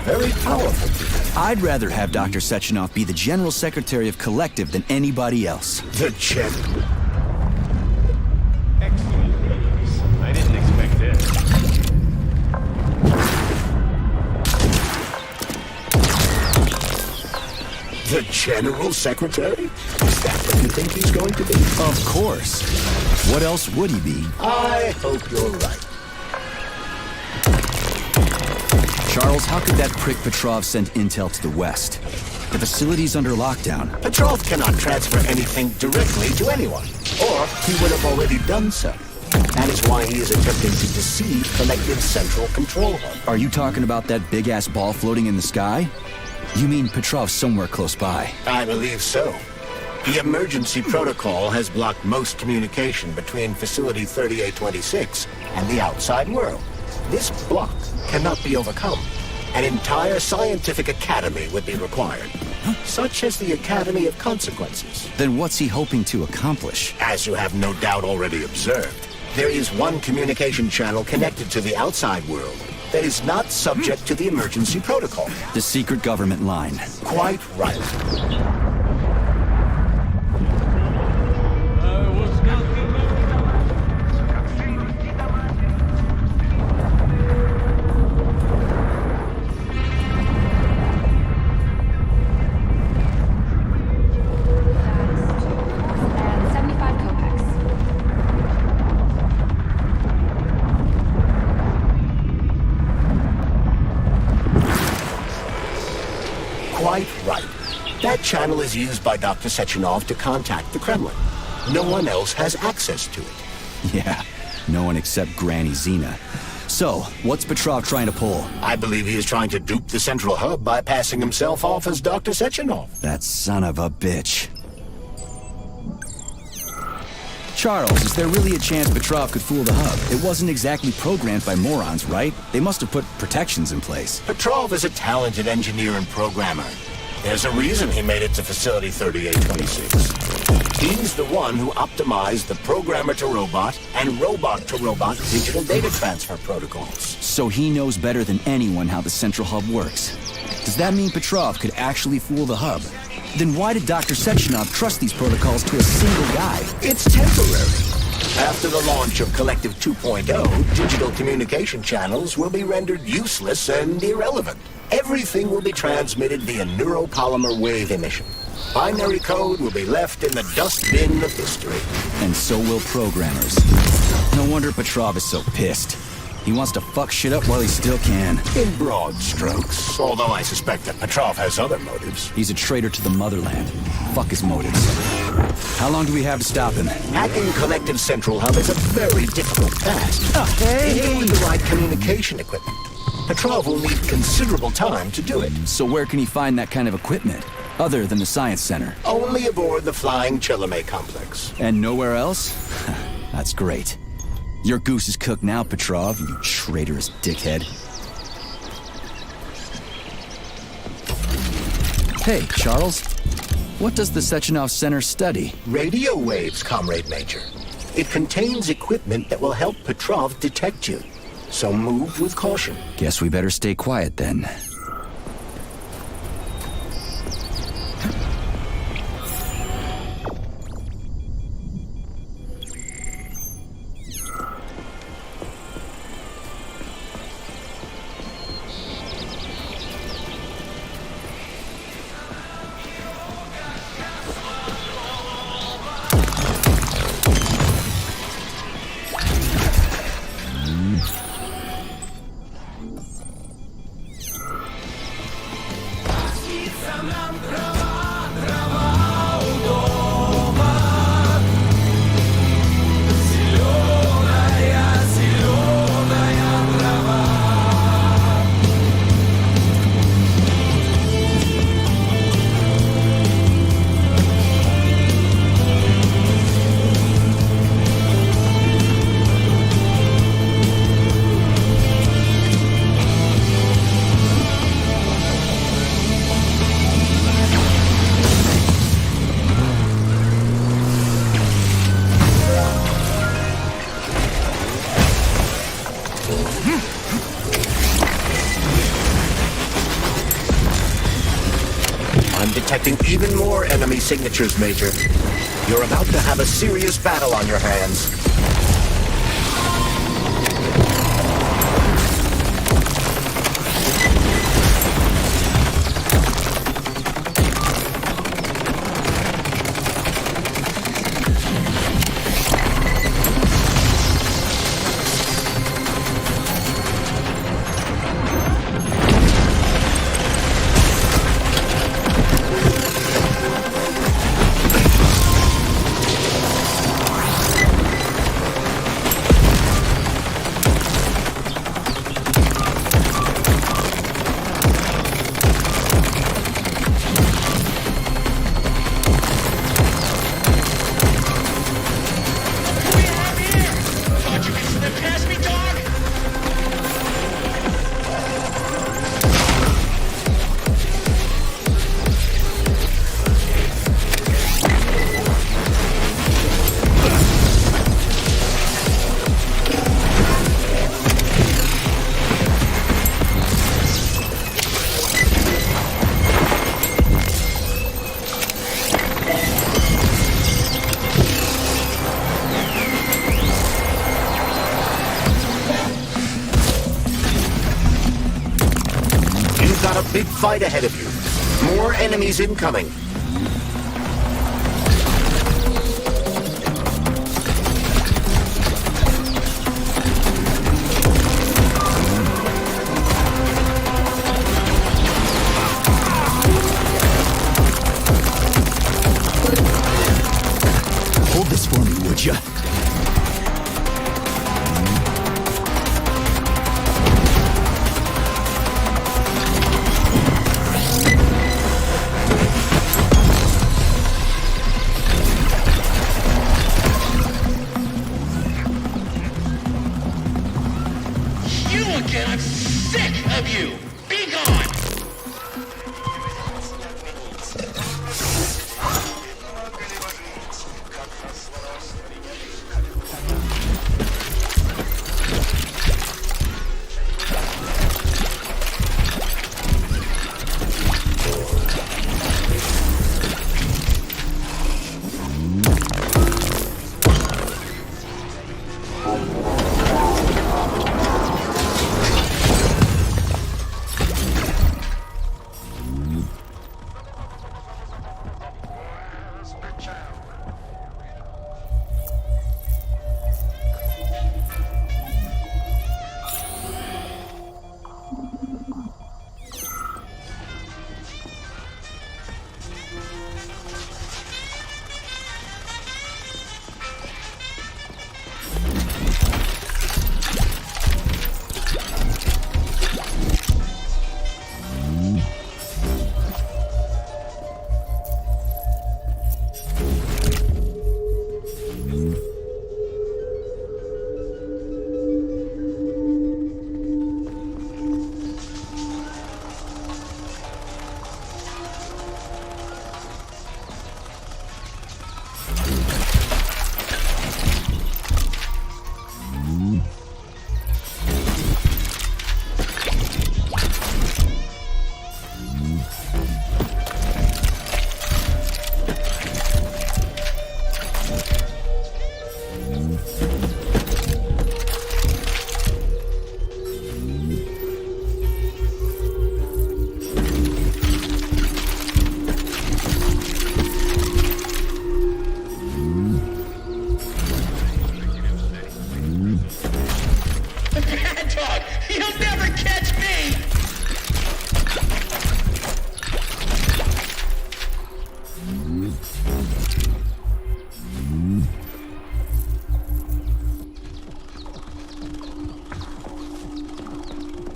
S1: Very powerful people.
S2: I'd rather have Dr. Sechenov be the General Secretary of Collective than anybody else.
S1: The General.
S4: Excellent. I didn't expect this.
S1: The General Secretary? Is that what you think he's going to be?
S2: Of course. What else would he be?
S1: I hope you're right.
S2: Charles, how could that prick Petrov send intel to the West? The facility's under lockdown.
S1: Petrov cannot transfer anything directly to anyone, or he would have already done so. That is why he is attempting to deceive Collective's central control hub.
S2: Are you talking about that big-ass ball floating in the sky? You mean Petrov's somewhere close by?
S1: I believe so. The emergency protocol has blocked most communication between Facility 3826 and the outside world. This block cannot be overcome. An entire scientific academy would be required, such as the Academy of Consequences.
S2: Then what's he hoping to accomplish?
S1: As you have no doubt already observed, there is one communication channel connected to the outside world that is not subject to the emergency protocol.
S2: The secret government line.
S1: Quite right. Quite right. That channel is used by Dr. Sechenov to contact the Kremlin. No one else has access to it.
S2: Yeah, no one except Granny Xena. So, what's Petrov trying to pull?
S1: I believe he is trying to dupe the central hub by passing himself off as Dr. Sechenov.
S2: That son of a bitch. Charles, is there really a chance Petrov could fool the hub? It wasn't exactly programmed by morons, right? They must have put protections in place.
S1: Petrov is a talented engineer and programmer. There's a reason he made it to Facility 3826. He's the one who optimized the programmer-to-robot and robot-to-robot digital data transfer protocols.
S2: So he knows better than anyone how the central hub works. Does that mean Petrov could actually fool the hub? Then why did Dr. Sechenov trust these protocols to a single guy?
S1: It's temporary. After the launch of Collective 2.0, digital communication channels will be rendered useless and irrelevant. Everything will be transmitted via neuropolymer wave emission. Binary code will be left in the dustbin of history.
S2: And so will programmers. No wonder Petrov is so pissed. He wants to fuck shit up while he still can.
S1: In broad strokes, although I suspect that Petrov has other motives.
S2: He's a traitor to the motherland. Fuck his motives. How long do we have to stop him?
S1: Hacking Collective Central Hub is a very difficult task. Even with the right communication equipment, Petrov will need considerable time to do it.
S2: So where can he find that kind of equipment? Other than the Science Center?
S1: Only aboard the Flying Chilame complex.
S2: And nowhere else? That's great. Your goose is cooked now, Petrov, you traitorous dickhead. Hey, Charles. What does the Sechenov Center study?
S1: Radio waves, Comrade Major. It contains equipment that will help Petrov detect you. So move with caution.
S2: Guess we better stay quiet then.
S1: I'm detecting even more enemy signatures, Major. You're about to have a serious battle on your hands. big fight ahead of you. More enemies incoming.
S2: Hold this for me, would ya?
S16: You again! I'm sick of you! Be gone!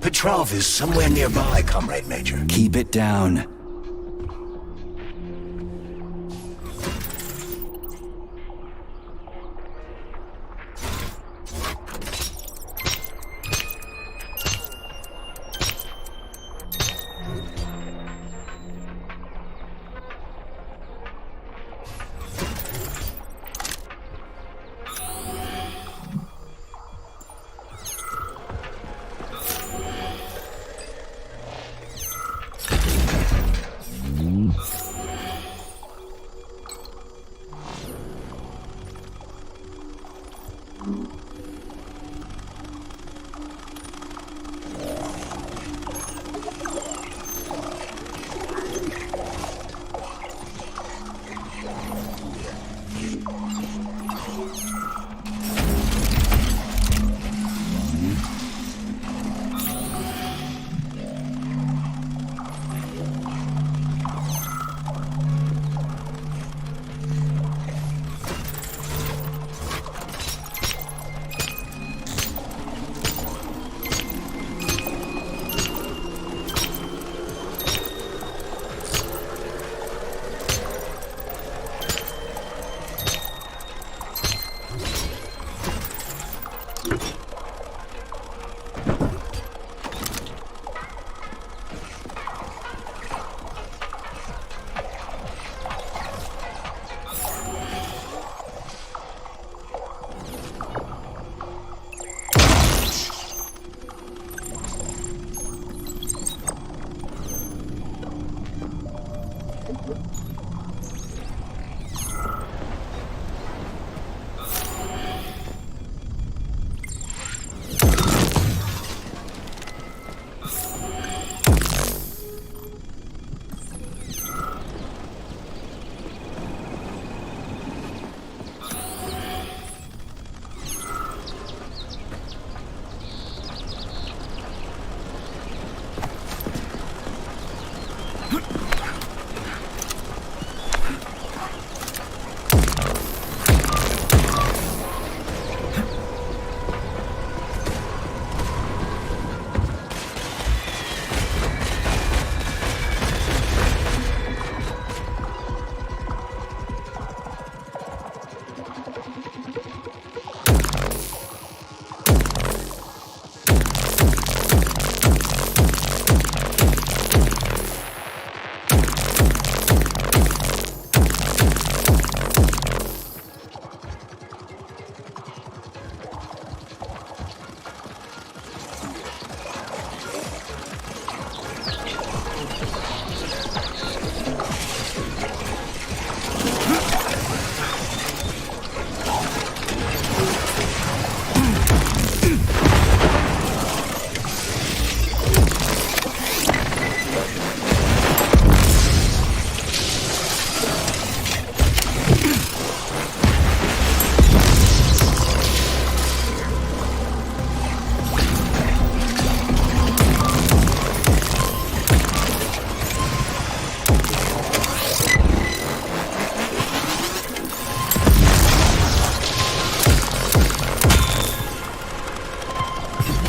S1: Petrov is somewhere nearby, Comrade Major.
S2: Keep it down.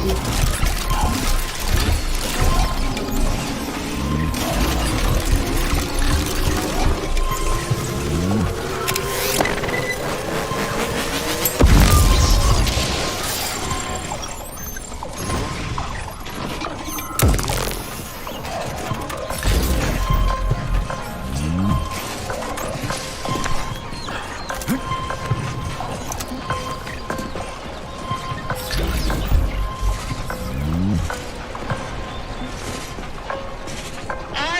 S16: I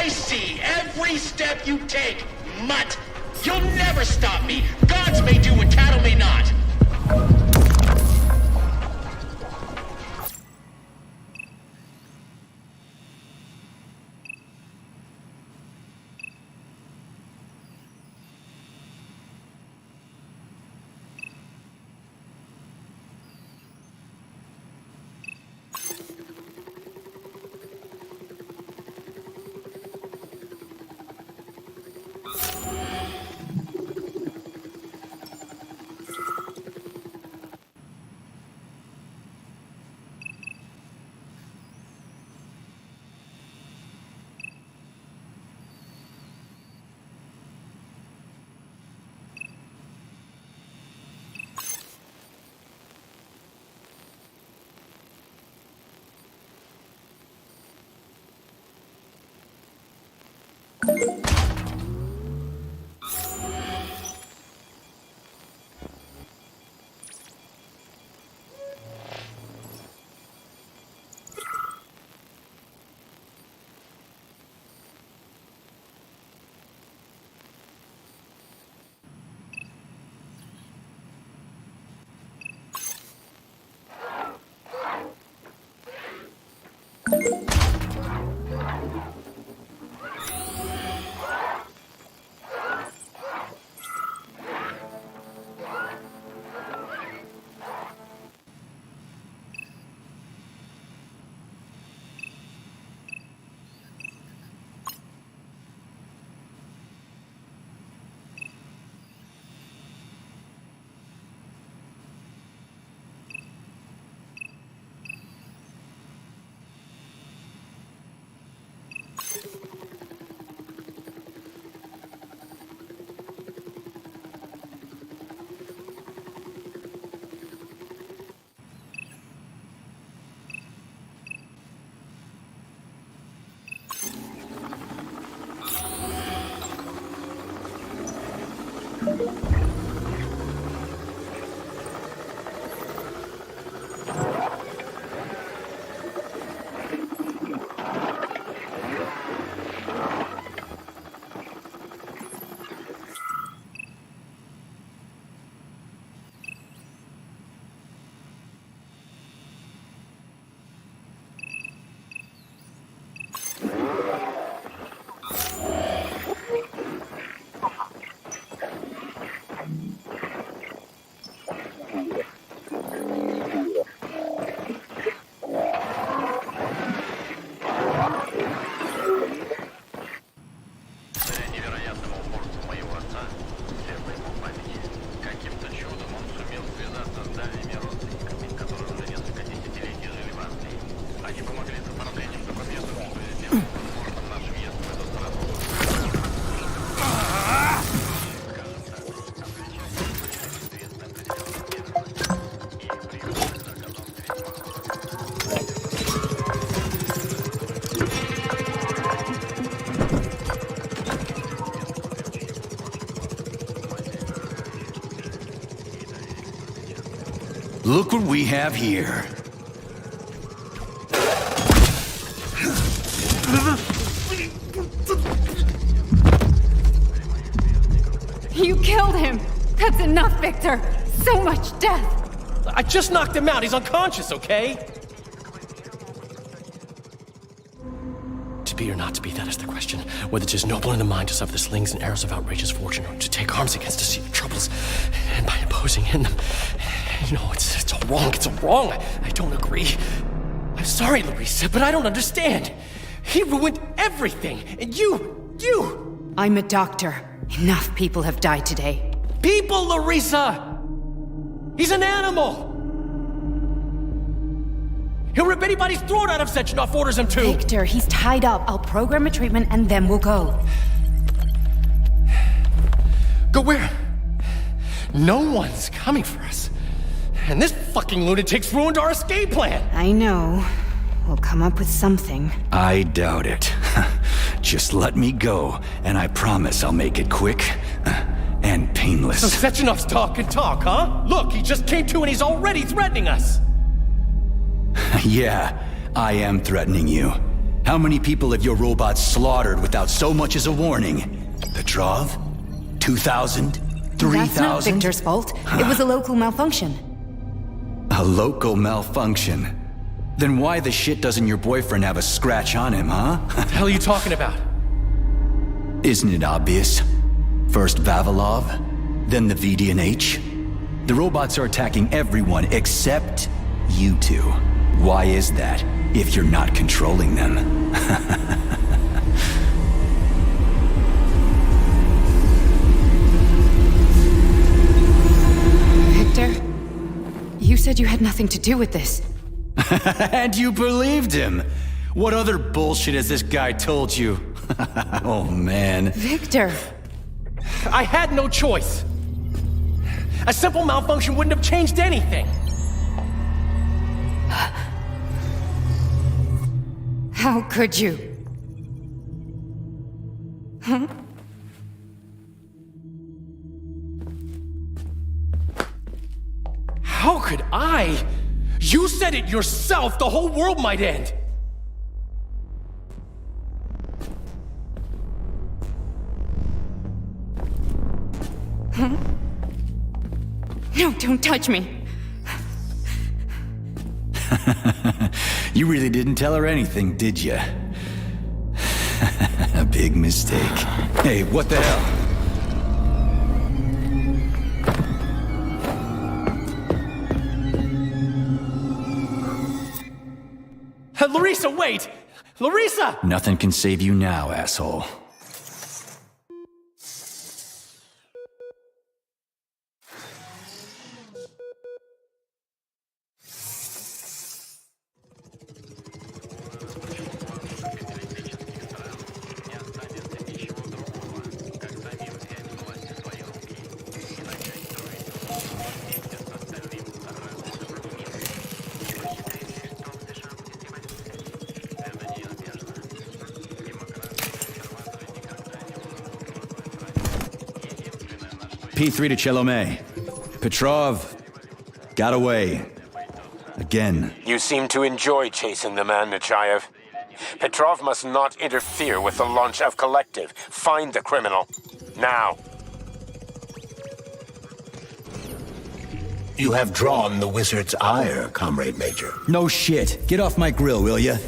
S16: see every step you take, mutt! You'll never stop me! Gods may do what cattle may not!
S2: Look what we have here.
S7: You killed him! That's enough, Victor! So much death!
S17: I just knocked him out. He's unconscious, okay? To be or not to be, that is the question. Whether 'tis noble in the mind to suffer the slings and arrows of outrageous fortune, or to take arms against deceiving troubles, and by imposing in them. You know, it's all wrong. It's all wrong. I don't agree. I'm sorry, Larissa, but I don't understand. He ruined everything, and you...
S7: I'm a doctor. Enough people have died today.
S17: People, Larissa! He's an animal! He'll rip anybody's throat out if Sechenov orders him to!
S18: Victor, he's tied up. I'll program a treatment and then we'll go.
S17: Go where? No one's coming for us. And this fucking lunatic's ruined our escape plan!
S18: I know. We'll come up with something.
S2: I doubt it. Just let me go, and I promise I'll make it quick and painless.
S17: So Sechenov's talk and talk, huh? Look, he just came to and he's already threatening us!
S2: Yeah, I am threatening you. How many people have your robots slaughtered without so much as a warning? Petrov? 2,000? 3,000?
S18: That's not Victor's fault. It was a local malfunction.
S2: A local malfunction? Then why the shit doesn't your boyfriend have a scratch on him, huh?
S17: What the hell are you talking about?
S2: Isn't it obvious? First Vavilov, then the VD&H. The robots are attacking everyone except you two. Why is that, if you're not controlling them?
S18: Victor, you said you had nothing to do with this.
S2: And you believed him! What other bullshit has this guy told you? Oh, man.
S18: Victor!
S17: I had no choice! A simple malfunction wouldn't have changed anything!
S18: How could you? Huh?
S17: How could I? You said it yourself! The whole world might end!
S18: Huh? No, don't touch me!
S2: You really didn't tell her anything, did you? A big mistake. Hey, what the hell?
S17: Larissa, wait! Larissa!
S2: Nothing can save you now, asshole. P3 to Chelomey. Petrov got away. Again.
S15: You seem to enjoy chasing the man, Nechayev. Petrov must not interfere with the launch of Collective. Find the criminal. Now.
S1: You have drawn the wizard's ire, Comrade Major.
S2: No shit. Get off my grill, will ya?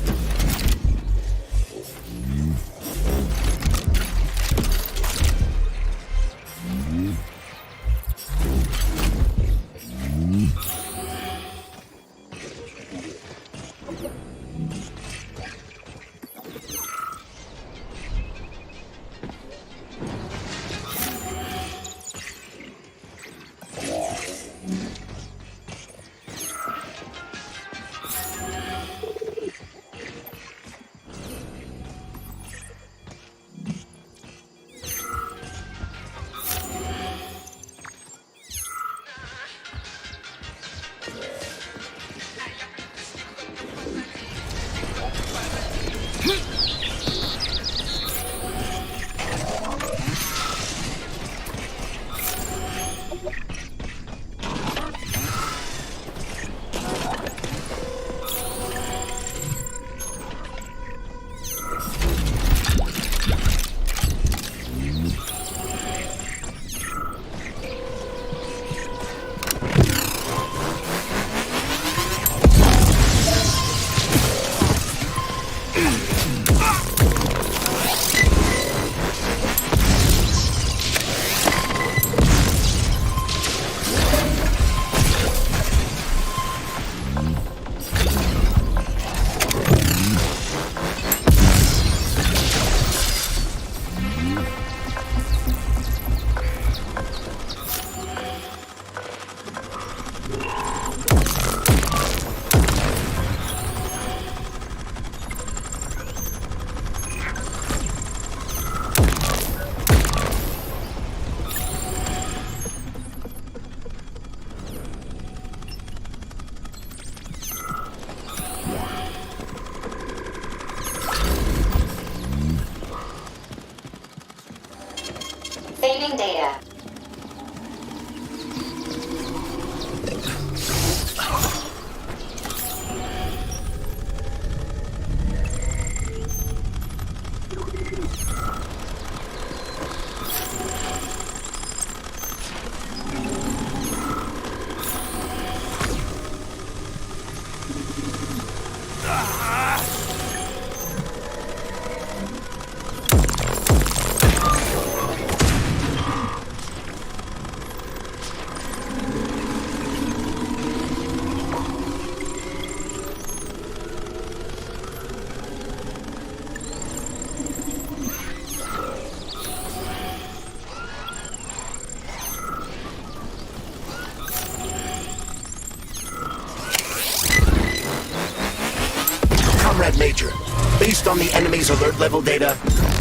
S1: Comrade Major, based on the enemy's alert level data,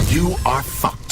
S1: you are fucked.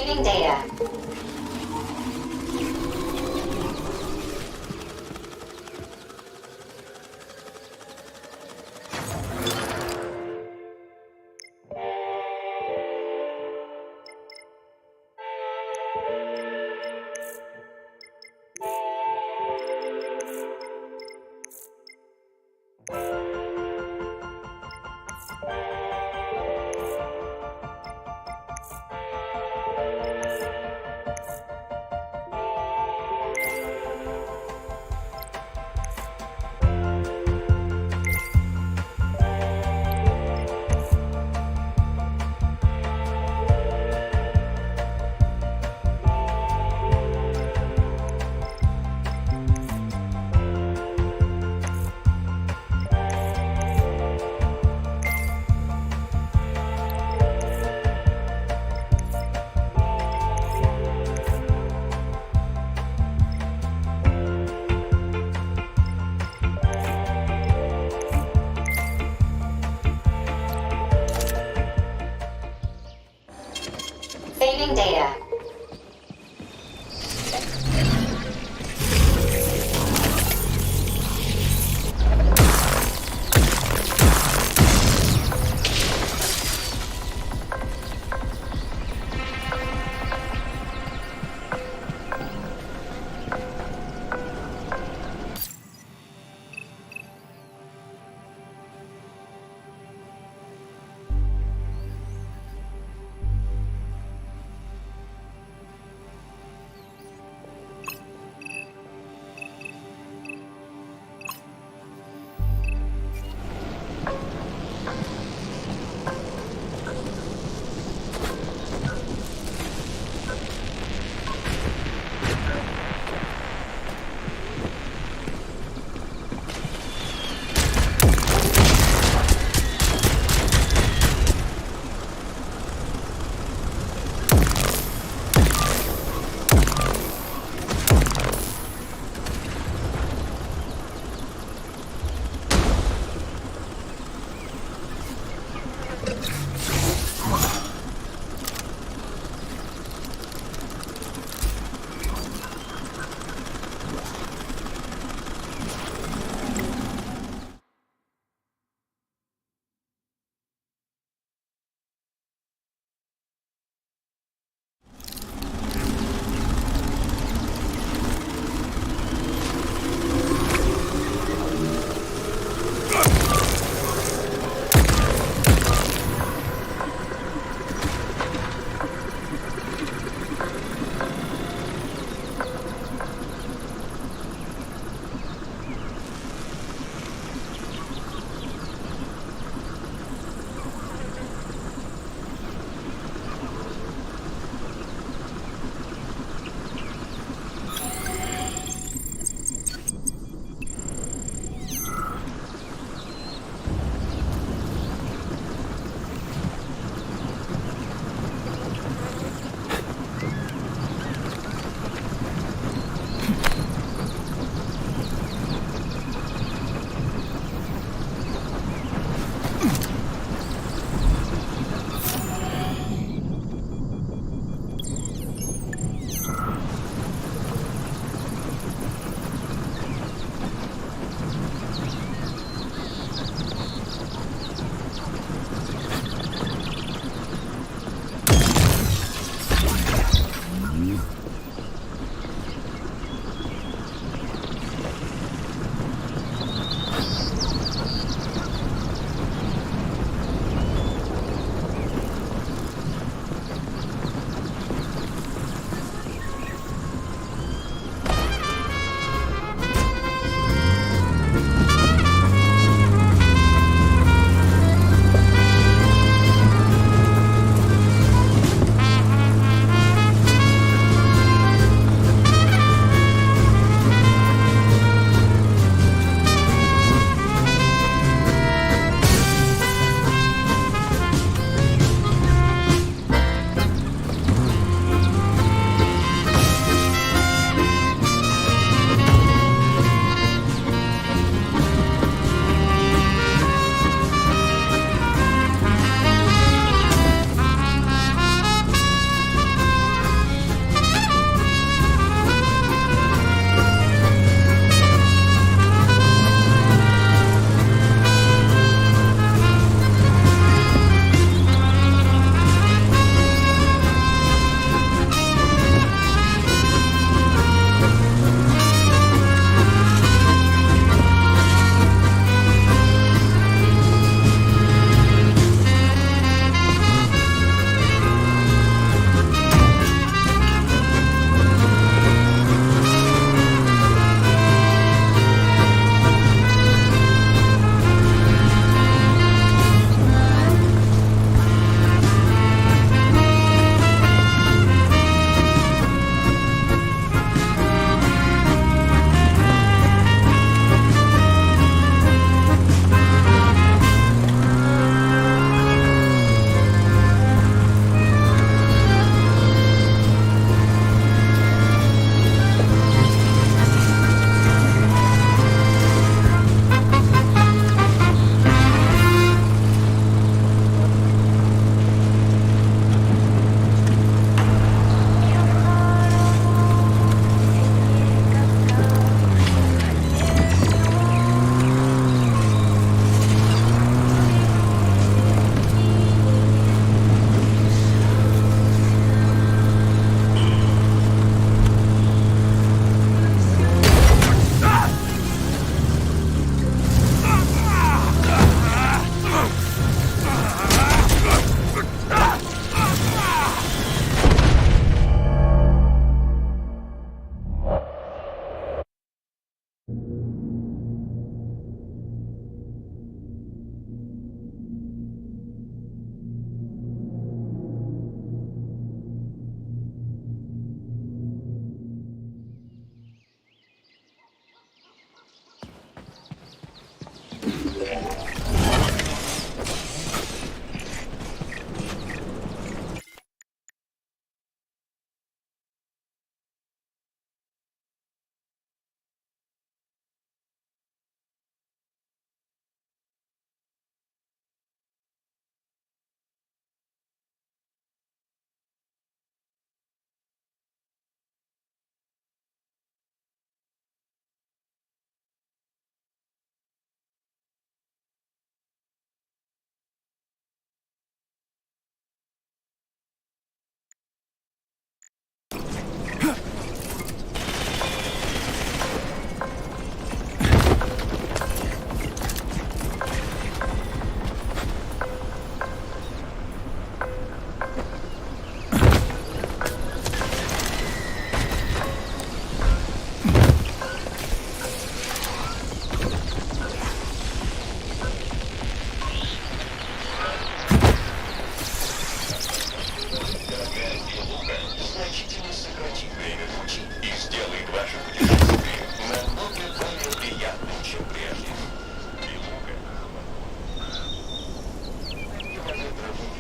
S13: Saving data.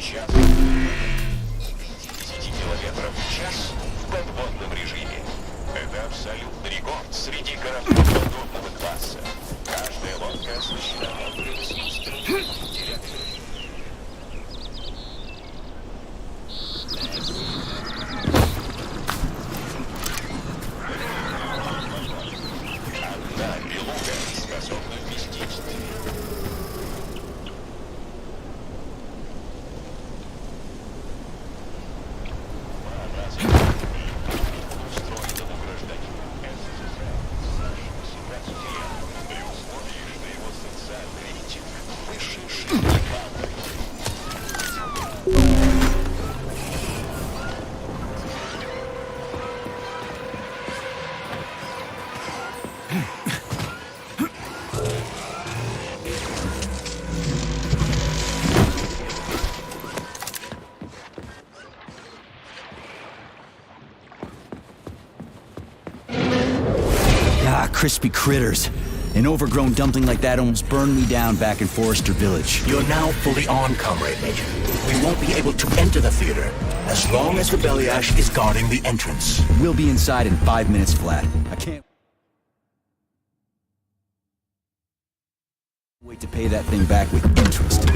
S19: час. 50 километров в час в подводном режиме. Это абсолютный рекорд среди кораблей подобного класса. Каждая лодка оснащена модулем искусственного интеллекта. Одна белуга способна вместить.
S2: Crispy critters. An overgrown dumpling like that almost burned me down back in Forrester Village.
S1: You're now fully on, Comrade Major. We won't be able to enter the theater as long as the Bellyash is guarding the entrance.
S2: We'll be inside in 5 minutes flat. I can't wait to pay that thing back with interest.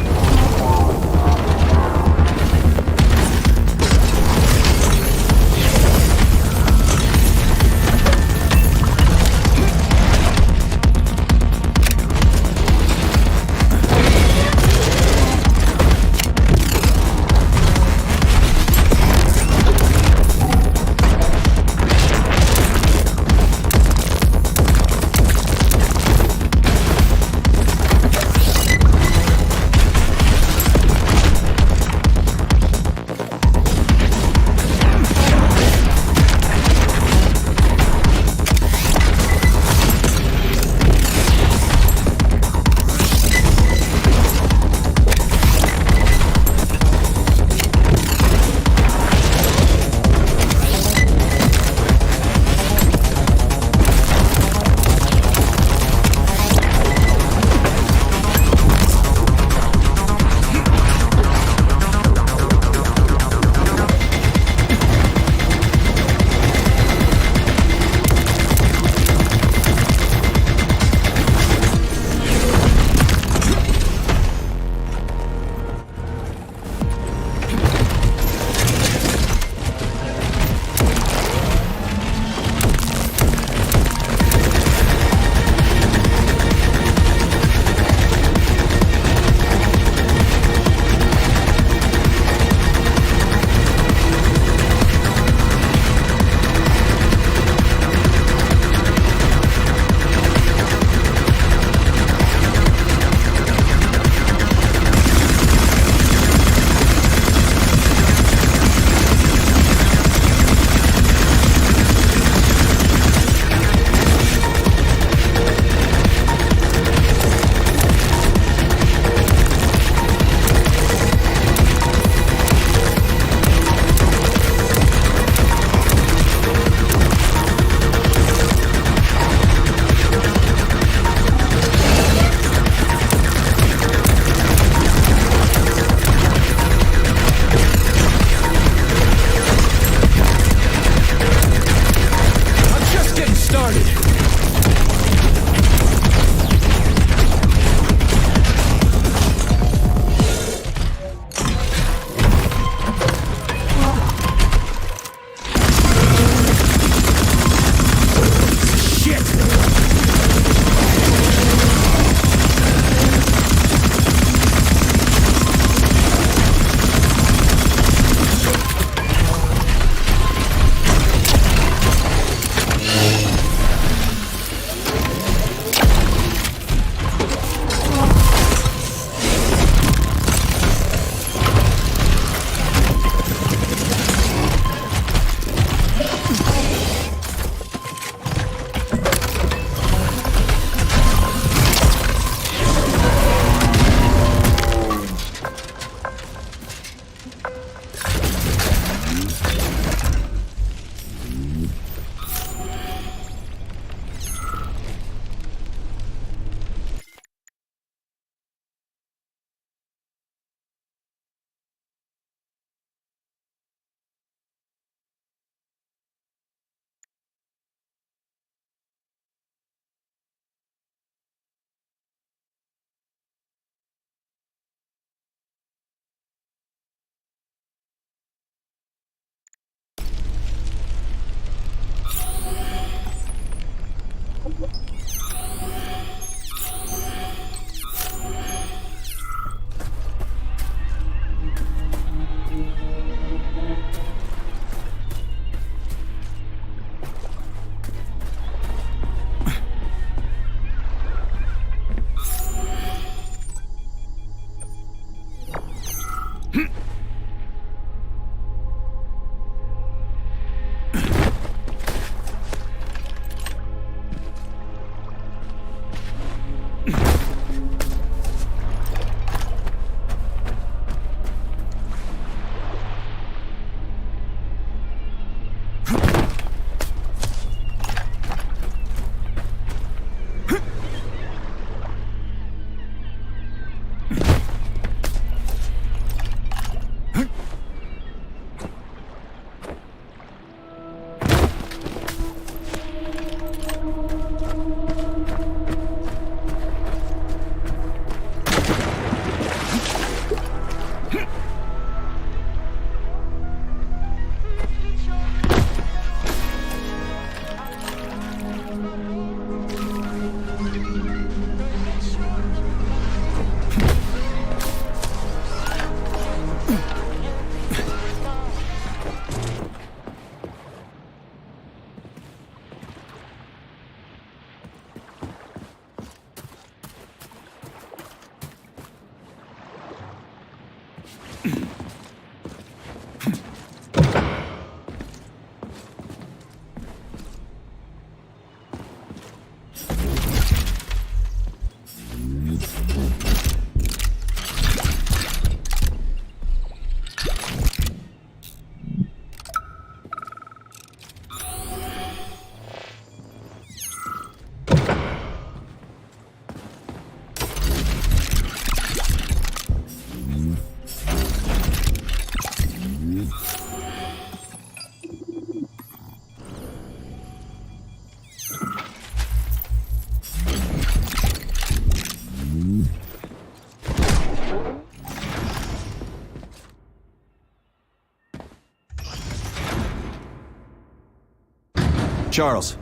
S2: Charles,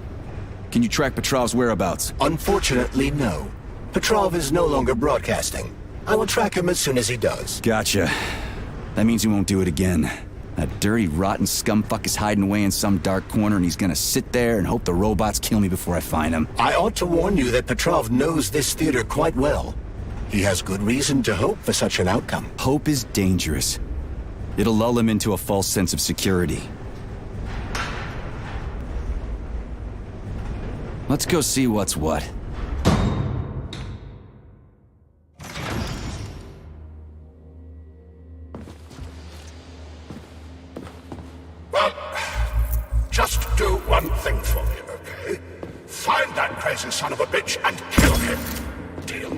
S2: can you track Petrov's whereabouts?
S1: Unfortunately, no. Petrov is no longer broadcasting. I will track him as soon as he does.
S2: Gotcha. That means he won't do it again. That dirty, rotten scumfuck is hiding away in some dark corner, and he's gonna sit there and hope the robots kill me before I find him.
S1: I ought to warn you that Petrov knows this theater quite well. He has good reason to hope for such an outcome.
S2: Hope is dangerous. It'll lull him into a false sense of security. Let's go see what's what.
S12: Well, just do one thing for me, okay? Find that crazy son of a bitch and kill him. Deal?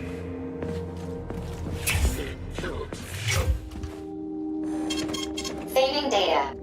S13: Saving data.